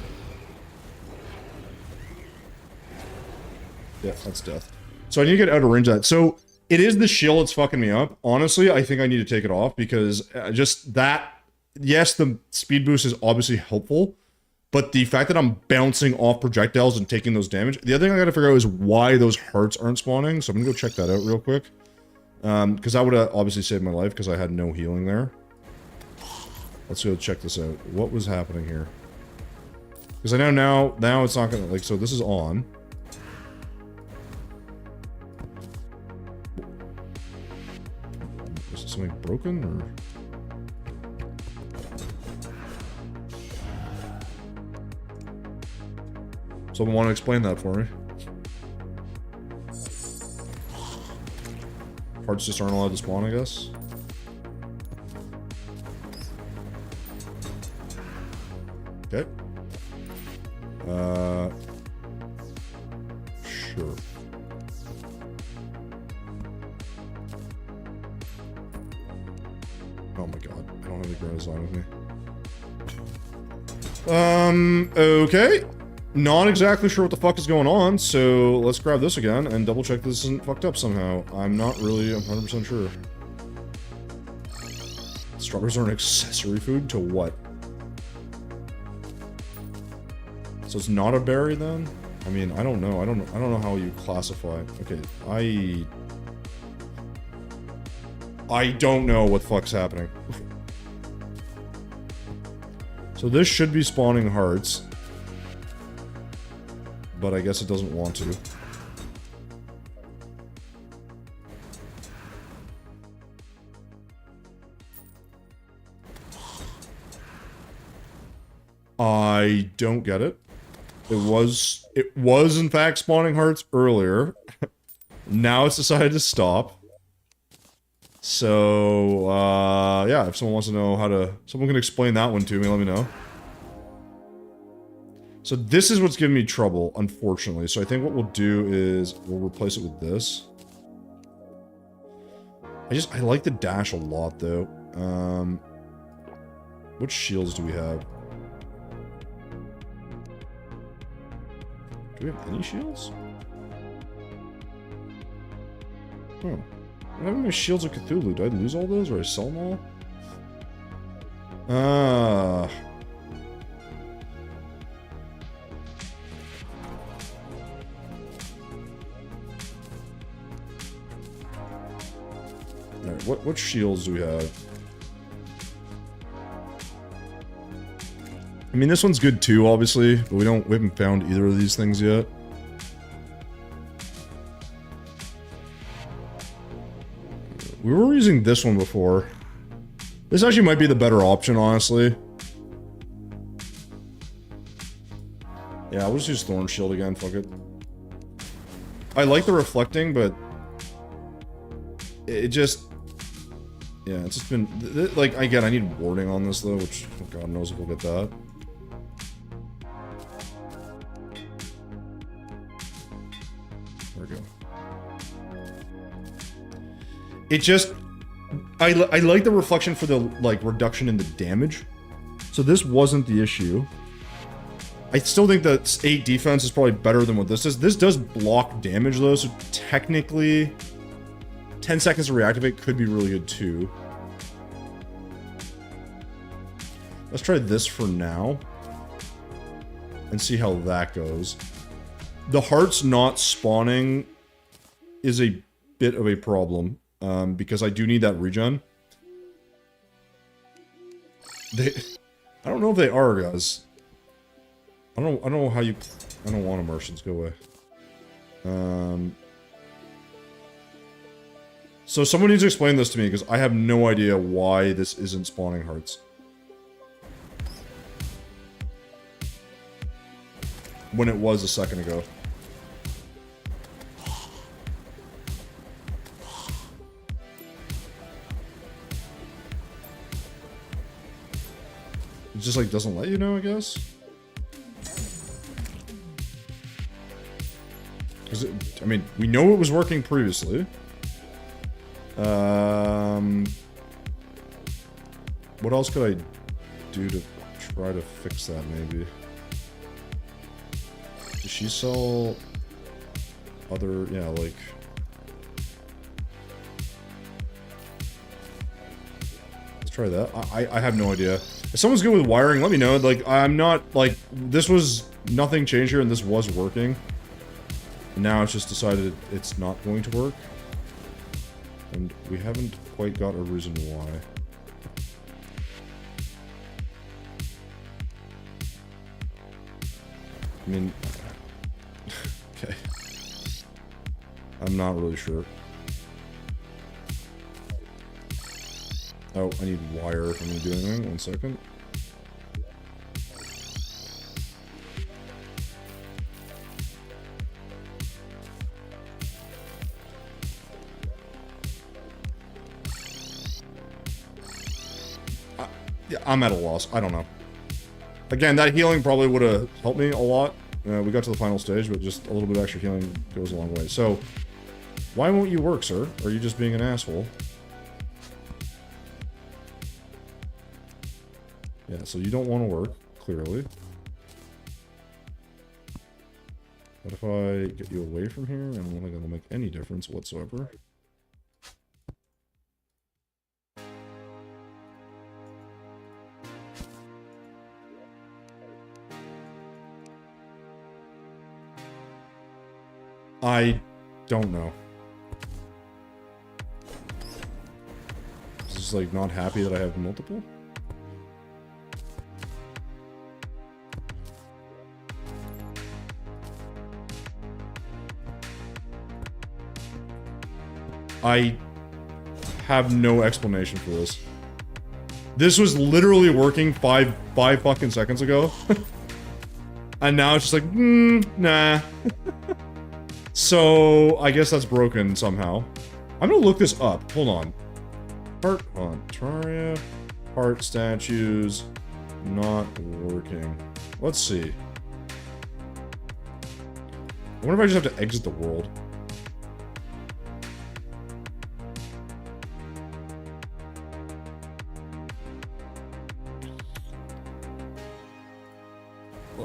Yeah, that's death. So I need to get out of range of that. So, it is the shield that's fucking me up. Honestly, I think I need to take it off, because just that... Yes, the speed boost is obviously helpful, but the fact that I'm bouncing off projectiles and taking those damage... The other thing I gotta figure out is why those hearts aren't spawning, so I'm gonna go check that out real quick. Because that would have obviously saved my life, because I had no healing there. Let's go check this out. What was happening here? Because I know now it's not gonna... Like, so this is on. Is something broken, or...? Someone want to explain that for me? Hearts just aren't allowed to spawn, I guess? Okay. Sure. Oh my god, I don't have the grand design with me. Okay. Not exactly sure what the fuck is going on, so let's grab this again and double check this isn't fucked up somehow. I'm not really 100% sure. Strawberries are an accessory food to what? So it's not a berry then? I mean, I don't know. I don't know how you classify. Okay, I don't know what the fuck's happening. So this should be spawning hearts. But I guess it doesn't want to. I don't get it. It was in fact spawning hearts earlier. Now it's decided to stop. So, yeah, if someone wants to know how to... Someone can explain that one to me, let me know. So this is what's giving me trouble, unfortunately. So I think what we'll do is we'll replace it with this. I like the dash a lot, though. What shields do we have? Do we have any shields? Oh. I have my shields of Cthulhu. Did I lose all those, or I sell them all? Alright, what shields do we have? I mean, this one's good too, obviously, but we haven't found either of these things yet. We were using this one before. This actually might be the better option, honestly. Yeah, we'll just use Thorn Shield again, fuck it. I like the reflecting, but... It just... Yeah, it's just been... Like, again, I need warding on this, though, which God knows if we'll get that. There we go. It just... I like the reflection for the, like, reduction in the damage. So this wasn't the issue. I still think that 8 defense is probably better than what this is. This does block damage, though, so technically... 10 seconds to reactivate could be really good, too. Let's try this for now. And see how that goes. The hearts not spawning is a bit of a problem. Because I do need that regen. I don't know if they are, guys. I don't know how you... I don't want immersions. Go away. So someone needs to explain this to me, because I have no idea why this isn't spawning hearts. When it was a second ago. It just, like, doesn't let you know, I guess? Because, I mean, we know it was working previously. What else could I do to try to fix that, maybe? Does she sell other, yeah, like... Let's try that. I have no idea. If someone's good with wiring, let me know. Like, I'm not, like, this was, nothing changed here and this was working. Now it's just decided it's not going to work. And we haven't quite got a reason why. I mean... okay. I'm not really sure. Oh, I need wire if I'm gonna do anything. 1 second. Yeah, I'm at a loss. I don't know. Again, that healing probably would have helped me a lot. We got to the final stage, but just a little bit of extra healing goes a long way. So, why won't you work, sir? Are you just being an asshole? Yeah, so you don't want to work, clearly. What if I get you away from here? And I'm not going to make any difference whatsoever. I don't know. Is this like not happy that I have multiple? I have no explanation for this. This was literally working five fucking seconds ago. And now it's just like, nah. So, I guess that's broken somehow. I'm gonna look this up. Hold on. Heart on Terraria. Heart statues. Not working. Let's see. I wonder if I just have to exit the world.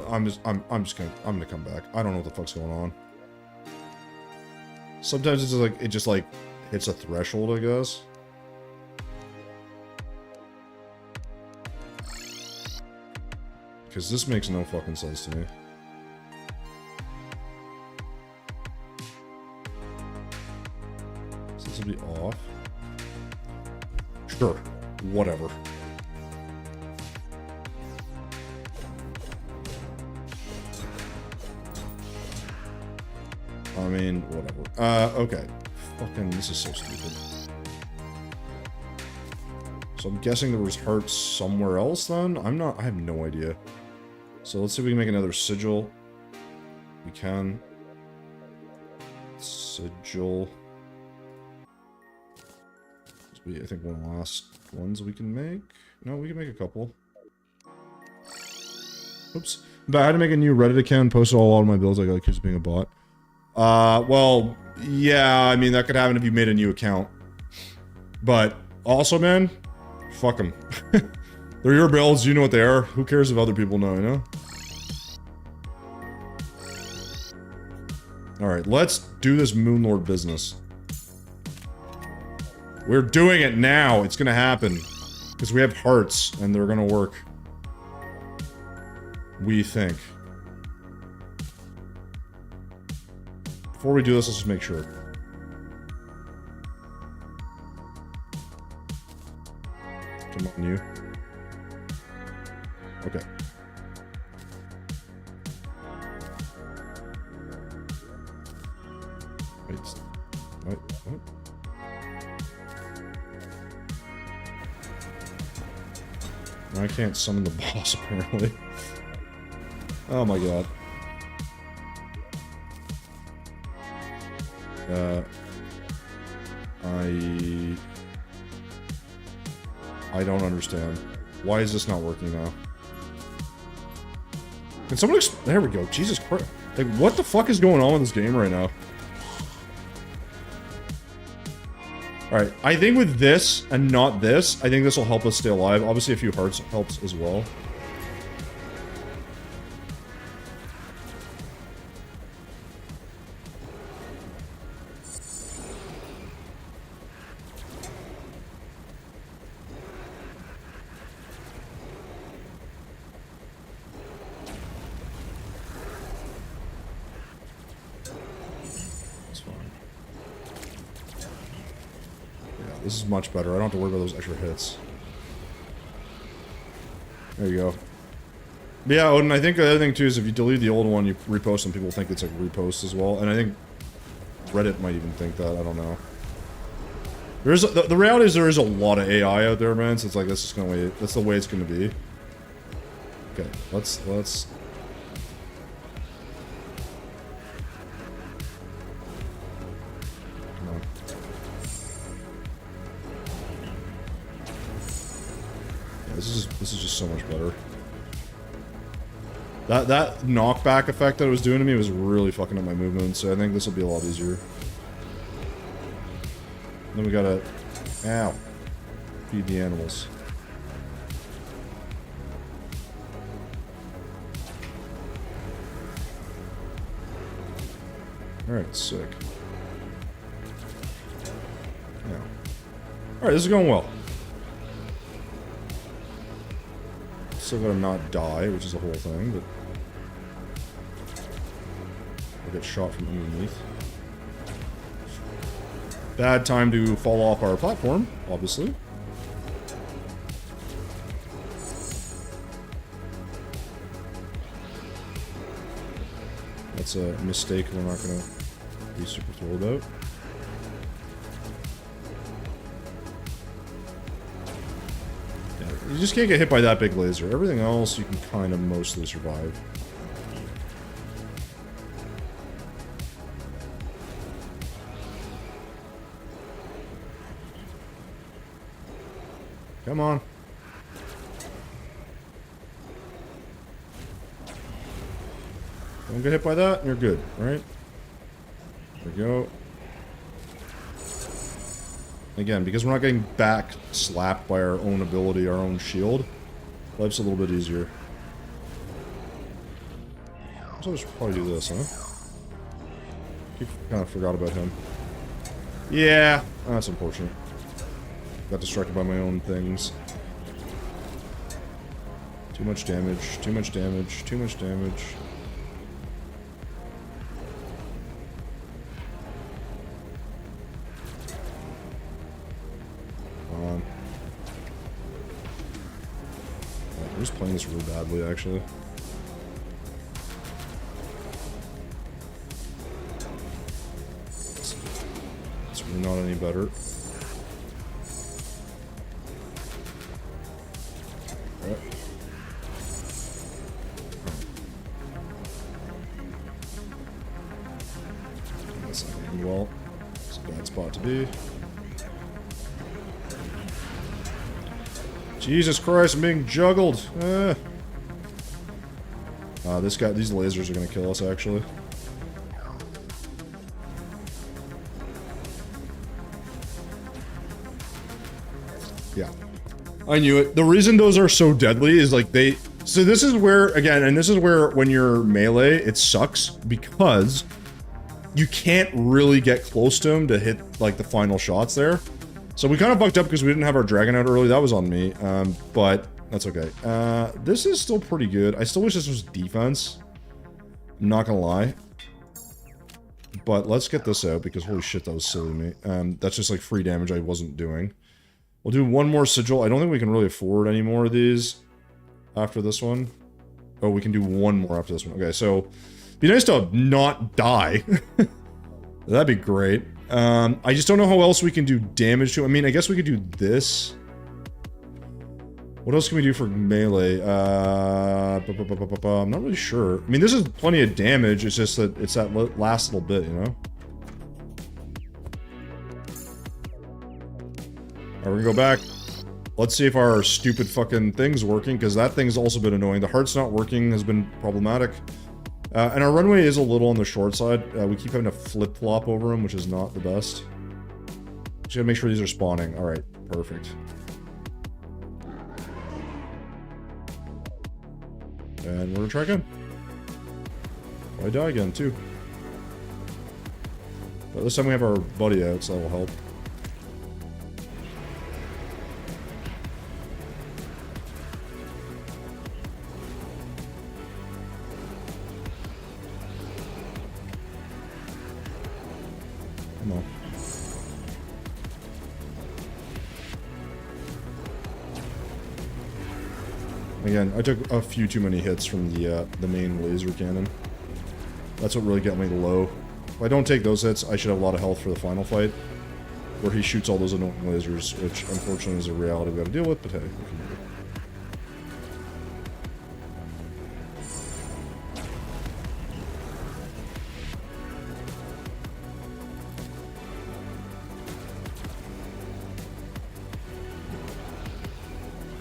I'm gonna come back. I don't know what the fuck's going on. Sometimes it's like, it just like hits a threshold, I guess. Because this makes no fucking sense to me. So this will be off. Sure. Whatever. I mean, whatever. Okay. Fucking, this is so stupid. So I'm guessing there was hearts somewhere else then? I have no idea. So let's see if we can make another sigil. We can. Sigil. This will be, I think, one of the last ones we can make. No, we can make a couple. Oops. But I had to make a new Reddit account and post all of my builds. I got accused of being a bot. Well, yeah, I mean, that could happen if you made a new account. But, also, man, fuck them. They're your builds, you know what they are. Who cares if other people know, you know? Alright, let's do this Moonlord business. We're doing it now. It's gonna happen. Because we have hearts, and they're gonna work. We think. Before we do this, let's just make sure. Come on, you. Okay. Wait. What? I can't summon the boss, apparently. Oh my god. I don't understand. Why is this not working now? Can someone there we go. Jesus Christ. Like, what the fuck is going on with this game right now? Alright, I think with this and not this, I think this will help us stay alive. Obviously a few hearts helps as well. This is much better. I don't have to worry about those extra hits. There you go. But yeah, Odin, I think the other thing too is if you delete the old one, you repost them, people think it's like repost as well. And I think Reddit might even think that. I don't know. There's the reality is there is a lot of AI out there, man. So it's like that's the way it's gonna be. Okay, let's. This is just so much better. That knockback effect that it was doing to me was really fucking up my movement, so I think this will be a lot easier. Then we gotta... Ow. Feed the animals. Alright, sick. Yeah. Alright, this is going well. Still gotta not die, which is the whole thing, but... I'll get shot from underneath. Bad time to fall off our platform, obviously. That's a mistake we're not gonna be super thrilled about. You just can't get hit by that big laser. Everything else you can kind of mostly survive. Come on. Don't get hit by that, and you're good, right? There we go. Again, because we're not getting back slapped by our own ability, our own shield, life's a little bit easier. So I should probably do this, huh? Kind of forgot about him. Yeah, that's unfortunate. Got distracted by my own things. Too much damage, too much damage, too much damage. I'm just playing this really badly, actually. It's really not any better. Alright. That's not going well. It's a bad spot to be. Jesus Christ, I'm being juggled. These lasers are gonna kill us, actually. Yeah. I knew it. The reason those are so deadly is like so this is where, again, and this is where when you're melee, it sucks because you can't really get close to him to hit like the final shots there. So we kind of fucked up because we didn't have our dragon out early. That was on me, but that's okay. This is still pretty good. I still wish this was defense. I'm not gonna lie. But let's get this out because holy shit, that was silly of me. That's just like free damage I wasn't doing. We'll do one more sigil. I don't think we can really afford any more of these after this one. Oh, we can do one more after this one. Okay, so be nice to not die. That'd be great. I just don't know how else we can do damage to. I mean, I guess we could do this. What else can we do for melee? I'm not really sure. I mean, this is plenty of damage. It's just that it's that last little bit, you know? Alright, we're gonna go back. Let's see if our stupid fucking thing's working, because that thing's also been annoying. The heart's not working has been problematic. And our runway is a little on the short side. We keep having to flip-flop over him, which is not the best. Just gotta make sure these are spawning. Alright, perfect. And we're gonna try again. I die again, too. But this time we have our buddy out, so that will help. Come on. Again, I took a few too many hits from the main laser cannon. That's what really got me low. If I don't take those hits, I should have a lot of health for the final fight, where he shoots all those annoying lasers, which unfortunately is a reality we gotta deal with, but hey, we can do it.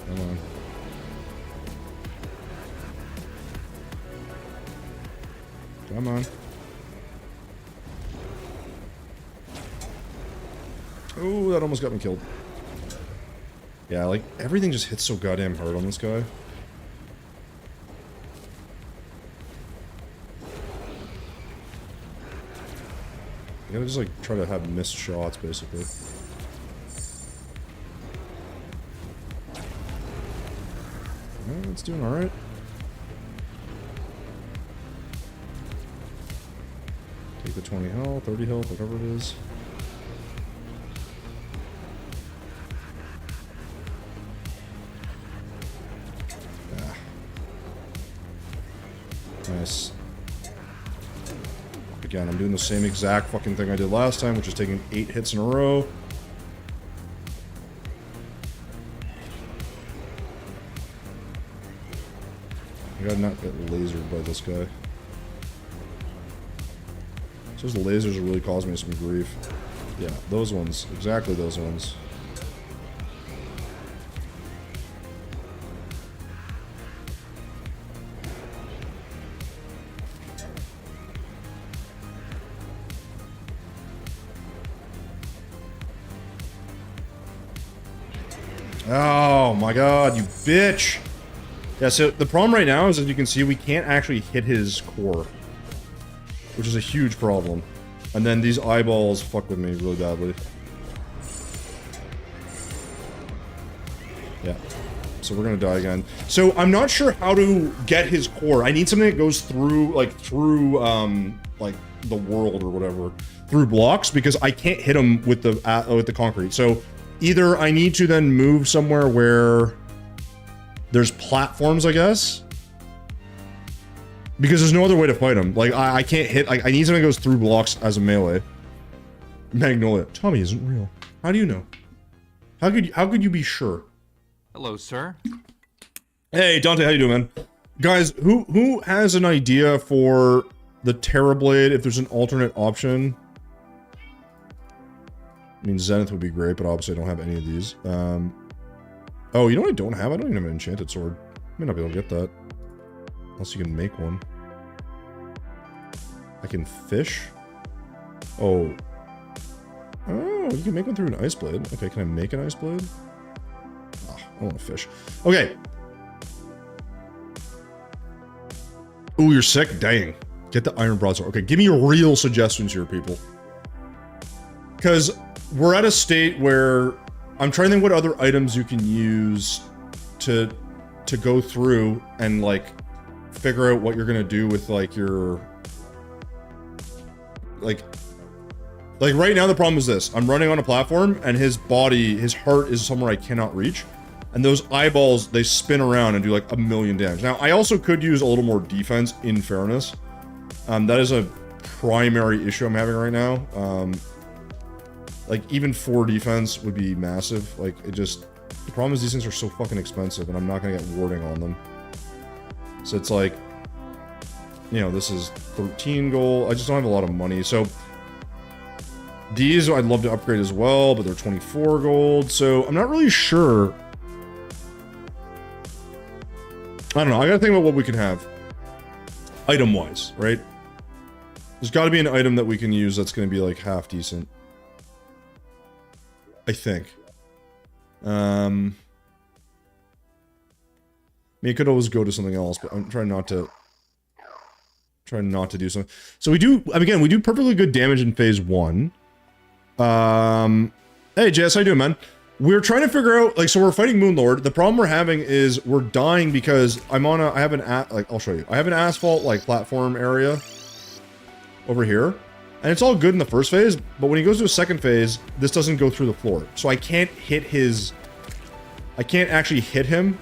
Come on. Come on. Oh, that almost got me killed. Yeah, like, everything just hits so goddamn hard on this guy. You gotta just, like, try to have missed shots, basically. Well, it's doing alright. Take the 20 health, 30 health, whatever it is. Nice. Again, I'm doing the same exact fucking thing I did last time, which is taking 8 hits in a row. I gotta not get lasered by this guy. So those lasers are really causing me some grief. Yeah, those ones. Exactly those ones. Oh my god, you bitch! Yeah, so the problem right now is, as you can see, we can't actually hit his core. Which is a huge problem. And then these eyeballs fuck with me really badly. Yeah. So we're gonna die again. So I'm not sure how to get his core. I need something that goes through, like, like, the world or whatever. Through blocks, because I can't hit him with the concrete. So either I need to then move somewhere where there's platforms, I guess. Because there's no other way to fight him. Like, I can't hit... I need something that goes through blocks as a melee. Magnolia. Tommy isn't real. How do you know? How could you be sure? Hello, sir. Hey, Dante, how you doing, man? Guys, who has an idea for the Terrorblade, if there's an alternate option? I mean, Zenith would be great, but obviously I don't have any of these. Oh, you know what I don't have? I don't even have an enchanted sword. I may not be able to get that. Unless you can make one. I can fish? Oh. Oh, you can make one through an ice blade. Okay, can I make an ice blade? Oh, I want to fish. Okay. Ooh, you're sick? Dang. Get the iron broadsword. Okay, give me your real suggestions here, people. Because we're at a state where I'm trying to think what other items you can use to go through and, like, figure out what you're gonna do with, like, your... Like, right now the problem is this. I'm running on a platform, and his body, his heart is somewhere I cannot reach. And those eyeballs, they spin around and do, like, 1,000,000 damage. Now, I also could use a little more defense, in fairness. That is a primary issue I'm having right now. Like, even 4 defense would be massive. Like, it just... The problem is these things are so fucking expensive, and I'm not gonna get warding on them. So it's like... You know, this is 13 gold. I just don't have a lot of money, so... These I'd love to upgrade as well, but they're 24 gold, so I'm not really sure. I don't know, I gotta think about what we can have. Item-wise, right? There's gotta be an item that we can use that's gonna be, like, half decent. I think. I mean, it could always go to something else, but I'm trying not to... Trying not to do something. So we do... Again, we do perfectly good damage in phase 1. Hey, Jess, how you doing, man? We're trying to figure out... Like, so we're fighting Moonlord. The problem we're having is we're dying because I'm on a... I have an... Like, I'll show you. I have an asphalt, like, platform area over here. And it's all good in the first phase, but when he goes to a second phase, this doesn't go through the floor. So I can't hit his... I can't actually hit him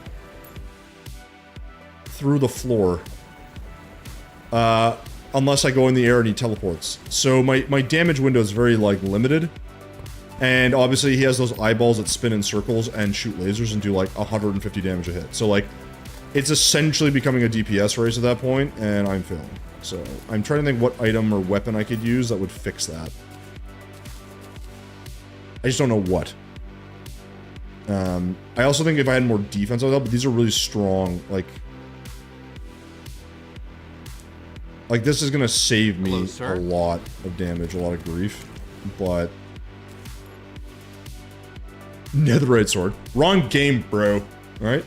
through the floor. Unless I go in the air and he teleports. So my damage window is very, like, limited. And obviously he has those eyeballs that spin in circles and shoot lasers and do, like, 150 damage a hit. So, like, it's essentially becoming a DPS race at that point, and I'm failing. So, I'm trying to think what item or weapon I could use that would fix that. I just don't know what. I also think if I had more defense, I would help, but these are really strong, like, this is gonna save me a lot of damage, a lot of grief, but... Netherite sword. Wrong game, bro. Alright?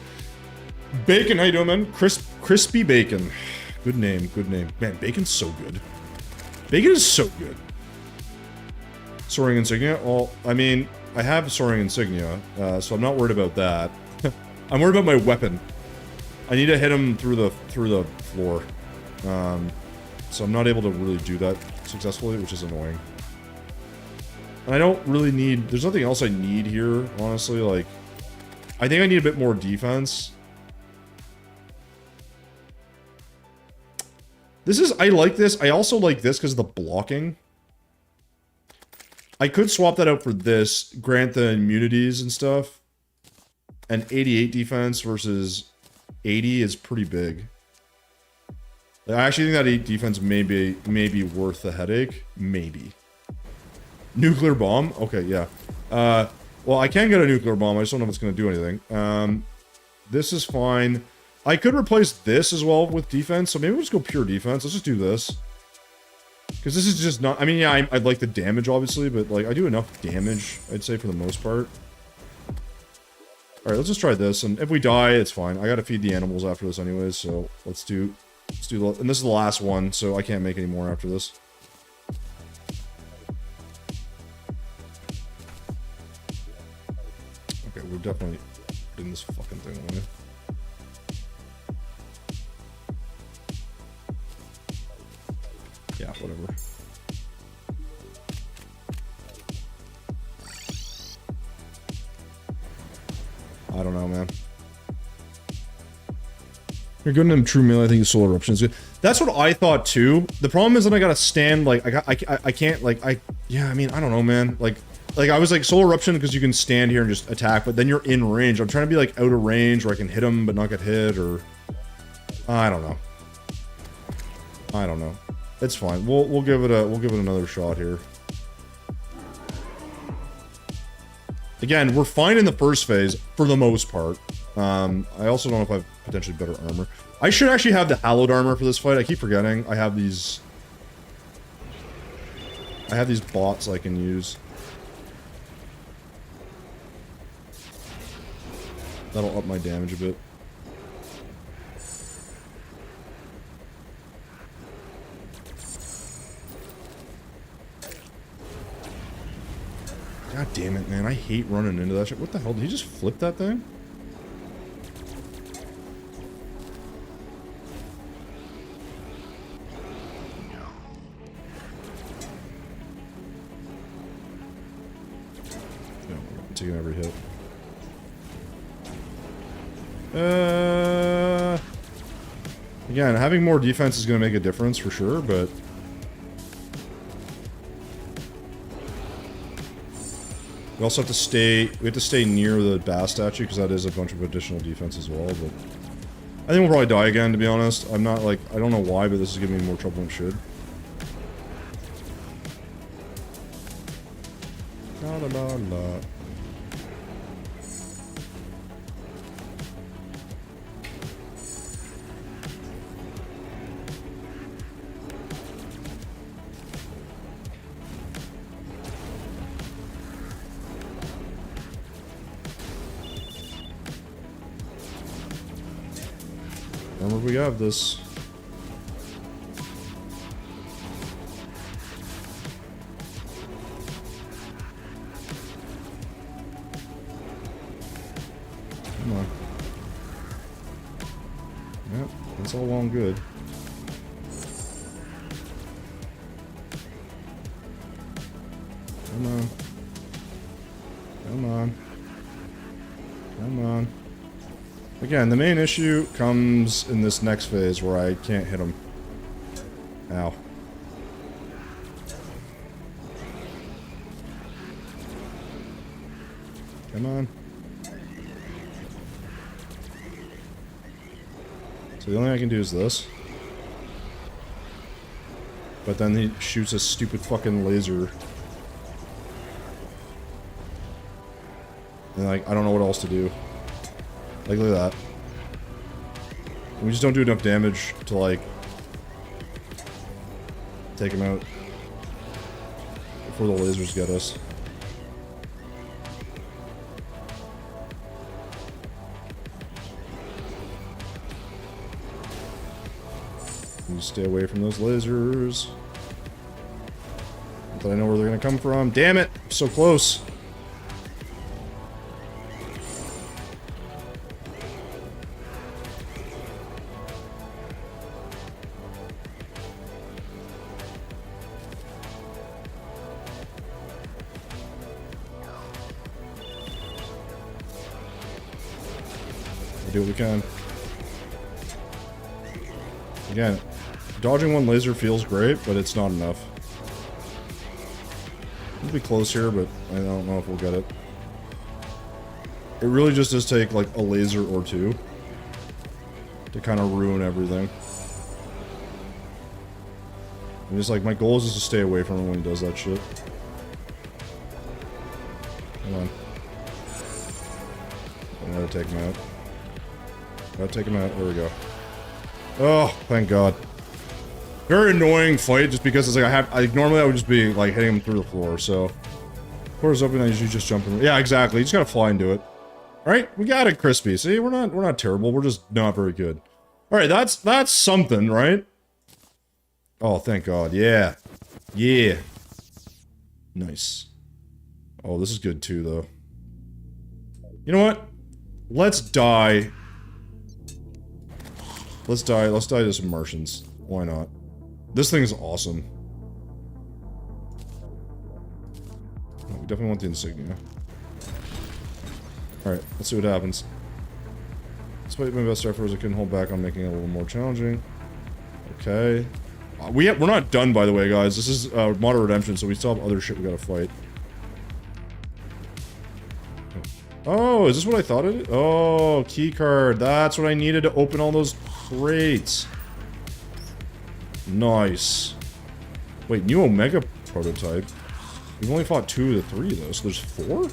Bacon, how you doing, man? Crispy Bacon. Good name, good name. Man, Bacon's so good. Bacon is so good. Soaring Insignia? Well, I mean, I have Soaring Insignia, so I'm not worried about that. I'm worried about my weapon. I need to hit him through the floor. So I'm not able to really do that successfully, which is annoying. And I don't really need... There's nothing else I need here, honestly. Like, I think I need a bit more defense. This is... I like this. I also like this because of the blocking. I could swap that out for this. Grant the immunities and stuff. And 88 defense versus 80 is pretty big. I actually think that 8 defense may be worth the headache. Maybe. Nuclear bomb? Okay, yeah. Well, I can get a nuclear bomb. I just don't know if it's going to do anything. This is fine. I could replace this as well with defense, so maybe we'll just go pure defense. Let's just do this. Because this is just not... I mean, yeah, I'd like the damage, obviously, but, like, I do enough damage, I'd say, for the most part. Alright, let's just try this, and if we die, it's fine. I gotta feed the animals after this anyways, so let's do the... And this is the last one, so I can't make any more after this. Okay, we're definitely putting this fucking thing away. Yeah, whatever. I don't know, man. You're good in true melee. I think solar eruption is good. That's what I thought too. The problem is that I gotta stand like I can't like yeah. I mean I don't know, man. Like I was like solar eruption because you can stand here and just attack, but then you're in range. I'm trying to be like out of range where I can hit him but not get hit, or I don't know. I don't know. It's fine. We'll give it another shot here. Again, we're fine in the first phase for the most part. I also don't know if I have potentially better armor. I should actually have the hallowed armor for this fight. I keep forgetting. I have these bots I can use. That'll up my damage a bit. God damn it, man. I hate running into that shit. What the hell? Did he just flip that thing? Yeah, I'm taking every hit. Again, having more defense is going to make a difference for sure, but... We also have to stay, near the Bass statue, because that is a bunch of additional defense as well, but... I think we'll probably die again, to be honest. I'm not, like, I don't know why, but this is giving me more trouble than it should. La la la la. we have this. Come on. Yep, that's all well and good. Come on. Come on. Come on. Again, the main issue comes in this next phase where I can't hit him. Ow. Come on. So the only thing I can do is this. But then he shoots a stupid fucking laser. And like, I don't know what else to do. Like, look at that. We just don't do enough damage to like take him out before the lasers get us. You stay away from those lasers. Not that I know where they're gonna come from. Damn it! So close. We'll do what we can. Again, dodging one laser feels great, but it's not enough. We'll be close here, but I don't know if we'll get it. It really just does take, like, a laser or two to kind of ruin everything. And just, like, my goal is just to stay away from him when he does that shit. Come on. I gotta take him out. Gotta take him out. There we go. Oh, thank God. Very annoying fight, just because it's like normally I would just be like hitting him through the floor, so. Floor's open, I usually just jump in. Yeah, exactly. You just gotta fly into it. Alright, we got it, Crispy. See, we're not terrible, we're just not very good. Alright, that's something, right? Oh, thank God. Yeah. Yeah. Nice. Oh, this is good too, though. You know what? Let's die. Let's die to some Martians. Why not? This thing is awesome. Oh, we definitely want the insignia. Alright, let's see what happens. Despite my best efforts, I couldn't hold back on making it a little more challenging. Okay. We're not done, by the way, guys. This is Modern Redemption, so we still have other shit we gotta fight. Oh, is this what I thought it is? Oh, key card. That's what I needed to open all those crates. Nice. Wait, new Omega prototype? We've only fought 2 of the 3, though, so there's 4?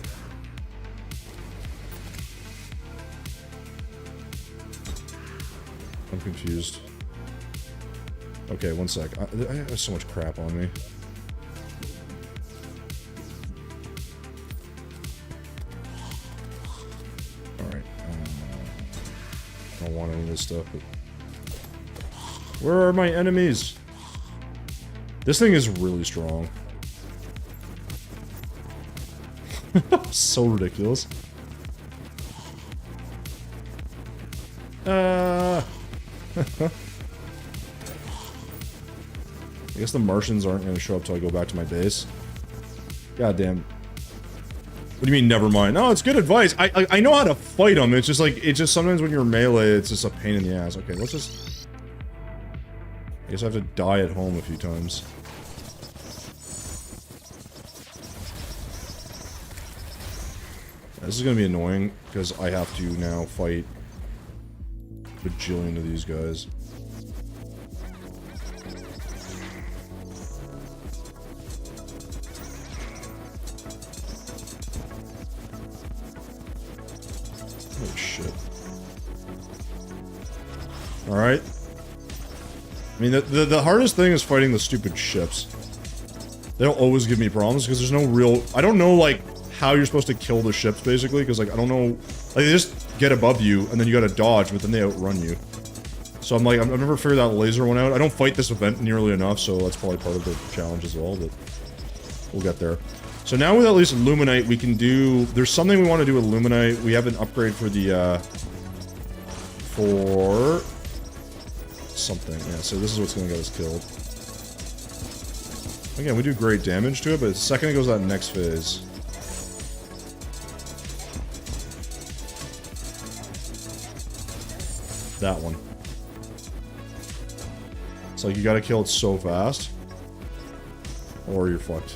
I'm confused. Okay, one sec. I have so much crap on me. Alright. I don't want any of this stuff, but... Where are my enemies? This thing is really strong. So ridiculous. I guess the Martians aren't going to show up till I go back to my base. God damn. What do you mean, never mind? No, it's good advice. I know how to fight them. It's just like, sometimes when you're melee, it's just a pain in the ass. Okay, let's just... I guess I have to die at home a few times. This is gonna be annoying, because I have to now fight a bajillion of these guys. Holy shit. Alright. I mean, the hardest thing is fighting the stupid ships. They'll always give me problems, because there's no real... I don't know, like, how you're supposed to kill the ships, basically, because, like, I don't know... Like, they just get above you, and then you gotta dodge, but then they outrun you. So I'm like, I've never figured that laser one out. I don't fight this event nearly enough, so that's probably part of the challenge as well, but we'll get there. So now with at least Luminite, we can do... There's something we want to do with Luminite. We have an upgrade for the, for... something. Yeah, so this is what's going to get us killed. Again, we do great damage to it, but the second it goes to that next phase... That one. It's like you gotta kill it so fast, or you're fucked.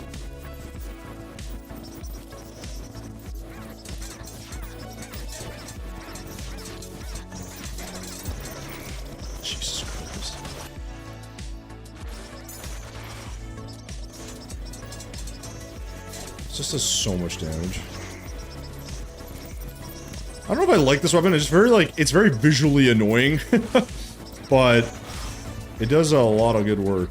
Jesus Christ. It just does so much damage. I don't know if I like this weapon. It's very, like, it's very visually annoying. But it does a lot of good work.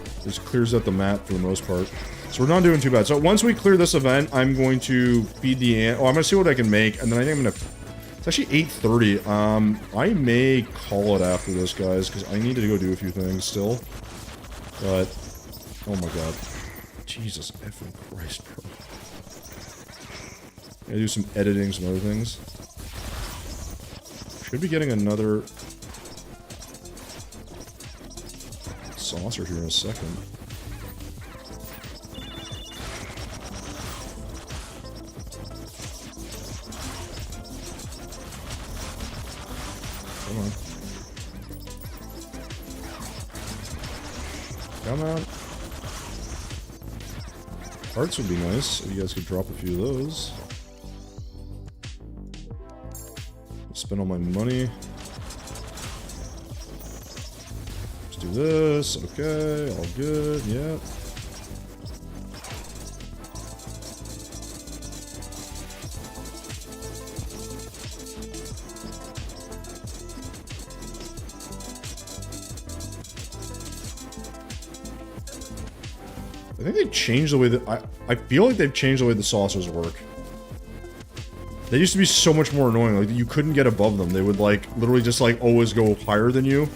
It just clears out the map for the most part. So we're not doing too bad. So once we clear this event, I'm going to feed the ant. Oh, I'm going to see what I can make. And then I think I'm going to... It's actually 8:30. I may call it after this, guys. Because I need to go do a few things still. But... Oh my god. Jesus effing Christ, bro. I do some editing, some other things. Should be getting another saucer here in a second. Come on. Come on. Hearts would be nice if you guys could drop a few of those. Spend all my money. Let's do this. Okay, all good. Yep. I think they've changed the way that I feel like they've changed the way the saucers work. They used to be so much more annoying, like, you couldn't get above them. They would, like, literally just, like, always go higher than you.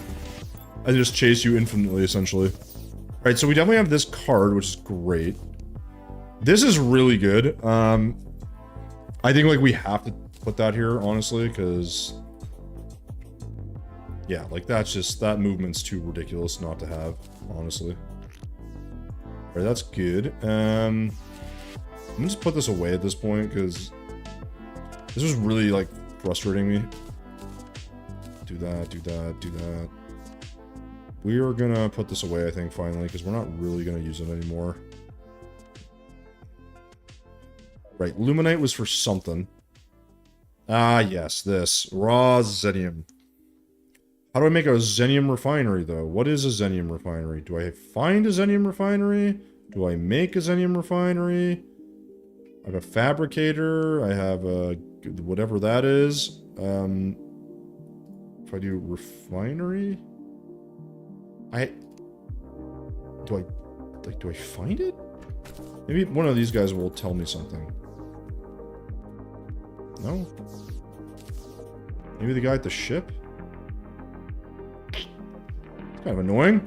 And just chase you infinitely, essentially. Alright, so we definitely have this card, which is great. This is really good. I think, like, we have to put that here, honestly, because... Yeah, like, that's just... That movement's too ridiculous not to have, honestly. Alright, that's good. I'm gonna just put this away at this point, because... This was really, like, frustrating me. Do that, do that, do that. We are gonna put this away, I think, finally, because we're not really gonna use it anymore. Right, Luminite was for something. Ah, yes, this. Raw Zenium. How do I make a Zenium refinery, though? What is a Zenium refinery? Do I find a Zenium refinery? Do I make a Zenium refinery? I have a fabricator. I have a... whatever that is. If I do refinery... Do I find it? Maybe one of these guys will tell me something. No? Maybe the guy at the ship? It's kind of annoying.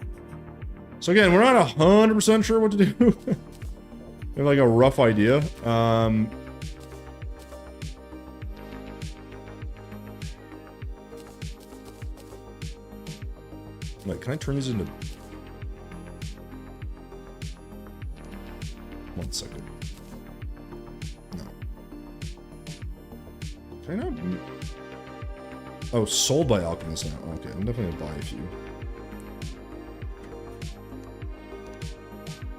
So again, we're not 100% sure what to do. We have like a rough idea. Wait, can I turn these into... One second. No. Can I not... Oh, sold by Alchemist now. Okay, I'm definitely gonna buy a few.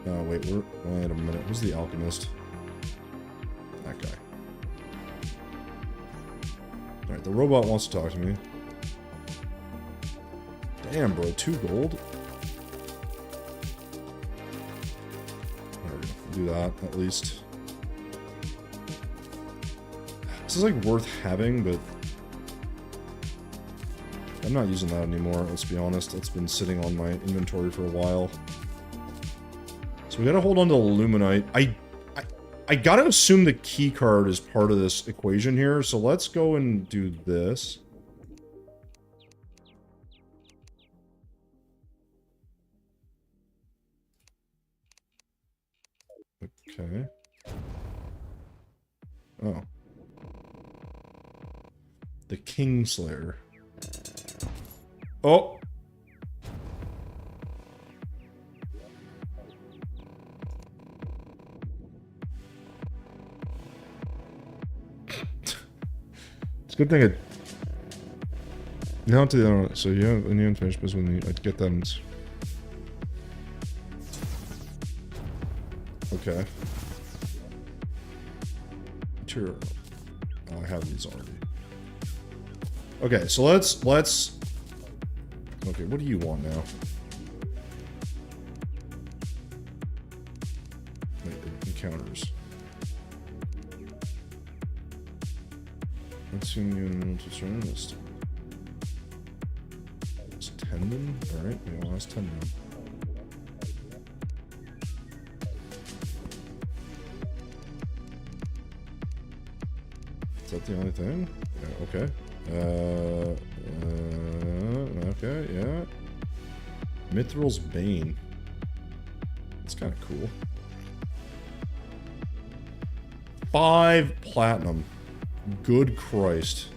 Oh, wait, wait a minute. Who's the Alchemist? That guy. Alright, the robot wants to talk to me. Damn, bro, 2 gold? There we go. Do that, at least. This is, like, worth having, but... I'm not using that anymore, let's be honest. It's been sitting on my inventory for a while. So we gotta hold on to the Luminite. I gotta assume the key card is part of this equation here, so let's go and do this. Okay. Oh. The Kingslayer. Oh! It's a good thing it... Now to the... So you have any unfinished business when I get them... Okay. Sure. Oh, I have these already. Okay, so let's... Okay, what do you want now? Wait, encounters. Let's see you to turn list. It's tendon? Alright, we all has tendon. Is that the only thing? Yeah, okay. Okay, yeah. Mithril's Bane. That's kind of cool. 5 platinum. Good Christ.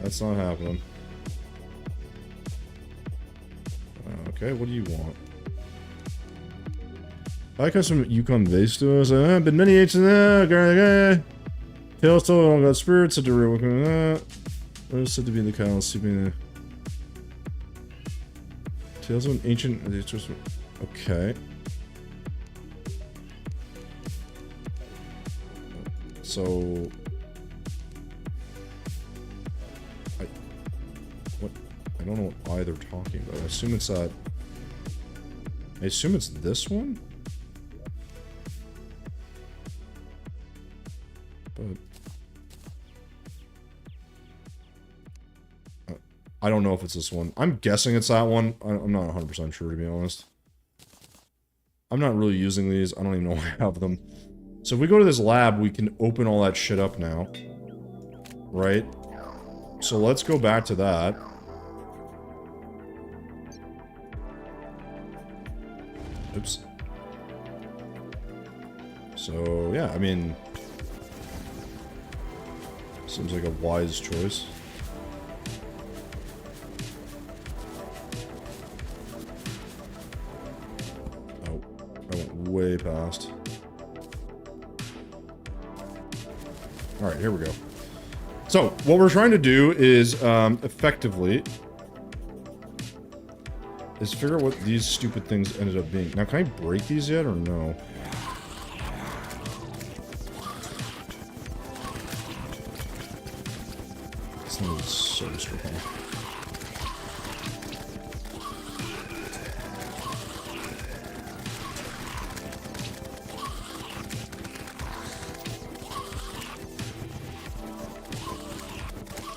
That's not happening. Okay, what do you want? I like how some Yukon Vestos. Been many ages now. Tales told got spirits at the real. What is said to be in the Kyle sleeping there? Tales of an ancient. Okay. So. What? I don't know why they're talking about. I assume it's that. I assume it's this one? But I don't know if it's this one. I'm guessing it's that one. I'm not 100% sure, to be honest. I'm not really using these. I don't even know why I have them. So if we go to this lab, we can open all that shit up now. Right? So let's go back to that. Oops. So, yeah, I mean... Seems like a wise choice. Oh, I went way past. Alright, here we go. So, what we're trying to do is, effectively... is figure out what these stupid things ended up being. Now, can I break these yet, or no? This thing is so strong.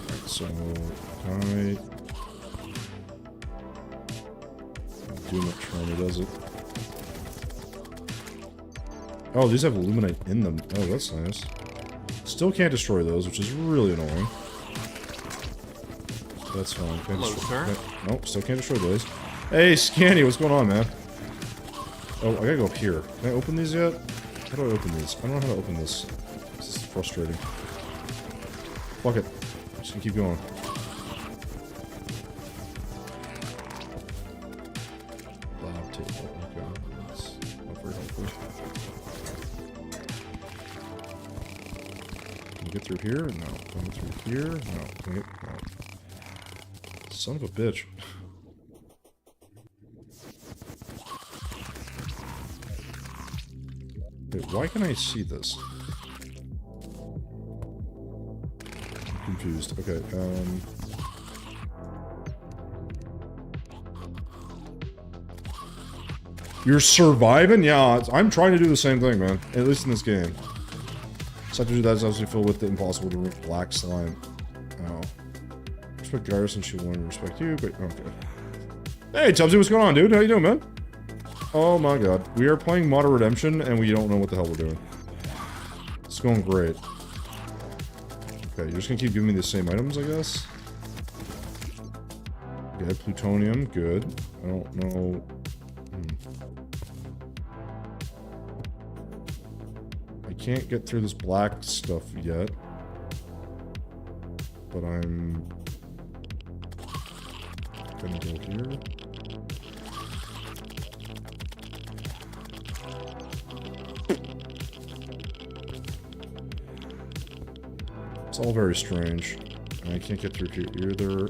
Alright, so, I... Doom it, Trauma does it. Oh, these have Illuminate in them. Oh, that's nice. Still can't destroy those, which is really annoying. That's fine. Can't Hello, destroy, sir. Nope, still can't destroy those. Hey, Scanny, what's going on, man? Oh, I gotta go up here. Can I open these yet? How do I open these? I don't know how to open this. This is frustrating. Fuck it. I'm just gonna keep going. Lab table. Okay. That's not very helpful. Can we get through here? No. Can we get through here? No. Can we get... No. Son of a bitch. Wait, why can I see this? I'm confused. Okay, You're surviving? Yeah, I'm trying to do the same thing, man. At least in this game. So I have to do that is obviously filled with the impossible to remove black slime. Oh. Respect Garrison, she wanted to respect you, but okay. Hey, Tubbsy, what's going on, dude? How you doing, man? Oh my god. We are playing Modern Redemption, and we don't know what the hell we're doing. It's going great. Okay, you're just gonna keep giving me the same items, I guess? Okay, plutonium, good. I don't know... can't get through this black stuff yet. But I'm gonna go here. It's all very strange. And I can't get through here either.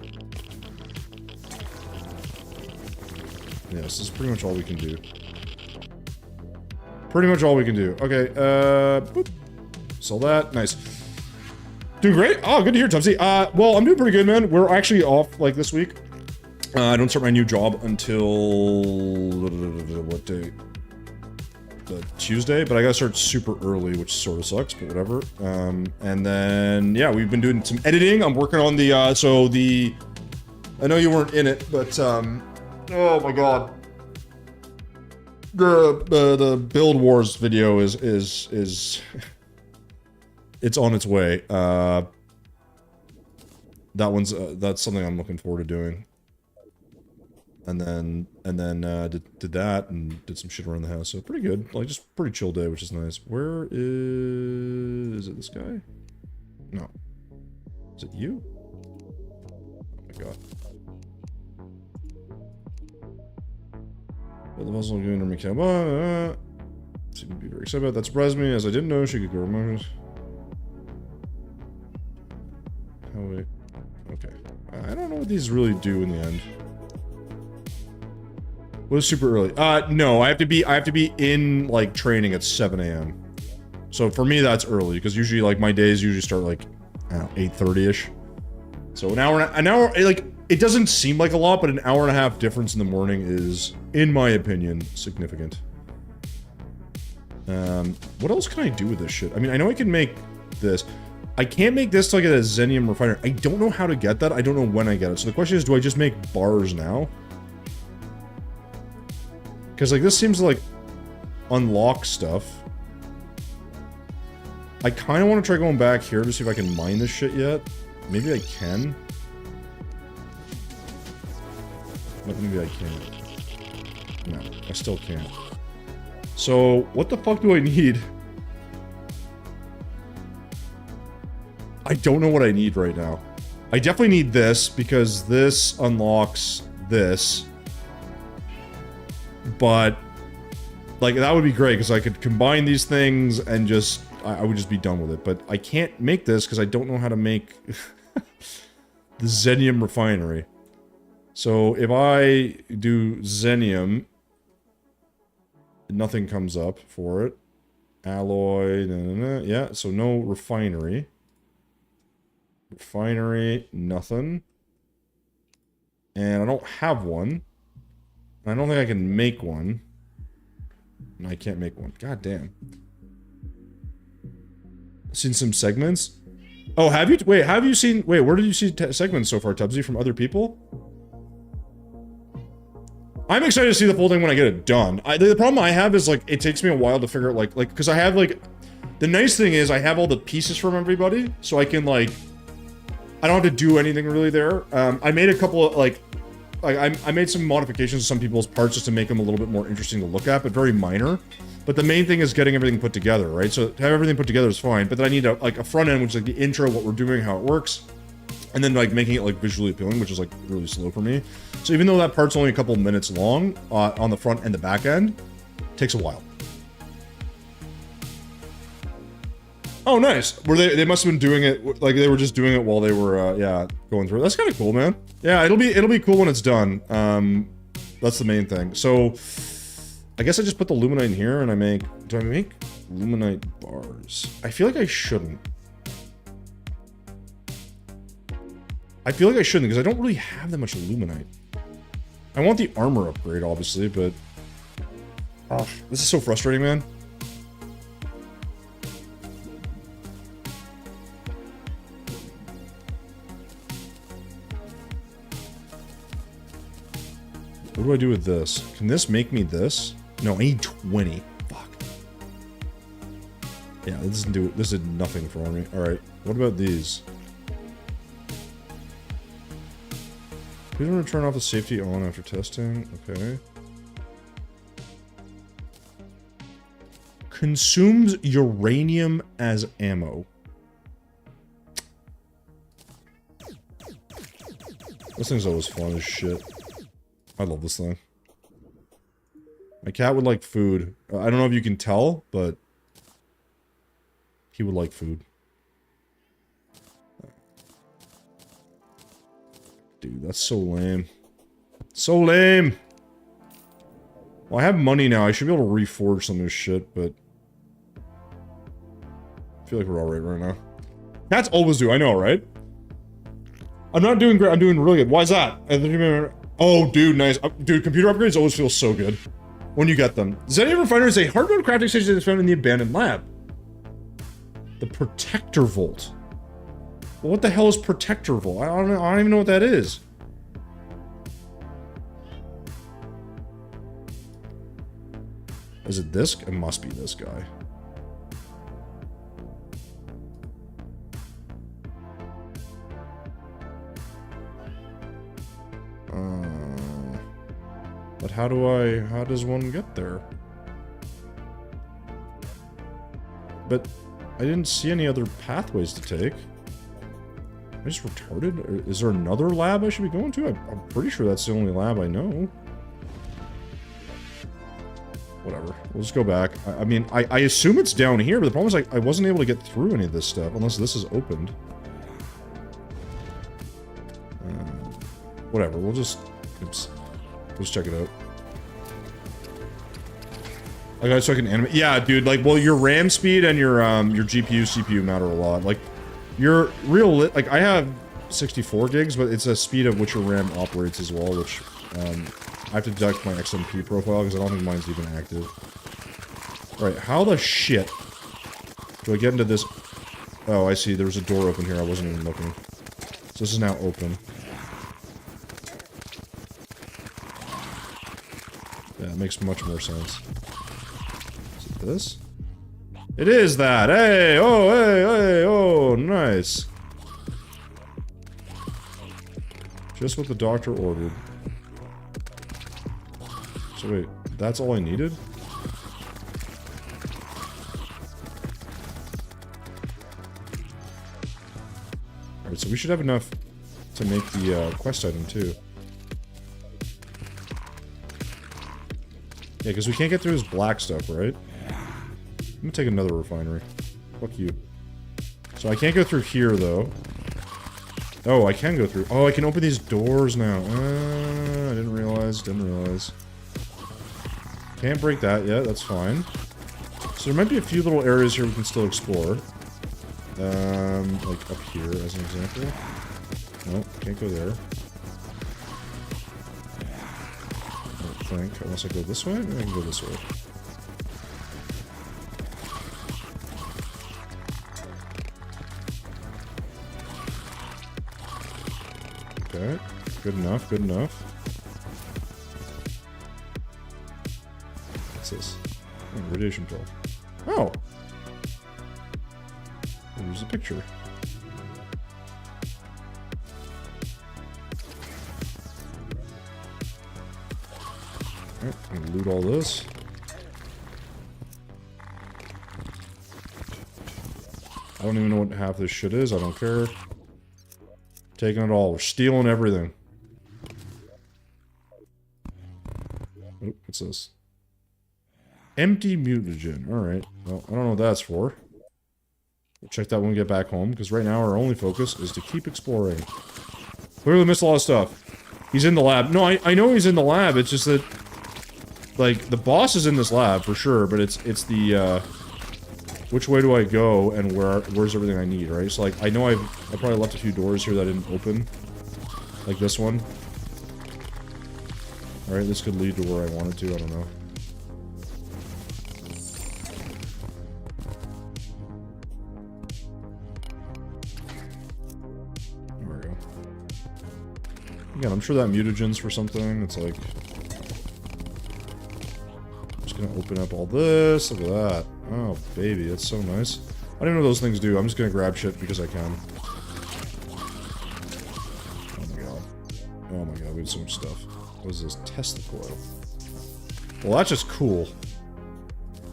Yeah, this is pretty much all we can do. Pretty much all we can do. Okay, boop. Sell that. Nice. Doing great. Oh, good to hear, Tubbsy. Well, I'm doing pretty good, man. We're actually off, like, this week. I don't start my new job until... what day? Tuesday, but I gotta start super early, which sort of sucks, but whatever. And then, yeah, we've been doing some editing. I'm working on the, I know you weren't in it, but, oh my god. The Build Wars video is it's on its way. That's something I'm looking forward to doing. And then did that and did some shit around the house. So pretty good. Like, just pretty chill day, which is nice. Where is it this guy? No. Is it you? Oh my god. The muzzle going to Mikaba. Seem to be very excited about that. Surprised me, as I didn't know she could go remote. How wait? Okay. I don't know what these really do in the end. What is super early? No, I have to be in, like, training at 7 a.m. So for me, that's early, because usually, like, my days usually start, like, I don't know, 8:30-ish. So an hour, like, it doesn't seem like a lot, but an hour and a half difference in the morning is, in my opinion, significant. What else can I do with this shit? I mean, I know I can make this. I can't make this till I get a Xenium refiner. I don't know how to get that. I don't know when I get it. So the question is, do I just make bars now? Because, like, this seems to, like, unlock stuff. I kind of want to try going back here to see if I can mine this shit yet. Maybe I can. But maybe I can't. No, I still can't. So, what the fuck do I need? I don't know what I need right now. I definitely need this, because this unlocks this. But, like, that would be great, because I could combine these things and just... I would just be done with it. But I can't make this, because I don't know how to make... the Xenium refinery. So, if I do Xenium... nothing comes up for it. Alloy... yeah, so no refinery. Refinery, nothing. And I don't have one. I don't think I can make one. And I can't make one. God damn. Seen some segments? Oh, have you? Wait, have you seen... Wait, where did you see segments so far, Tubbsy? From other people? I'm excited to see the full thing when I get it done. The problem I have is, like, it takes me a while to figure out, like, because I have, like... The nice thing is, I have all the pieces from everybody, so I can, like... I don't have to do anything really there. I made a couple of, like... I made some modifications to some people's parts just to make them a little bit more interesting to look at, but very minor. But the main thing is getting everything put together, right? So to have everything put together is fine, but then I need a front end, which is like the intro, what we're doing, how it works, and then like making it like visually appealing, which is like really slow for me. So even though that part's only a couple minutes long on the front and the back end, it takes a while. Oh, nice. Were they must have been doing it, like they were just doing it while they were, yeah, going through it. That's kind of cool, man. Yeah, it'll be cool when it's done. That's the main thing. So, I guess I just put the luminite in here and I make, do I make luminite bars? I feel like I shouldn't. I feel like I shouldn't because I don't really have that much luminite. I want the armor upgrade, obviously, but... Oh, this is so frustrating, man. What do I do with this? Can this make me this? No, I need 20. Fuck. Yeah, this doesn't do it. This did nothing for me. Alright, what about these? Please want to turn off the safety on after testing. Okay. Consumes uranium as ammo. This thing's always fun as shit. I love this thing. My cat would like food. I don't know if you can tell, but he would like food. Dude, that's so lame. So lame! Well, I have money now. I should be able to reforge some of this shit, but I feel like we're alright right now. Cats always do, I know, right? I'm not doing great, I'm doing really good. Why is that? Oh, dude, nice. Dude, computer upgrades always feel so good when you get them. Does any refinery say hard mode crafting station is found in the abandoned lab? The Protector Vault. Well, what the hell is Protector Vault? I don't even know what that is. Is it this? It must be this guy. But how does one get there? But I didn't see any other pathways to take. Am I just retarded? Or is there another lab I should be going to? I'm pretty sure that's the only lab I know. Whatever. We'll just go back. I mean, I assume it's down here, but the problem is I wasn't able to get through any of this stuff, unless this is opened. Whatever, we'll just... Oops. Let's check it out. Okay, so I can animate... Yeah, dude, like, well, your RAM speed and your GPU, CPU matter a lot. Like, your real... Like, I have 64 gigs, but it's a speed at which your RAM operates as well, which, I have to deduct my XMP profile, because I don't think mine's even active. Alright, how the shit do I get into this... Oh, I see, there's a door open here, I wasn't even looking. So this is now open. Yeah, it makes much more sense. Is it this? It is that! Hey! Oh, hey, hey! Oh, nice! Just what the doctor ordered. So wait, that's all I needed? Alright, so we should have enough to make the quest item too. Yeah, because we can't get through this black stuff, right? I'm gonna take another refinery. Fuck you. So I can't go through here, though. Oh, I can go through. Oh, I can open these doors now. I didn't realize. Can't break that yet, that's fine. So there might be a few little areas here we can still explore. Like up here, as an example. No, can't go there. Unless I go this way, maybe I can go this way. Okay, good enough, good enough. What's this? Oh, radiation pill. Oh! Here's a picture. Alright, I'm gonna loot all this. I don't even know what half this shit is, I don't care. Taking it all, we're stealing everything. Oh, what's this? Empty mutagen, alright. Well, I don't know what that's for. We'll check that when we get back home, because right now our only focus is to keep exploring. Clearly missed a lot of stuff. He's in the lab. No, I know he's in the lab, it's just that... Like, the boss is in this lab, for sure, but it's the, which way do I go, and where's everything I need, right? So, like, I know I probably left a few doors here that I didn't open. Like this one. Alright, this could lead to where I wanted to, I don't know. There we go. Again, I'm sure that mutagen's for something, it's like... Gonna open up all this. Look at that. Oh, baby, that's so nice. I don't even know what those things do. I'm just gonna grab shit because I can. Oh my god. Oh my god, we have so much stuff. What is this? Tesla coil. Well, that's just cool.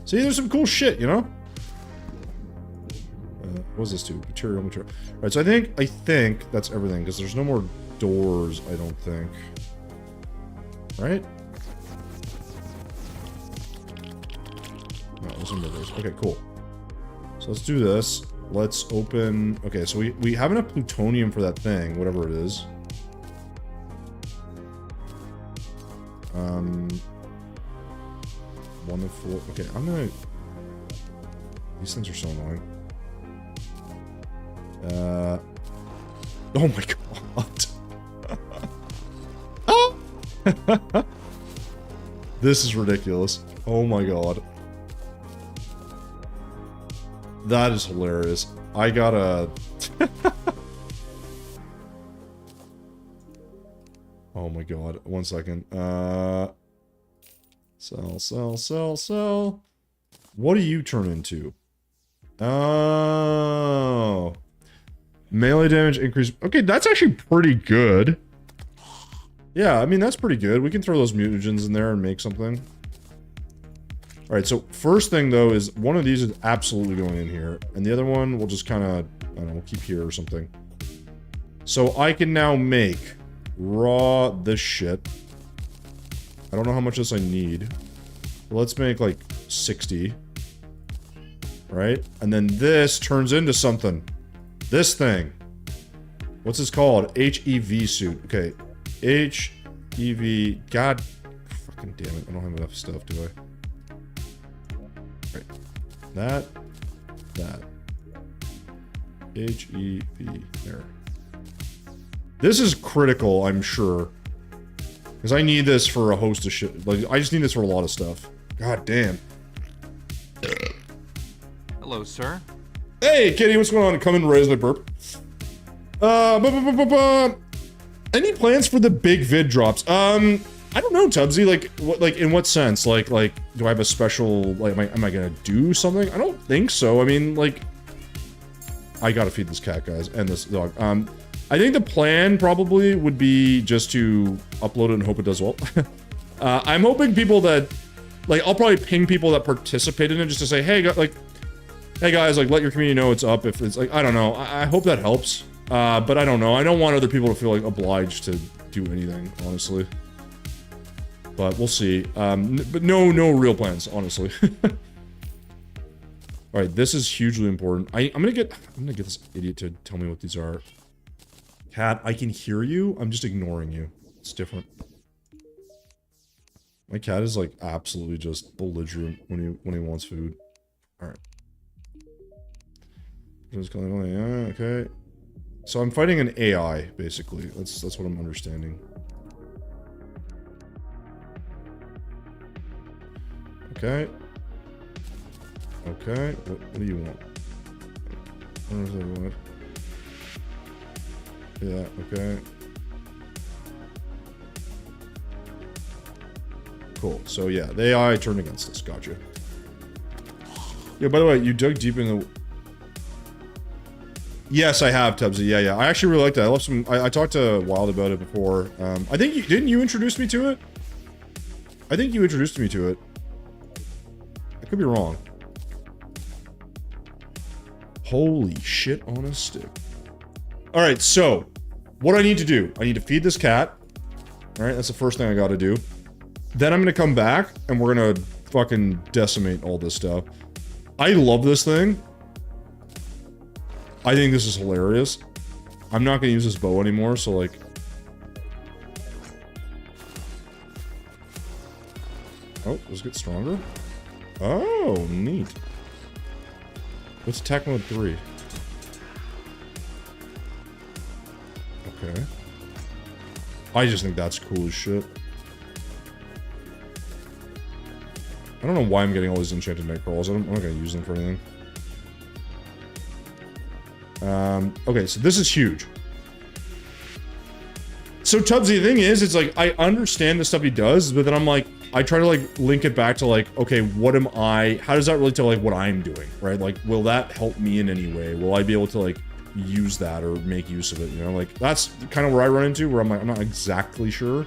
See, there's some cool shit, you know? What does this do? Material. Alright, so I think that's everything, because there's no more doors, I don't think. Right? No, there's some doors. Okay, cool. So let's do this. Let's open... Okay, so we have enough plutonium for that thing, whatever it is. 1 to 4. Okay, I'm gonna... These things are so annoying. Oh my god. Oh! This is ridiculous. Oh my god. That is hilarious. I gotta... Oh my god. 1 second. Sell. What do you turn into? Oh. Melee damage increase. Okay, that's actually pretty good. Yeah, I mean, that's pretty good. We can throw those mutagens in there and make something. Alright, so first thing, though, is one of these is absolutely going in here. And the other one, we'll just kind of, I don't know, we'll keep here or something. So I can now make raw this shit. I don't know how much of this I need. But let's make, like, 60. Right? And then this turns into something. This thing. What's this called? HEV suit. Okay. HEV. God fucking damn it. I don't have enough stuff, do I? Right. That. HEV. There. This is critical, I'm sure. Because I need this for a host of shit. Like, I just need this for a lot of stuff. God damn. Hello, sir. Hey, kitty, what's going on? Come and raise my burp. Any plans for the big vid drops? I don't know, Tubbsy. Like, what? Like, in what sense? Like, do I have a special? Like, am I gonna do something? I don't think so. I mean, like, I gotta feed this cat, guys, and this dog. I think the plan probably would be just to upload it and hope it does well. I'm hoping people that, like, I'll probably ping people that participate in it just to say, hey, hey guys, like, let your community know it's up. If it's like, I don't know. I hope that helps. But I don't know. I don't want other people to feel like obliged to do anything, honestly. But we'll see. But no real plans, honestly. All right, this is hugely important. I'm gonna get this idiot to tell me what these are. Cat, I can hear you. I'm just ignoring you. It's different. My cat is like absolutely just belligerent when he wants food. All right. Okay. So I'm fighting an AI basically. That's what I'm understanding. Okay. Okay. What do you want? What does I want? Yeah, okay. Cool. So yeah, the AI turned against us. Gotcha. Yeah, by the way, you dug deep in the... Yes, I have, Tubbsy. Yeah. I actually really like that. I love some... I talked to Wild about it before. I think you... Didn't you introduce me to it? I think you introduced me to it. I could be wrong. Holy shit on a stick. Alright, so... What I need to do, I need to feed this cat. Alright, that's the first thing I gotta do. Then I'm gonna come back, and we're gonna fucking decimate all this stuff. I love this thing. I think this is hilarious. I'm not gonna use this bow anymore, so like... Oh, does it get stronger? Oh, neat. What's attack mode 3? Okay. I just think that's cool as shit. I don't know why I'm getting all these enchanted nightcrawlers. I'm not gonna use them for anything. Okay, so this is huge. So Tubbsy, the thing is, it's like, I understand the stuff he does, but then I'm like, I try to like link it back to like, okay, what am I, how does that relate to like what I'm doing, right? Like, will that help me in any way? Will I be able to like use that or make use of it, you know? Like, that's kind of where I run into, where I'm like, I'm not exactly sure.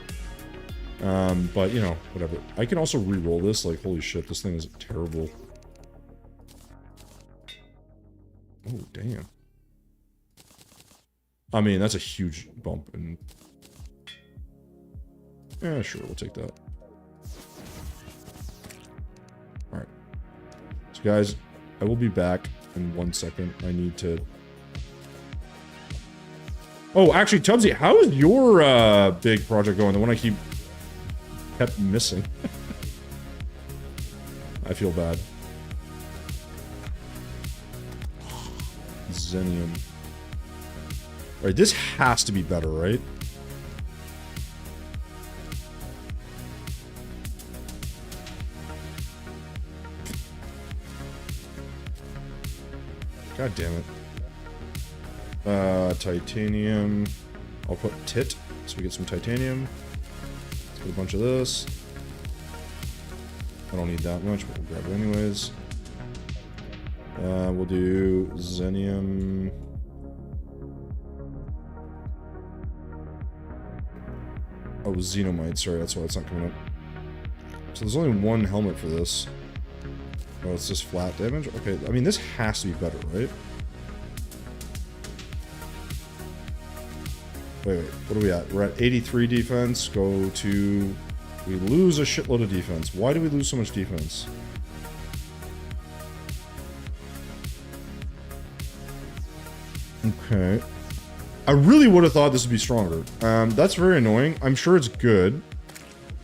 But you know, whatever. I can also re-roll this, like, holy shit, this thing is terrible. Oh, damn. I mean, that's a huge bump. And yeah, sure, we'll take that. Alright. So, guys, I will be back in 1 second. I need to... Oh, actually, Tubbsy, how is your big project going? The one I kept missing. I feel bad. Zenium. Alright, this has to be better, right? God damn it. Titanium. I'll put tit, so we get some titanium. Let's get a bunch of this. I don't need that much, but we'll grab it anyways. We'll do Zenium. Oh, Xenomite, sorry, that's why it's not coming up. So there's only one helmet for this. Oh, it's just flat damage? Okay, I mean, this has to be better, right? Wait, what are we at? We're at 83 defense, go to... We lose a shitload of defense. Why do we lose so much defense? Okay. I really would have thought this would be stronger. That's very annoying. I'm sure it's good.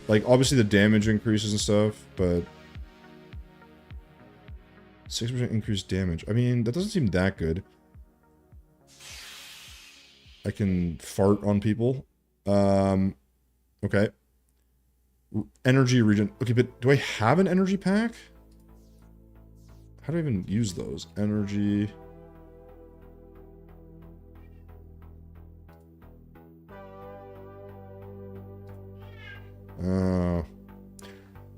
Like, obviously the damage increases and stuff, but... 6% increased damage. I mean, that doesn't seem that good. I can fart on people. Okay. Energy regen. Okay, but do I have an energy pack? How do I even use those? Energy...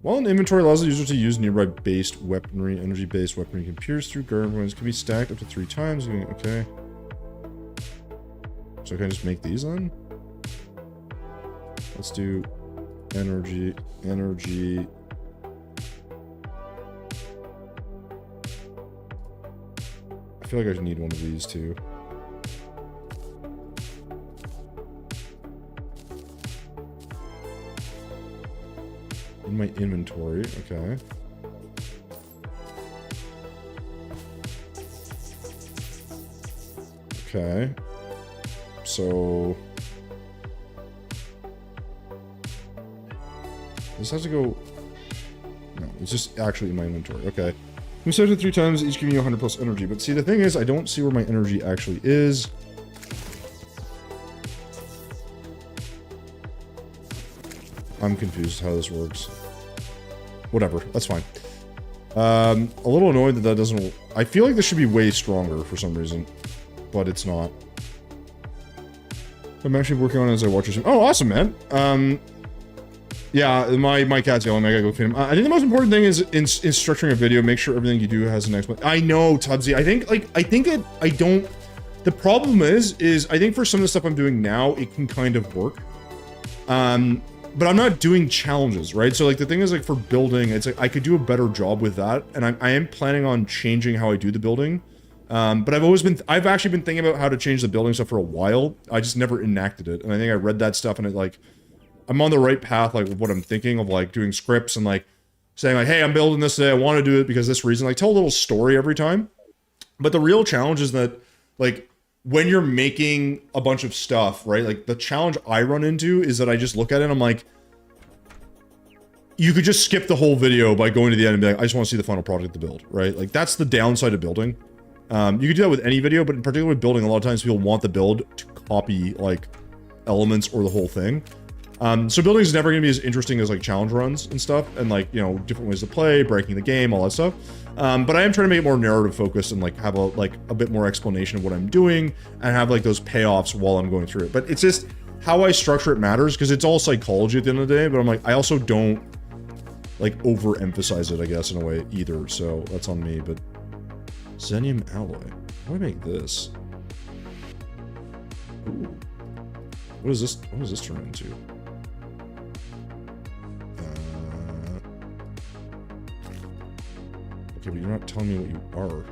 While an inventory allows the user to use nearby based weaponry, energy-based weaponry can pierce through guard points, can be stacked up to 3 times. Okay. So can I just make these then? Let's do energy. I feel like I need one of these too. In my inventory, okay. Okay. So... This has to go... No, it's just actually in my inventory. Okay. We started 3 times, each giving you 100 plus energy. But see, the thing is, I don't see where my energy actually is. I'm confused how this works. Whatever, that's fine. A little annoyed that that doesn't... I feel like this should be way stronger for some reason. But it's not. I'm actually working on it as I watch your stream. Oh, awesome, man. Yeah, my cat's yelling. I gotta go feed him. I think the most important thing is in structuring a video, make sure everything you do has an explanation. I know, Tubbsy. I don't... The problem is I think for some of the stuff I'm doing now, it can kind of work. But I'm not doing challenges, right? So, like, the thing is, like, for building, it's like, I could do a better job with that, and I am planning on changing how I do the building. But I've actually been thinking about how to change the building stuff for a while. I just never enacted it, and I think I read that stuff, and it, like, I'm on the right path, like, with what I'm thinking of, like, doing scripts and, like, saying, like, hey, I'm building this today, I want to do it because this reason. Like, tell a little story every time. But the real challenge is that, like, when you're making a bunch of stuff, right? Like, the challenge I run into is that I just look at it and I'm like, you could just skip the whole video by going to the end and be like, I just want to see the final product of the build, right? Like, that's the downside of building. You could do that with any video, but in particular with building, a lot of times people want the build to copy, like, elements or the whole thing. So building is never going to be as interesting as, like, challenge runs and stuff, and, like, you know, different ways to play, breaking the game, all that stuff. But I am trying to make it more narrative focused and, like, have a bit more explanation of what I'm doing and have, like, those payoffs while I'm going through it. But it's just how I structure it matters, because it's all psychology at the end of the day, but I'm like, I also don't, like, overemphasize it, I guess, in a way either, so that's on me. But Zenium alloy, how do I make this? Ooh. What is this turn into? Okay, but you're not telling me what you are.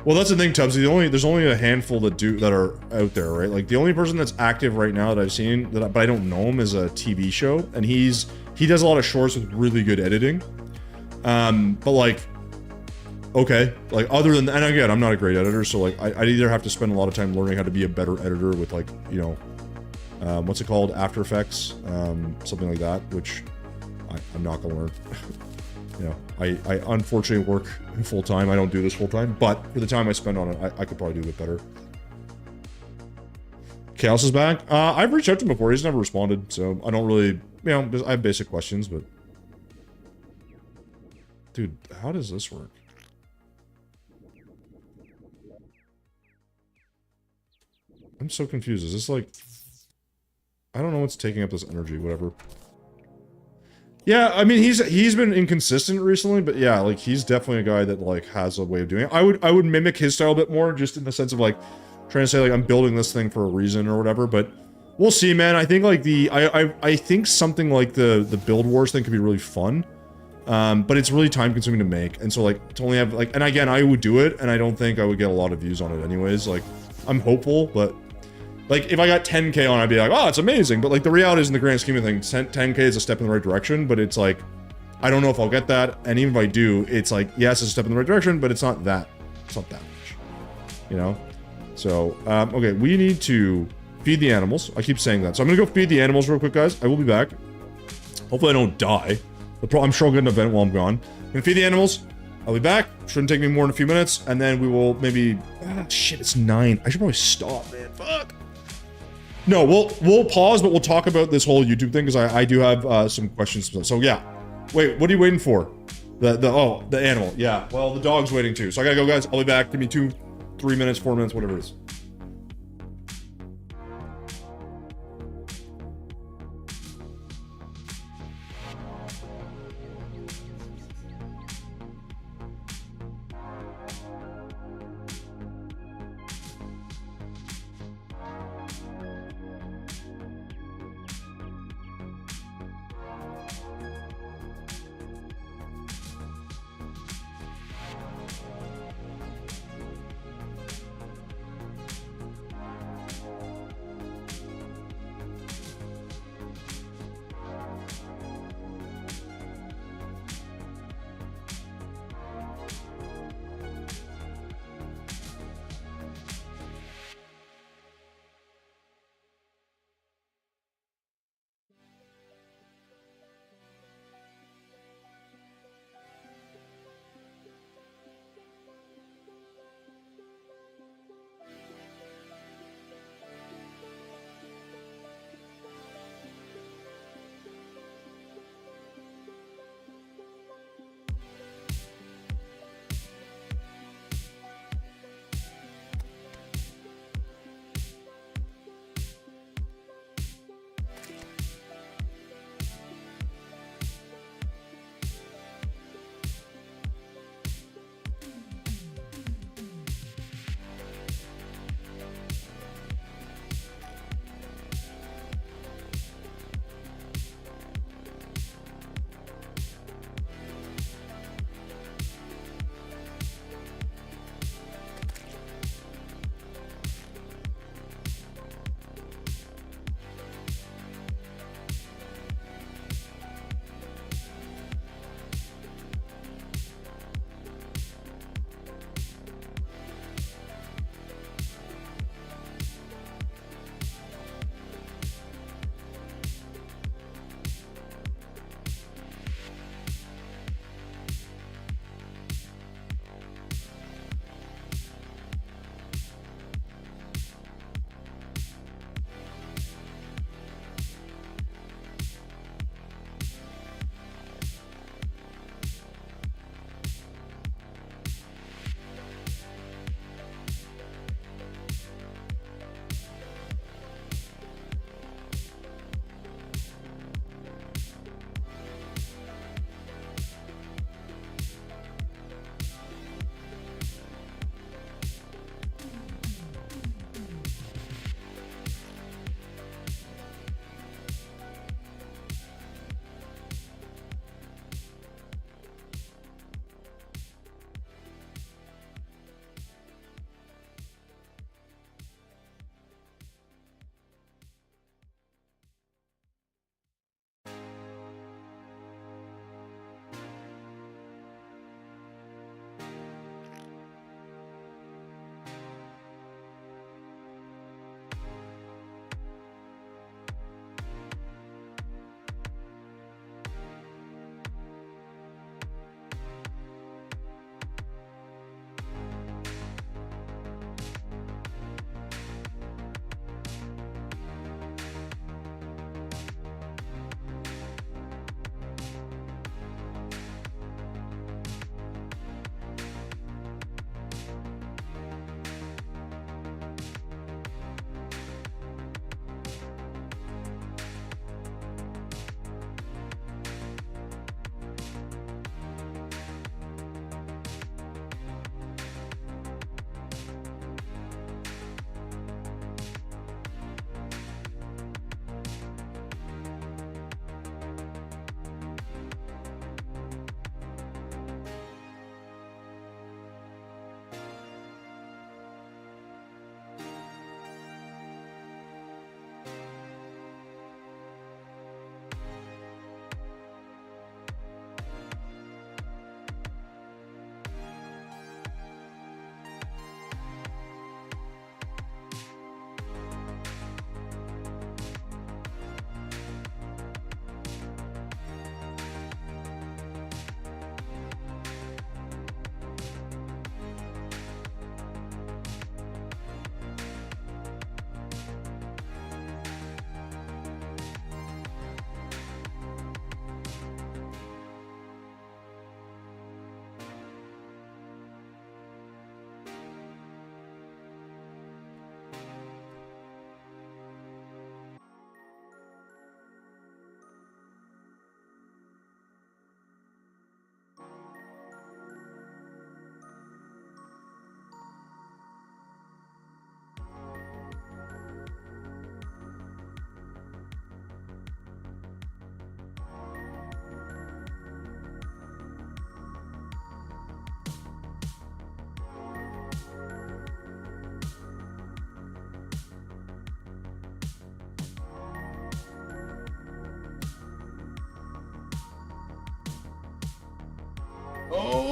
Well, that's the thing, Tubbs. There's only a handful that are out there, right? Like the only person that's active right now that I've seen but I don't know him is a TV show, and he does a lot of shorts with really good editing. But like, okay, like other than, and again, I'm not a great editor, so like I either have to spend a lot of time learning how to be a better editor with like, you know, what's it called, After Effects, something like that, which I'm not gonna learn. You know, I unfortunately work full time. I don't do this full time, but for the time I spend on it, I could probably do a bit better. Chaos is back. I've reached out to him before. He's never responded, so I don't really, you know, I have basic questions, but dude, how does this work? I'm so confused. Is this like, I don't know what's taking up this energy, whatever. Yeah, I mean, he's been inconsistent recently, but yeah, like, he's definitely a guy that, like, has a way of doing it. I would mimic his style a bit more, just in the sense of, like, trying to say, like, I'm building this thing for a reason or whatever, but we'll see, man. I think, like, I think something like the Build Wars thing could be really fun, but it's really time-consuming to make, and so, like, to only have, like, and again, I would do it, and I don't think I would get a lot of views on it anyways. Like, I'm hopeful, but like, if I got 10K on, I'd be like, oh, it's amazing. But, like, the reality is, in the grand scheme of things, 10K is a step in the right direction, but it's like, I don't know if I'll get that. And even if I do, it's like, yes, it's a step in the right direction, but it's not that much. You know? So, okay, we need to feed the animals. I keep saying that. So I'm gonna go feed the animals real quick, guys. I will be back. Hopefully I don't die. I'm sure I'll get an event while I'm gone. I'm gonna feed the animals. I'll be back. Shouldn't take me more than a few minutes. And then we will maybe... Ah, shit, it's 9. I should probably stop, man. Fuck. No, we'll pause, but we'll talk about this whole YouTube thing, because I do have some questions. So yeah. Wait, what are you waiting for? The animal. Yeah, well, the dog's waiting too. So I gotta go, guys. I'll be back. Give me 2, 3 minutes, 4 minutes, whatever it is.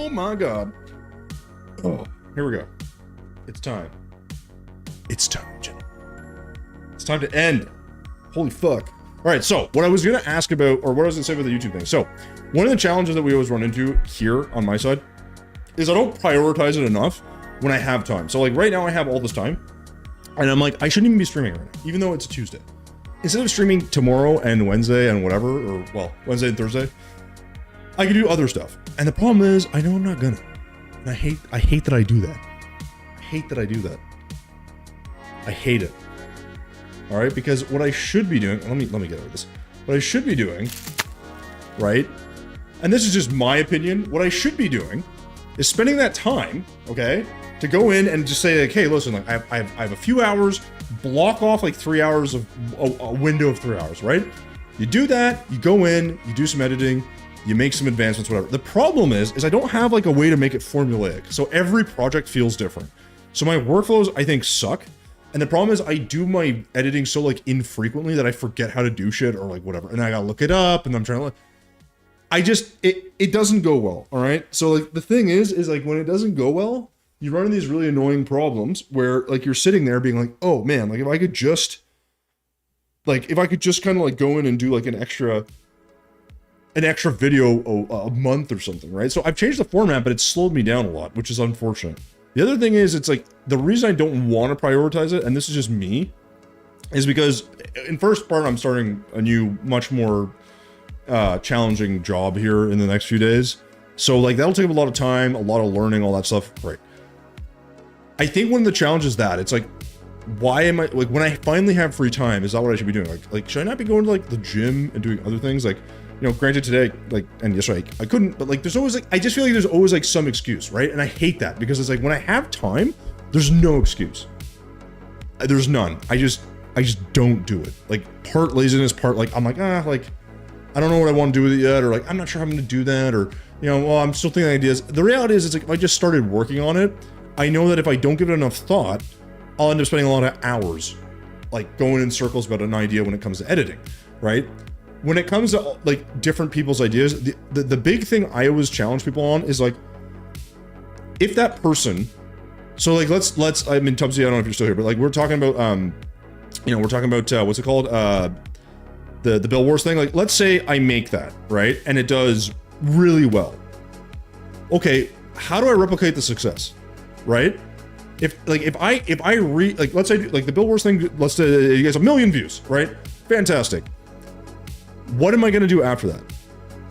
Oh my God. Oh, here we go. It's time. It's time, gentlemen. It's time to end. Holy fuck. All right, so what I was gonna ask about, or what I was gonna say about the YouTube thing. So one of the challenges that we always run into here on my side is I don't prioritize it enough when I have time. So like right now I have all this time and I'm like, I shouldn't even be streaming right now, even though it's a Tuesday. Instead of streaming tomorrow and Wednesday and whatever, or well, Wednesday and Thursday, I could do other stuff. And the problem is I know I'm not gonna. And I hate that I do that. I hate that I do that. I hate it. All right, because what I should be doing, let me get over this. What I should be doing, right? And this is just my opinion. What I should be doing is spending that time, okay, to go in and just say like, hey, listen, like I have a few hours, block off like 3 hours of a window of 3 hours, right? You do that, you go in, you do some editing, you make some advancements, whatever. The problem is I don't have like a way to make it formulaic. So every project feels different. So my workflows, I think, suck. And the problem is I do my editing so like infrequently that I forget how to do shit or like whatever. And I gotta look it up and I'm trying to look. It doesn't go well, all right? So like the thing is like when it doesn't go well, you run into these really annoying problems where like you're sitting there being like, oh man, like if I could just kind of like go in and do like an extra video a month or something, right? So I've changed the format, but it's slowed me down a lot, which is unfortunate. The other thing is, it's like, the reason I don't want to prioritize it, and this is just me, is because in first part, I'm starting a new, much more challenging job here in the next few days. So like, that'll take up a lot of time, a lot of learning, all that stuff. Right. I think one of the challenges is that it's like, why am I, like, when I finally have free time, is that what I should be doing? Like, should I not be going to like the gym and doing other things? Like, you know, granted today, like, and yesterday I couldn't, but like, there's always like, I just feel like there's always like some excuse, right? And I hate that because it's like, when I have time, there's no excuse. There's none. I just don't do it. Like, part laziness, part like, I'm like, like, I don't know what I want to do with it yet, or like, I'm not sure how I'm going to do that, or, you know, well, I'm still thinking ideas. The reality is, it's like, if I just started working on it, I know that if I don't give it enough thought, I'll end up spending a lot of hours, like, going in circles about an idea when it comes to editing, right? When it comes to like different people's ideas, the big thing I always challenge people on is like, if that person, so like let's I mean, Tubbsy, I don't know if you're still here, but like we're talking about you know, we're talking about what's it called, the Bill Wars thing. Like, let's say I make that, right, and it does really well. Okay, how do I replicate the success, right? If I like, let's say like the Bill Wars thing, let's say you guys have 1 million views, right? Fantastic. What am I going to do after that?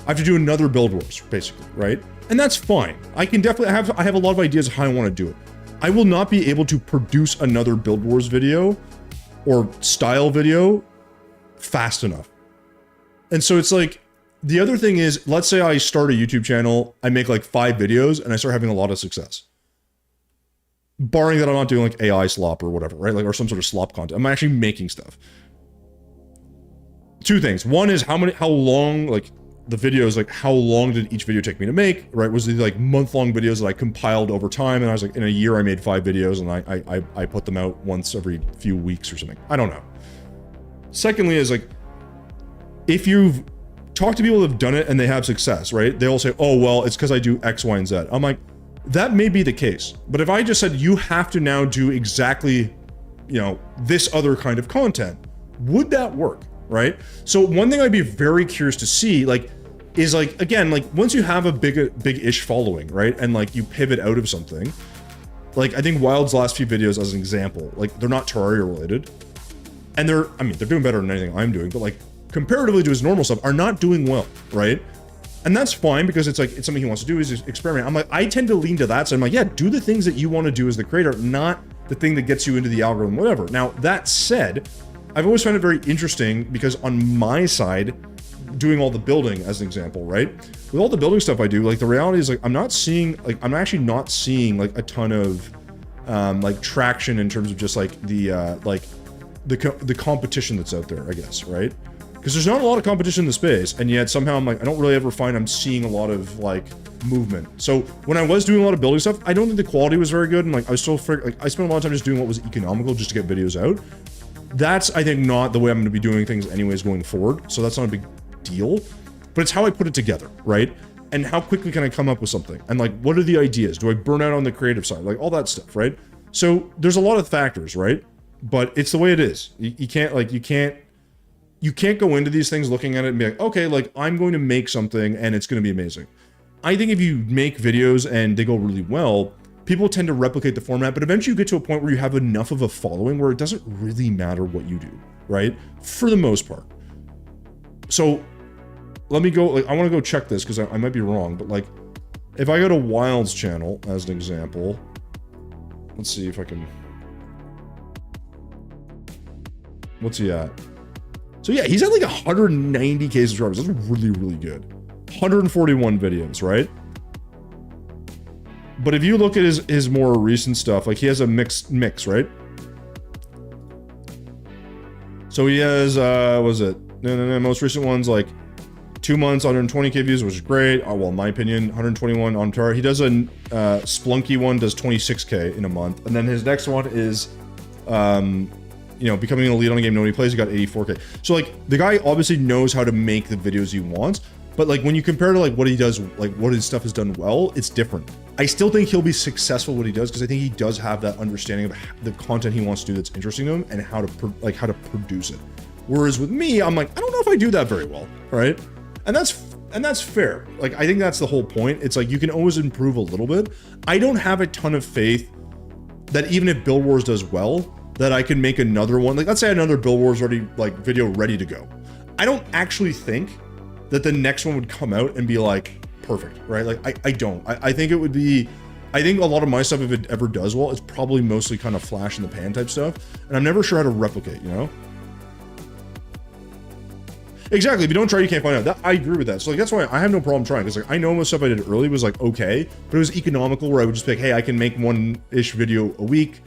I have to do another Build Wars, basically, right? And that's fine. I can definitely I have a lot of ideas of how I want to do it. I will not be able to produce another Build Wars video or style video fast enough. And so it's like, the other thing is, let's say I start a YouTube channel, I make like 5 videos and I start having a lot of success. Barring that I'm not doing like AI slop or whatever, right? Like, or some sort of slop content. I'm actually making stuff. Two things. One is how long, like the videos, like how long did each video take me to make, right? Was it like month-long videos that I compiled over time? And I was like, in a year I made 5 videos and I put them out once every few weeks or something. I don't know. Secondly is like, if you've talked to people that have done it and they have success, right? They all say, oh, well, it's because I do X, Y, and Z. I'm like, that may be the case. But if I just said, you have to now do exactly, you know, this other kind of content, would that work? Right? So one thing I'd be very curious to see, like, is like, again, like once you have a big-ish following, right? And like you pivot out of something, like I think Wild's last few videos as an example, like they're not Terraria related. And they're doing better than anything I'm doing, but like comparatively to his normal stuff are not doing well, right? And that's fine because it's like, it's something he wants to do, is just experiment. I'm like, I tend to lean to that. So I'm like, yeah, do the things that you want to do as the creator, not the thing that gets you into the algorithm, whatever. Now, that said, I've always found it very interesting because on my side, doing all the building as an example, right? With all the building stuff I do, like the reality is like, I'm actually not seeing like a ton of like traction in terms of just like the competition that's out there, I guess, right? Because there's not a lot of competition in the space, and yet somehow I'm like, I don't really ever find I'm seeing a lot of like movement. So when I was doing a lot of building stuff, I don't think the quality was very good, and like I still like I spent a lot of time just doing what was economical just to get videos out. That's, I think, not the way I'm going to be doing things anyways going forward, so that's not a big deal, but it's how I put it together, right? And how quickly can I come up with something? And like, what are the ideas? Do I burn out on the creative side? Like all that stuff, right? So there's a lot of factors, right? But it's the way it is. You can't go into these things looking at it and be like, okay, like I'm going to make something and it's going to be amazing. I think if you make videos and they go really well, people tend to replicate the format, but eventually you get to a point where you have enough of a following where it doesn't really matter what you do, right? For the most part. So let me go, like, I want to go check this because I might be wrong, but like, if I go to Wild's channel as an example, let's see if I can, what's he at? So yeah, he's at like 190K subscribers. That's really, really good. 141 videos, right? But if you look at his more recent stuff, like he has a mix, right? So he has, what was it? No, most recent one's like 2 months, 120K views, which is great. Oh, well, in my opinion, 121 on Tara. He does a Splunky one, does 26K in a month. And then his next one is, you know, becoming an elite on a game nobody plays. He got 84K. So like the guy obviously knows how to make the videos he wants. But like when you compare to like what he does, like what his stuff has done well, it's different. I still think he'll be successful what he does because I think he does have that understanding of the content he wants to do that's interesting to him and how to produce it. Whereas with me, I'm like, I don't know if I do that very well, right? And that's fair. Like I think that's the whole point. It's like you can always improve a little bit. I don't have a ton of faith that even if Build Wars does well, that I can make another one. Like let's say another Build Wars video ready to go. I don't actually think that the next one would come out and be like perfect, right? Like I don't. I think it would be, I think a lot of my stuff, if it ever does well, it's probably mostly kind of flash in the pan type stuff. And I'm never sure how to replicate, you know? Exactly. If you don't try, you can't find out. That, I agree with that. So like, that's why I have no problem trying. Because like, I know most stuff I did early was like, okay, but it was economical where I would just be like, hey, I can make one-ish video a week.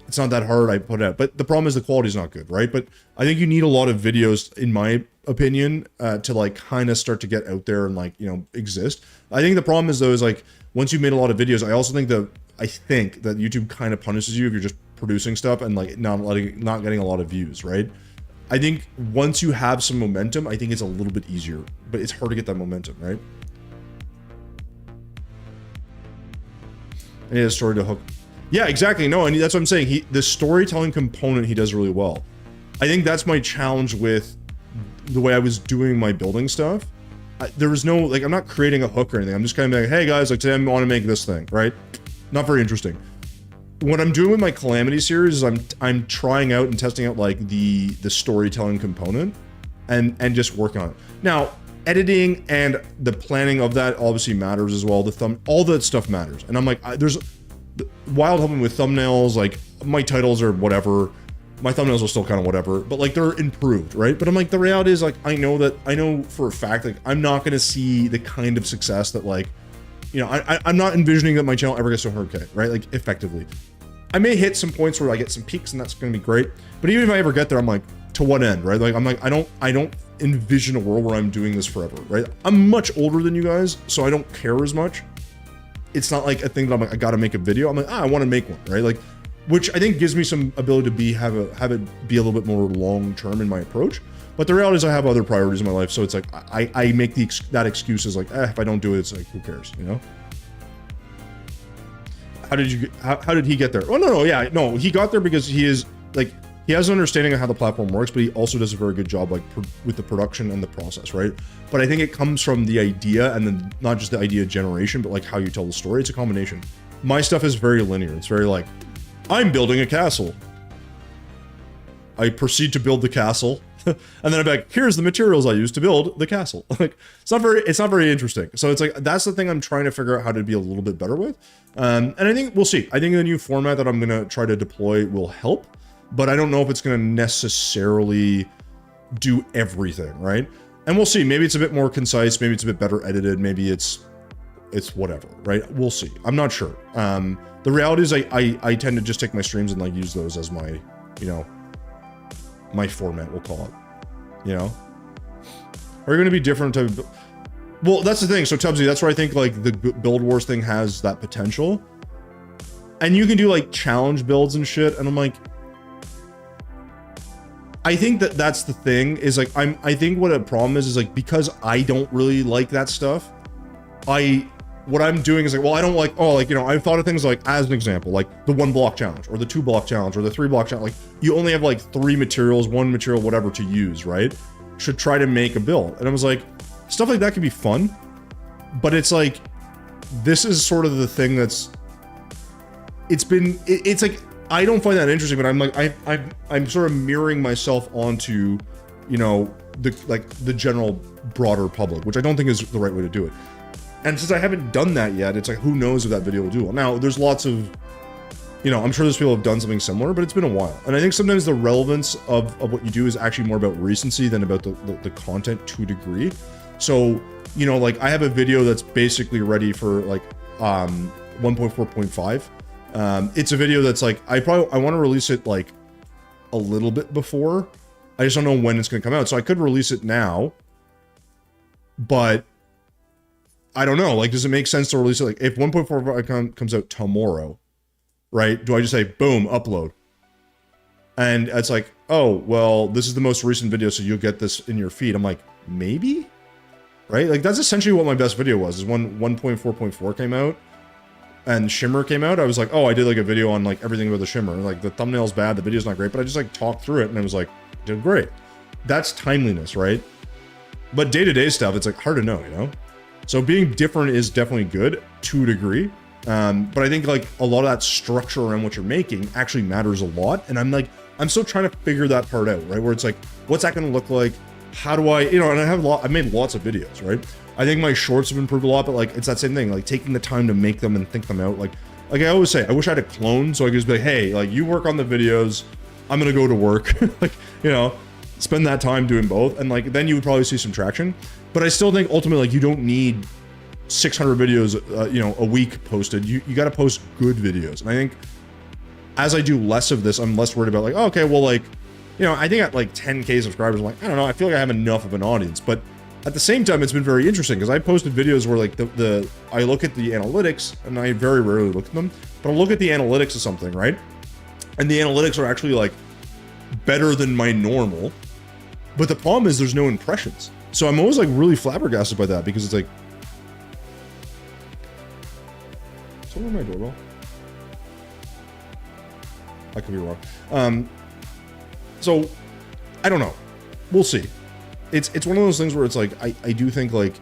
It's not that hard. I put it out. But the problem is the quality is not good, right? But I think you need a lot of videos, in my opinion, to like kind of start to get out there and like, you know, exist. I think the problem is though, is like, once you've made a lot of videos, I think that YouTube kind of punishes you if you're just producing stuff and like not getting a lot of views, right? I think once you have some momentum, I think it's a little bit easier, but it's hard to get that momentum, right? I need a story to hook. Yeah, exactly. No, and that's what I'm saying. The storytelling component he does really well. I think that's my challenge with the way I was doing my building stuff. There was no, like, I'm not creating a hook or anything. I'm just kind of like, hey guys, like today I want to make this thing, right? Not very interesting. What I'm doing with my Calamity series is I'm trying out and testing out like the storytelling component and just working on it. Now, editing and the planning of that obviously matters as well. All that stuff matters. And I'm like, there's Wild helping with thumbnails, like my titles are whatever. My thumbnails are still kind of whatever, but like they're improved, right? But I'm like, the reality is like, I know for a fact, like I'm not going to see the kind of success that like, you know, I'm not envisioning that my channel ever gets to 100K, right? Like effectively. I may hit some points where I get some peaks and that's going to be great. But even if I ever get there, I'm like, to what end, right? Like, I'm like, I don't envision a world where I'm doing this forever, right? I'm much older than you guys, so I don't care as much. It's not like a thing that I'm like, I got to make a video. I'm like, I want to make one, right? Like, which I think gives me some ability to have it be a little bit more long-term in my approach. But the reality is I have other priorities in my life. So it's like, I make that excuse as like, if I don't do it, it's like, who cares, you know? How did he get there? Oh, no, he got there because he is like, he has an understanding of how the platform works, but he also does a very good job like with the production and the process, right? But I think it comes from the idea and then not just the idea generation, but like how you tell the story. It's a combination. My stuff is very linear. It's very like, I'm building a castle. I proceed to build the castle. And then I'm like, here's the materials I used to build the castle. Like, it's not very interesting. So it's like, that's the thing I'm trying to figure out how to be a little bit better with. And I think we'll see. I think the new format that I'm going to try to deploy will help, but I don't know if it's going to necessarily do everything, right? And we'll see. Maybe it's a bit more concise. Maybe it's a bit better edited. Maybe it's whatever, right? We'll see. I'm not sure. The reality is I tend to just take my streams and like use those as my, you know, my format, we'll call it, you know? Are you going to be different type of... Well, that's the thing. So Tubbsy, that's where I think like the Build Wars thing has that potential. And you can do like challenge builds and shit. And I'm like, I think that's the thing is like, I think what a problem is like, because I don't really like that stuff, what I'm doing is like, well, I don't like, oh, like, you know, I've thought of things like, as an example, like the 1 block challenge or the 2 block challenge or the 3 block challenge. Like you only have like 3 materials, 1 material, whatever to use, right? Should try to make a build. And I was like, stuff like that can be fun, but it's like, this is sort of the thing that's, it's like, I don't find that interesting, but I'm like, I'm sort of mirroring myself onto, you know, the general broader public, which I don't think is the right way to do it. And since I haven't done that yet, it's like, who knows if that video will do well. Now, there's lots of, you know, I'm sure there's people who have done something similar, but it's been a while. And I think sometimes the relevance of what you do is actually more about recency than about the content to a degree. So, you know, like I have a video that's basically ready for like 1.4.5. It's a video that's like, I want to release it like a little bit before. I just don't know when it's going to come out. So I could release it now, but I don't know, like, does it make sense to release it? Like, if 1.4 comes out tomorrow, right? Do I just say, boom, upload? And it's like, oh, well, this is the most recent video, so you'll get this in your feed. I'm like, maybe? Right? Like, that's essentially what my best video was, is when 1.4.4 came out, and Shimmer came out, I was like, oh, I did, like, a video on, like, everything about the Shimmer. Like, the thumbnail's bad, the video's not great, but I just, like, talked through it, and I was like, did great. That's timeliness, right? But day-to-day stuff, it's, like, hard to know, you know? So being different is definitely good to a degree, but I think like a lot of that structure around what you're making actually matters a lot. And I'm still trying to figure that part out, right? Where it's like, what's that going to look like? How do I, you know, and I've made lots of videos, right? I think my shorts have improved a lot, but like, it's that same thing, like taking the time to make them and think them out. Like I always say, I wish I had a clone so I could just be like, hey, like you work on the videos, I'm going to go to work, like, you know, spend that time doing both. And like, then you would probably see some traction. But I still think ultimately, like, you don't need 600 videos, you know, a week posted. You got to post good videos. And I think as I do less of this, I'm less worried about like, oh, okay, well, like, you know, I think at like 10K subscribers, I'm like, I don't know, I feel like I have enough of an audience. But at the same time, it's been very interesting because I posted videos where like I look at the analytics, and I very rarely look at them, but I'll look at the analytics of something, right? And the analytics are actually like better than my normal. But the problem is there's no impressions. So I'm always like really flabbergasted by that because it's like, someone my doorbell? I could be wrong. So I don't know. We'll see. It's one of those things where it's like, I do think like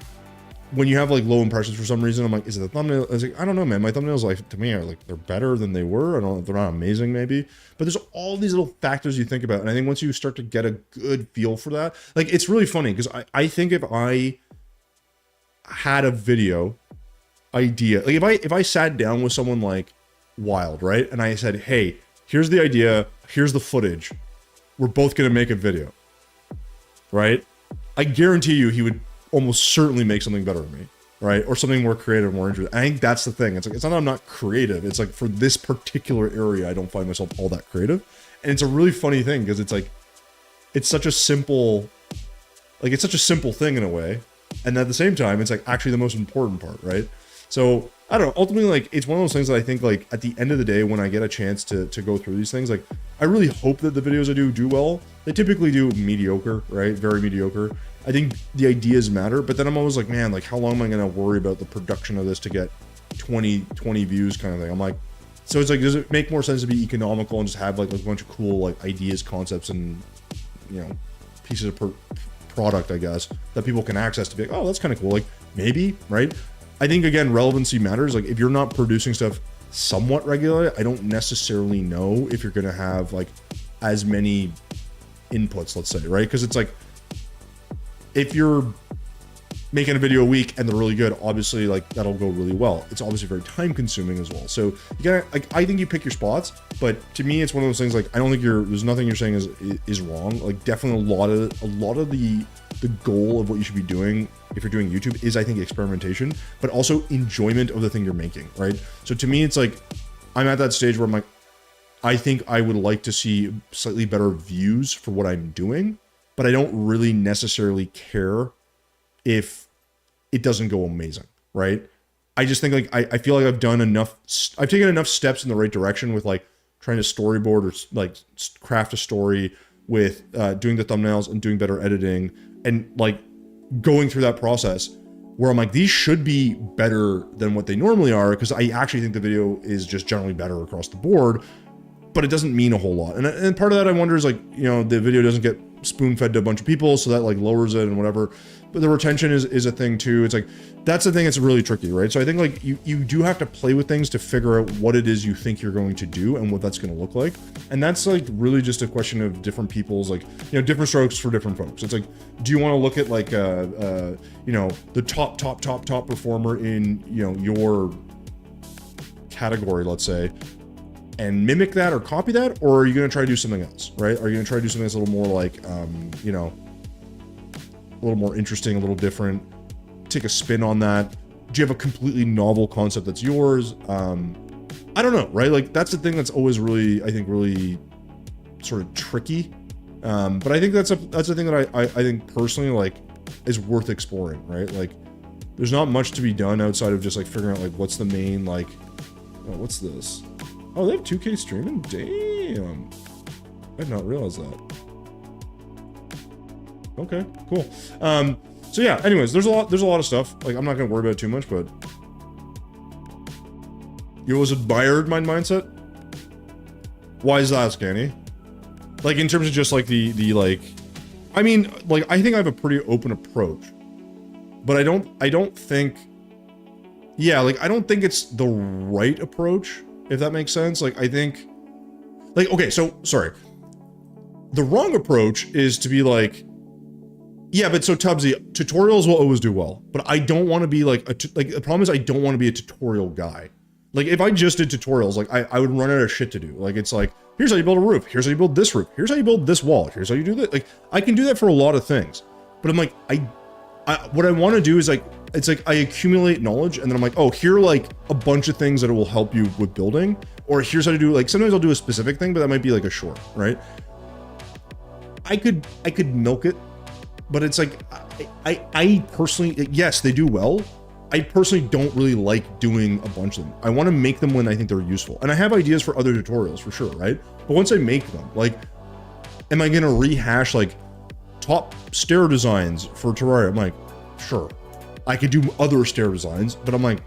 when you have like low impressions for some reason, I'm like, is it the thumbnail? I was like, I don't know, man. My thumbnails, like, to me, are like, they're better than they were. I don't know if they're not amazing, maybe. But there's all these little factors you think about. And I think once you start to get a good feel for that, like, it's really funny because I think if I had a video idea, like if I sat down with someone like Wild, right? And I said, hey, here's the idea, here's the footage. We're both going to make a video, right? I guarantee you he would almost certainly make something better than me, right? Or something more creative, more interesting. I think that's the thing. It's like, it's not that I'm not creative. It's like for this particular area, I don't find myself all that creative. And it's a really funny thing because it's like, it's such a simple, like it's such a simple thing in a way. And at the same time, it's like actually the most important part, right? So I don't know, ultimately, like, it's one of those things that I think, like, at the end of the day, when I get a chance to go through these things, like, I really hope that the videos I do well. They typically do mediocre, right? Very mediocre. I think the ideas matter, but then I'm always like, man, like, how long am I going to worry about the production of this to get 20 views kind of thing? I'm like, so it's like, does it make more sense to be economical and just have, like, a bunch of cool, like, ideas, concepts, and, you know, pieces of product, I guess, that people can access to be like, oh, that's kind of cool. Like, maybe, right? I think, again, relevancy matters. Like, if you're not producing stuff somewhat regularly, I don't necessarily know if you're going to have, like, as many inputs, let's say, right? Because it's like, if you're making a video a week and they're really good, obviously, like, that'll go really well. It's obviously very time consuming as well. So you gotta, like, I think you pick your spots, but to me, it's one of those things, like, I don't think there's nothing you're saying is wrong. Like, definitely a lot of the goal of what you should be doing if you're doing YouTube is, I think, experimentation, but also enjoyment of the thing you're making, right? So to me, it's like, I'm at that stage where I'm like, I think I would like to see slightly better views for what I'm doing, but I don't really necessarily care if it doesn't go amazing, right? I just think, like, I feel like I've done enough, I've taken enough steps in the right direction with, like, trying to storyboard or, like, craft a story, with doing the thumbnails and doing better editing, and, like, going through that process where I'm like, these should be better than what they normally are, because I actually think the video is just generally better across the board, but it doesn't mean a whole lot. And part of that I wonder is like, you know, the video doesn't get spoon-fed to a bunch of people, so that like lowers it and whatever. But the retention is a thing too. It's like, that's the thing that's really tricky, right? So I think like you do have to play with things to figure out what it is you think you're going to do and what that's going to look like. And that's like really just a question of different people's, like, you know, different strokes for different folks. It's like, do you want to look at like, you know, the top performer in, you know, your category, let's say, and mimic that or copy that? Or are you going to try to do something else, right? Are you going to try to do something that's a little more like, you know, a little more interesting, a little different, take a spin on that? Do you have a completely novel concept that's yours? I don't know, right? Like, that's the thing that's always really, I think, really sort of tricky. But I think that's a thing that I think personally, like, is worth exploring, right? Like, there's not much to be done outside of just like figuring out like what's the main, like, oh, what's this? Oh, they have 2K streaming? Damn. I did not realize that. Okay, cool. So yeah, anyways, there's a lot of stuff. Like, I'm not gonna worry about it too much, but you always admired my mindset? Why is that, Scanny? Like, in terms of just like the like, I mean, like, I think I have a pretty open approach, but I don't think, yeah, like, I don't think it's the right approach, if that makes sense. Like, I think, like, okay, so, sorry. The wrong approach is to be like, yeah, but so Tubbsy, tutorials will always do well, but I don't want to be like, like, the problem is I don't want to be a tutorial guy. Like, if I just did tutorials, like, I would run out of shit to do. Like, it's like, here's how you build a roof, here's how you build this roof, here's how you build this wall, here's how you do that. Like, I can do that for a lot of things, but I'm like, what I want to do is like, it's like I accumulate knowledge and then I'm like, oh, here are like a bunch of things that will help you with building, or here's how to do, like, sometimes I'll do a specific thing, but that might be like a short, right? I could milk it, but it's like, I personally, yes, they do well. I personally don't really like doing a bunch of them. I want to make them when I think they're useful. And I have ideas for other tutorials for sure, right? But once I make them, like, am I going to rehash like top stair designs for Terraria? I'm like, sure. I could do other stair designs, but I'm like,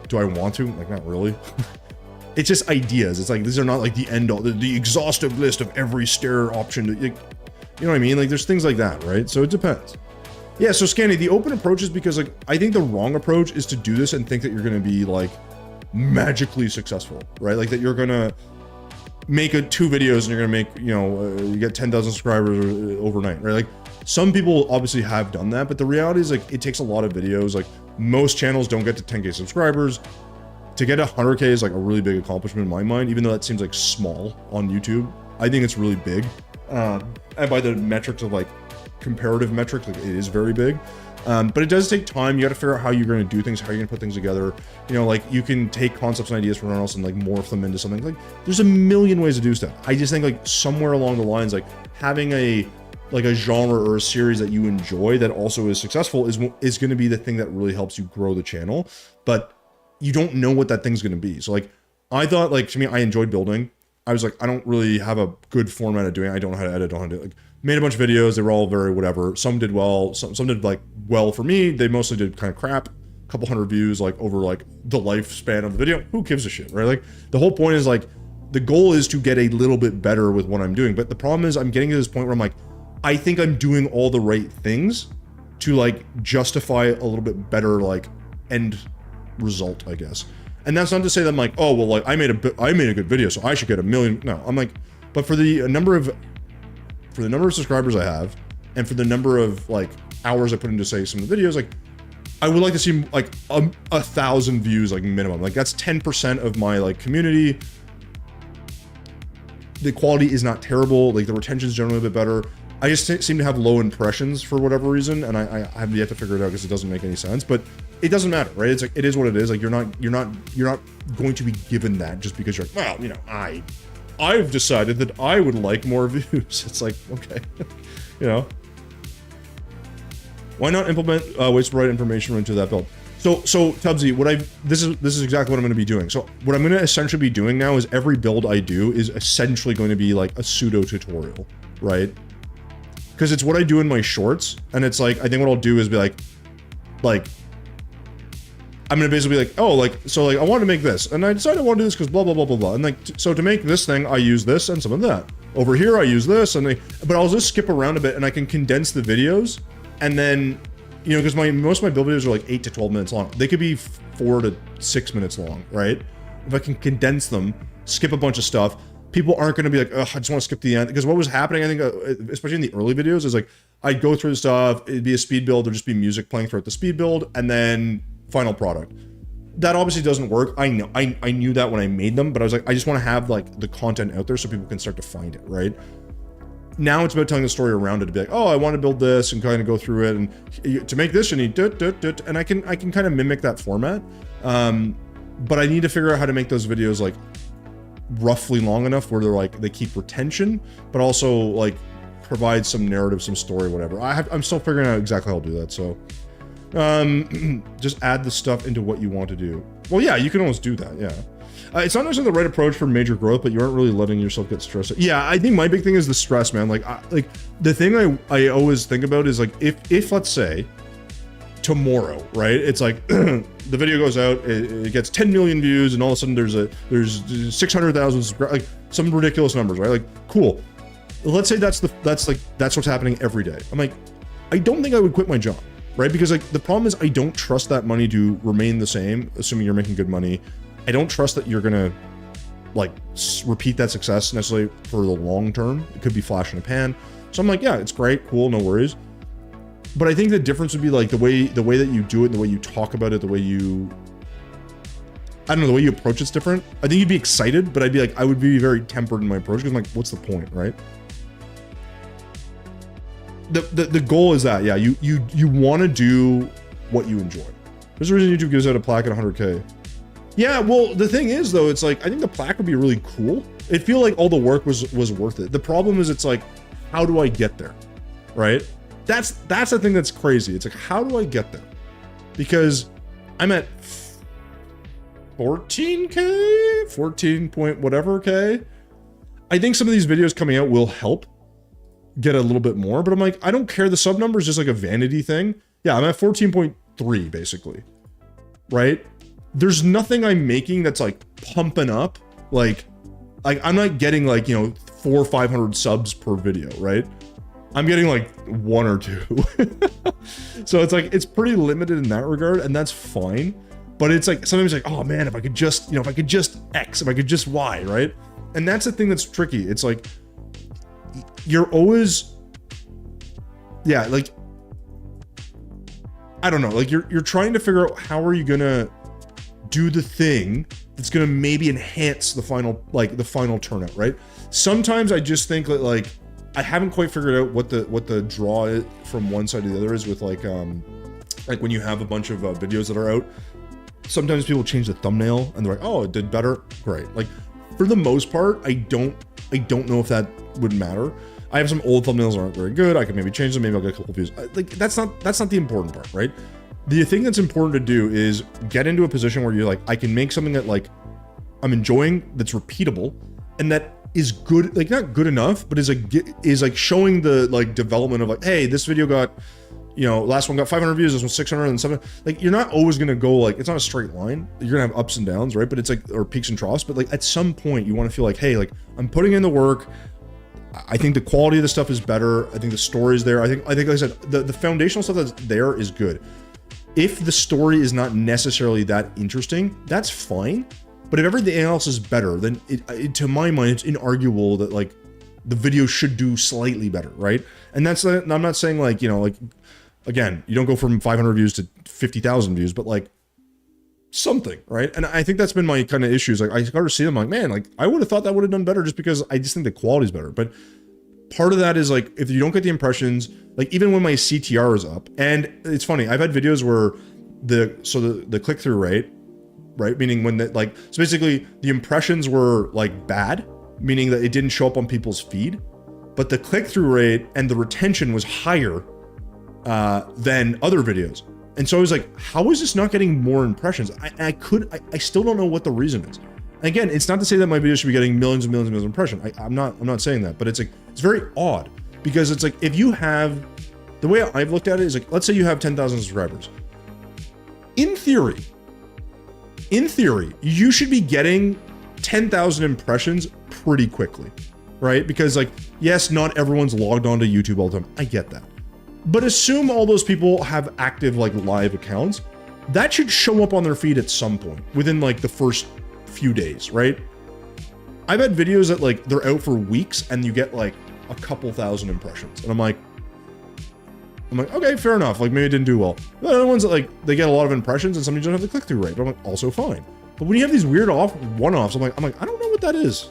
do I want to? Like, not really. It's just ideas. It's like, these are not like the end all, the exhaustive list of every stair option. You know what I mean? Like, there's things like that, right? So it depends. Yeah, so Scanny, the open approach is because, like, I think the wrong approach is to do this and think that you're going to be, like, magically successful, right? Like, that you're going to make 2 videos and you're going to make, you know, you get 10,000 subscribers overnight, right? Like, some people obviously have done that, but the reality is, like, it takes a lot of videos. Like, most channels don't get to 10K subscribers. To get 100K is, like, a really big accomplishment in my mind, even though that seems, like, small on YouTube. I think it's really big. And by the metrics of, like, comparative metrics, like, it is very big, but it does take time. You got to figure out how you're going to do things, how you're going to put things together. You know, like, you can take concepts and ideas from everyone else and like morph them into something. Like, there's a million ways to do stuff. I just think like somewhere along the lines, like having a genre or a series that you enjoy that also is successful is going to be the thing that really helps you grow the channel. But you don't know what that thing's going to be. So like, I thought, like, to me, I enjoyed building. I was like, I don't really have a good format of doing it. I don't know how to edit, I don't know how to do it. Like, made a bunch of videos. They were all very whatever. Some did well. Some did like well for me. They mostly did kind of crap. A couple hundred views like over like the lifespan of the video. Who gives a shit, right? Like, the whole point is like, the goal is to get a little bit better with what I'm doing. But the problem is I'm getting to this point where I'm like, I think I'm doing all the right things to like justify a little bit better like end result, I guess. And that's not to say that I'm like, oh, well, like, I made a good video, so I should get 1 million. No, I'm like, but for the number of subscribers I have, and for the number of like hours I put into, say, some of the videos, like, I would like to see like 1,000 views, like, minimum. Like, that's 10% of my like community. The quality is not terrible. Like, the retention is generally a bit better. I just seem to have low impressions for whatever reason, and I have yet to figure it out because it doesn't make any sense. But it doesn't matter, right? It's like, it is what it is. Like, you're not going to be given that just because you're like, well, you know, I've decided that I would like more views. It's like, okay, you know, why not implement ways to provide information into that build? So Tubbsy, this is exactly what I'm going to be doing. So what I'm going to essentially be doing now is every build I do is essentially going to be like a pseudo tutorial, right? Because it's what I do in my shorts, and it's like, I think what I'll do is be like, I'm gonna basically be like, oh, like, so like I want to make this, and I decided I want to do this because blah blah blah blah blah, and like, so to make this thing, I use this and some of that. Over here, I use this, and but I'll just skip around a bit, and I can condense the videos, and then, you know, because most of my build videos are like 8 to 12 minutes long. They could be 4 to 6 minutes long, right? If I can condense them, skip a bunch of stuff, people aren't going to be like, oh, I just want to skip the end. Because what was happening, I think, especially in the early videos, is like, I'd go through the stuff, it'd be a speed build, there'd just be music playing throughout the speed build, and then final product. That obviously doesn't work. I know, I knew that when I made them, but I was like, I just want to have like the content out there so people can start to find it, right? Now it's about telling the story around it to be like, oh, I want to build this and kind of go through it, and to make this you need and I can kind of mimic that format. But I need to figure out how to make those videos like roughly long enough where they're like, they keep retention, but also like provide some narrative, some story, whatever. I'm still figuring out exactly how I'll do that. So just add the stuff into what you want to do. Well, yeah, you can always do that. Yeah. It's not necessarily the right approach for major growth, but you aren't really letting yourself get stressed. Yeah, I think my big thing is the stress, man. Like, the thing I always think about is like, if let's say tomorrow, right? It's like the video goes out, it gets 10 million views, and all of a sudden there's 600,000 subscribers, like some ridiculous numbers, right? Like, cool. Let's say that's what's happening every day. I'm like, I don't think I would quit my job, right? Because like the problem is I don't trust that money to remain the same, assuming you're making good money. I don't trust that you're gonna like repeat that success necessarily for the long term. It could be flash in a pan. So I'm like, yeah, it's great, cool, no worries. But I think the difference would be like the way that you do it, the way you talk about it, the way you, I don't know, the way you approach it's different. I think you'd be excited, but I'd be like, I would be very tempered in my approach because I'm like, what's the point, right? The goal is that, yeah, you want to do what you enjoy. There's a reason YouTube gives out a plaque at 100K. Yeah, well, the thing is though, it's like, I think the plaque would be really cool. It'd feel like all the work was worth it. The problem is it's like, how do I get there, right? That's the thing that's crazy. It's like, how do I get there? Because I'm at 14K, 14 point whatever K. I think some of these videos coming out will help get a little bit more, but I'm like, I don't care. The sub number is just like a vanity thing. Yeah, I'm at 14.3 basically, right? There's nothing I'm making that's like pumping up. Like I'm not getting like, you know, 400 or 500 subs per video, right? I'm getting like 1 or 2. So it's like, it's pretty limited in that regard, and that's fine. But it's like, sometimes like, oh man, if I could just, you know, if I could just X, if I could just Y, right? And that's the thing that's tricky. It's like, you're always, yeah, like, I don't know, like you're trying to figure out how are you gonna do the thing that's gonna maybe enhance the final, like the final turnout, right? Sometimes I just think that like, I haven't quite figured out what the draw is from one side to the other is with like when you have a bunch of videos that are out, sometimes people change the thumbnail and they're like, oh, it did better, great. Like for the most part, I don't know if that would matter. I have some old thumbnails that aren't very good. I can maybe change them, maybe I'll get a couple views. Like that's not the important part, right? The thing that's important to do is get into a position where you're like, I can make something that like I'm enjoying, that's repeatable, and that is good, like not good enough, but is like showing the like development of like, hey, this video got, you know, last one got 500 views, this one 600 and 700. Like you're not always gonna go like, it's not a straight line. You're gonna have ups and downs, right? But it's like, or peaks and troughs. But like at some point you want to feel like, hey, like I'm putting in the work. I think the quality of the stuff is better. I think the story is there. I think like I said, the foundational stuff that's there is good. If the story is not necessarily that interesting, that's fine. But if everything else is better, then it, to my mind, it's inarguable that like the video should do slightly better, right? And that's, I'm not saying like, you know, like, again, you don't go from 500 views to 50,000 views, but like something, right? And I think that's been my kind of issues. Like I start to see them like, man, like I would have thought that would have done better just because I just think the quality's better. But part of that is like, if you don't get the impressions, like even when my CTR is up, and it's funny, I've had videos where the click-through rate, right? Meaning when that like, so basically the impressions were like bad, meaning that it didn't show up on people's feed, but the click-through rate and the retention was higher than other videos. And so I was like, how is this not getting more impressions? I still don't know what the reason is. And again, it's not to say that my video should be getting millions and millions and millions of impressions. I'm not saying that, but it's like, it's very odd because it's like, if you have, the way I've looked at it is like, let's say you have 10,000 subscribers. In theory, in theory, you should be getting 10,000 impressions pretty quickly, right? Because like, yes, not everyone's logged onto YouTube all the time. I get that. But assume all those people have active like live accounts. That should show up on their feed at some point within like the first few days, right? I've had videos that like they're out for weeks and you get like a couple thousand impressions. And I'm like, okay, fair enough. Like maybe it didn't do well. The other ones that like, they get a lot of impressions and somebody doesn't have the click-through rate, but I'm like, also fine. But when you have these weird one-offs, I'm like, I don't know what that is.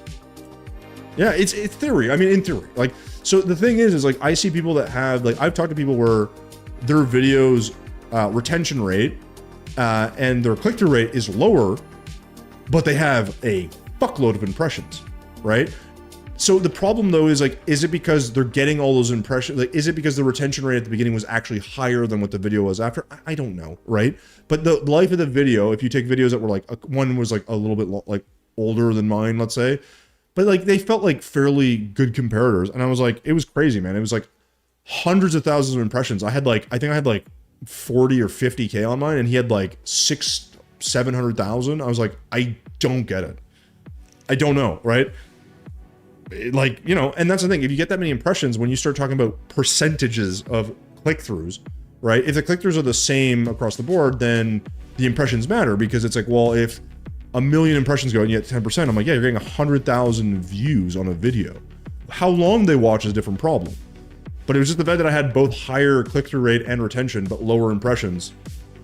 Yeah, it's theory. I mean, in theory, like, so the thing is like, I see people that have, like, I've talked to people where their videos retention rate and their click-through rate is lower, but they have a fuckload of impressions, right? So the problem though is like, is it because they're getting all those impressions? Like, is it because the retention rate at the beginning was actually higher than what the video was after? I don't know, right? But the life of the video, if you take videos that were like, one was like a little bit like older than mine, let's say, but like they felt like fairly good comparators. And I was like, it was crazy, man. It was like hundreds of thousands of impressions. I think I had like 40 or 50K on mine and he had like 700,000. I was like, I don't get it. I don't know, right? Like, you know, and that's the thing. If you get that many impressions, when you start talking about percentages of click-throughs, right? If the click-throughs are the same across the board, then the impressions matter because it's like, well, if 1 million impressions go and you get 10%, I'm like, yeah, you're getting 100,000 views on a video. How long they watch is a different problem. But it was just the fact that I had both higher click-through rate and retention, but lower impressions.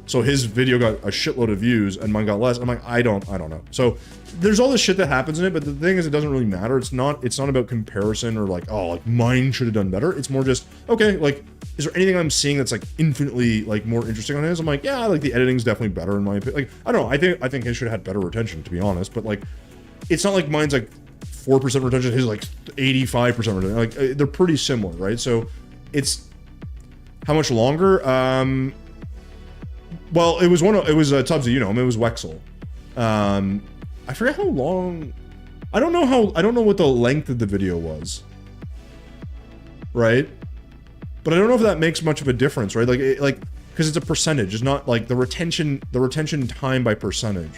So his video got a shitload of views and mine got less. I'm like, I don't know. So there's all this shit that happens in it, but the thing is, it doesn't really matter. It's not about comparison or like, oh, like mine should have done better. It's more just, okay, like, is there anything I'm seeing that's like infinitely like more interesting on his? I'm like, yeah, like the editing's definitely better in my opinion. Like, I don't know. I think his should have had better retention, to be honest. But like, it's not like mine's like 4% retention. His is like 85% retention. Like they're pretty similar, right? So it's how much longer? Well, it was Tubbsy, you know him, it was Wexel. I forget how long, I don't know what the length of the video was. Right? But I don't know if that makes much of a difference, right? Like, because it's a percentage, it's not like the retention time by percentage.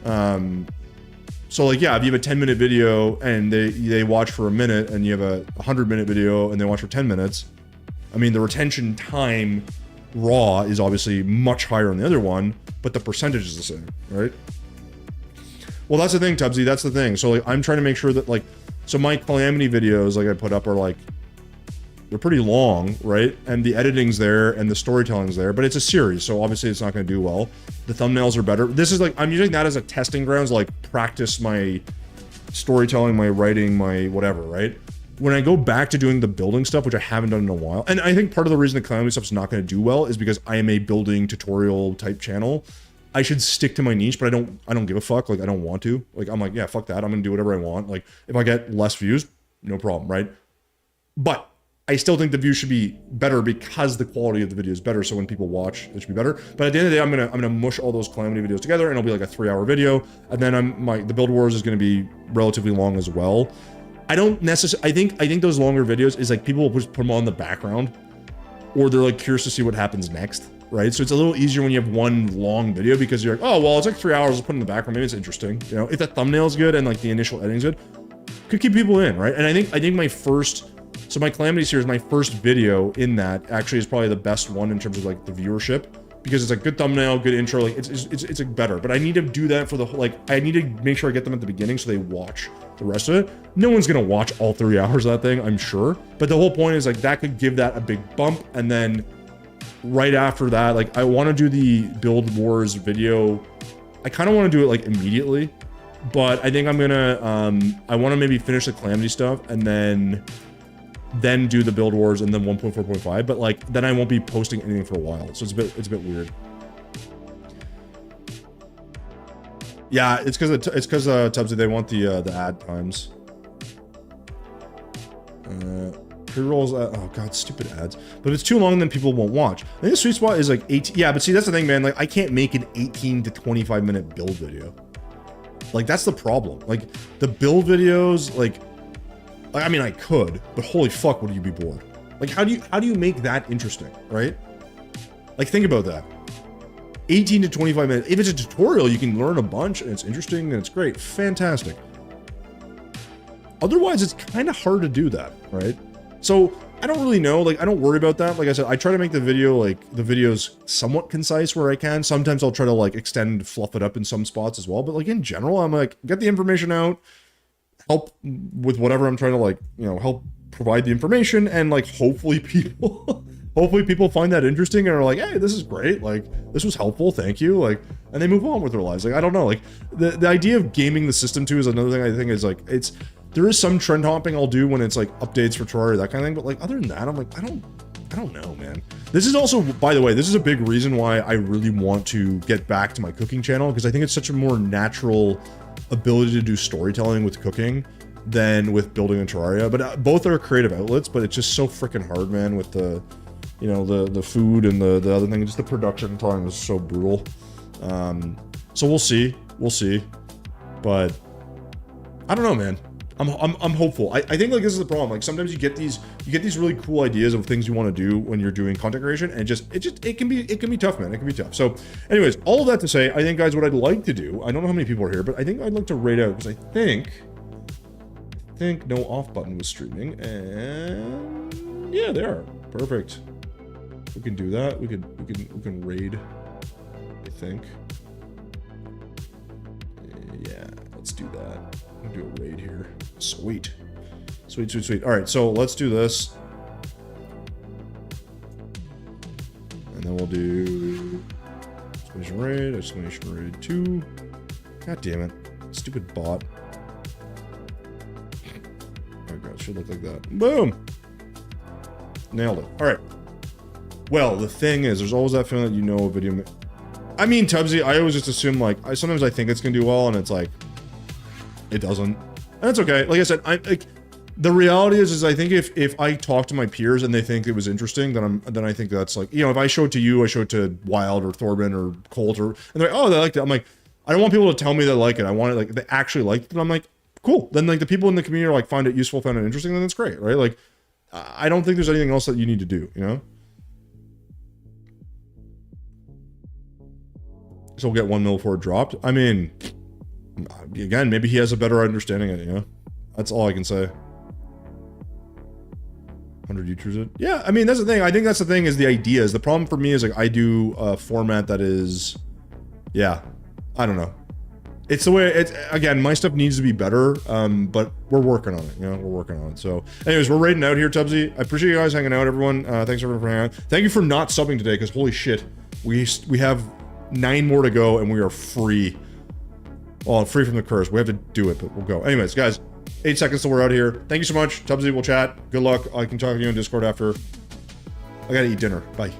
So like, yeah, if you have a 10-minute video and they watch for a minute and you have a 100-minute video and they watch for 10 minutes, I mean, the retention time raw is obviously much higher on the other one, but the percentage is the same, right? Well, that's the thing, Tubbsy, that's the thing. So like, I'm trying to make sure that like, so my Calamity videos like I put up are like, they're pretty long, right? And the editing's there and the storytelling's there, but it's a series, so obviously it's not going to do well. The thumbnails are better. This is like, I'm using that as a testing grounds, like practice my storytelling, my writing, my whatever, right? When I go back to doing the building stuff, which I haven't done in a while, and I think part of the reason the Calamity stuff's not going to do well is because I am a building tutorial type channel. I should stick to my niche, but I don't give a fuck. Like, I don't want to. Like, I'm like, yeah, fuck that. I'm going to do whatever I want. Like, if I get less views, no problem, right? But I still think the views should be better because the quality of the video is better. So when people watch, it should be better. But at the end of the day, I'm gonna mush all those Calamity videos together, and it'll be like a 3-hour video. And then the Build Wars is going to be relatively long as well. I don't necessarily, I think those longer videos is like people will just put them on the background, or they're like curious to see what happens next, right? So it's a little easier when you have one long video because you're like, oh, well, it's like 3 hours, I'll put it in the background, maybe it's interesting. You know, if the thumbnail's good and like the initial editing's good, could keep people in, right? And I think my first, so my Calamity series, my first video in that actually is probably the best one in terms of like the viewership, because it's a good thumbnail, good intro, like it's like better. But I need to do that for the whole, like, I need to make sure I get them at the beginning so they watch the rest of it. No one's gonna watch all 3 hours of that thing, I'm sure. But the whole point is like that could give that a big bump, and then right after that, like I want to do the Build Wars video. I kind of want to do it like immediately, but I think I'm gonna I want to maybe finish the Calamity stuff and then do the Build Wars and then 1.4.5, but like then I won't be posting anything for a while, so it's a bit weird. Yeah, it's because Tubbsy, they want the ad times. Pre-rolls, oh god, stupid ads. But if it's too long, then people won't watch. I think the sweet spot is like 18. Yeah, but see, that's the thing, man. Like, I can't make an 18 to 25 minute build video. Like, that's the problem. Like, the build videos, like I mean, I could, but holy fuck, would you be bored? Like, how do you make that interesting, right? Like, think about that. 18 to 25 minutes. If it's a tutorial, you can learn a bunch and it's interesting and it's great. Fantastic. Otherwise, it's kind of hard to do that, right? So I don't really know, like, I don't worry about that. Like I said, I try to make the videos somewhat concise where I can. Sometimes I'll try to like extend, fluff it up in some spots as well. But like in general, I'm like, get the information out, help with whatever I'm trying to like, you know, help provide the information, and like hopefully people find that interesting and are like, hey, this is great, like this was helpful, thank you, like, and they move on with their lives. Like, I don't know, like the idea of gaming the system too is another thing I think is like, there is some trend hopping I'll do when it's like updates for Terraria, that kind of thing, but like other than that, I'm like, I don't know, man. This is also, by the way, this is a big reason why I really want to get back to my cooking channel, because I think it's such a more natural ability to do storytelling with cooking than with building in Terraria. But both are creative outlets, but it's just so freaking hard, man, with the, you know, the food and the other thing. Just the production time is so brutal. So we'll see, but I don't know, man. I'm hopeful. I think like this is the problem. Like sometimes you get these really cool ideas of things you want to do when you're doing content creation, and it can be tough, man. It can be tough. So anyways, all of that to say, I think, guys, what I'd like to do, I don't know how many people are here, but I think I'd like to rate out, because I think no off button was streaming, and yeah, they are. Perfect. We can do that. We can raid, I think. Yeah, let's do that. I'll do a raid here. Sweet. All right, so let's do this. And then we'll do exclamation raid 2. God damn it. Stupid bot. Oh god, it should look like that. Boom! Nailed it. All right. Well, the thing is, there's always that feeling that you know a video. I mean, Tubbsy, I always just assume, like, sometimes I think it's gonna do well, and it's like, it doesn't. And that's okay. Like I said, the reality is I think if I talk to my peers and they think it was interesting, then I think that's like, you know, if I show it to you, I show it to Wild or Thorben or Colt, and they're like, oh, they liked it. I'm like, I don't want people to tell me they like it. I want it, like, they actually liked it. And I'm like, cool. Then like the people in the community are like, find it useful, find it interesting, then that's great, right? Like, I don't think there's anything else that you need to do, you know? So we'll get 1 mil before it dropped. I mean, again, maybe he has a better understanding of it, you know? That's all I can say. 100 YouTubers it? Yeah, I mean, that's the thing. I think that's the thing, is the ideas. The problem for me is, like, I do a format that is, yeah, I don't know. It's the way, it's, again, my stuff needs to be better, but we're working on it, you know? We're working on it. So, anyways, we're raiding out here, Tubbsy. I appreciate you guys hanging out, everyone. Thanks everyone for hanging out. Thank you for not subbing today, because holy shit, we have 9 more to go, and we are free. Well, free from the curse. We have to do it, but we'll go. Anyways, guys, 8 seconds till we're out here. Thank you so much. Tubbsy, we'll chat. Good luck. I can talk to you in Discord after. I gotta eat dinner. Bye.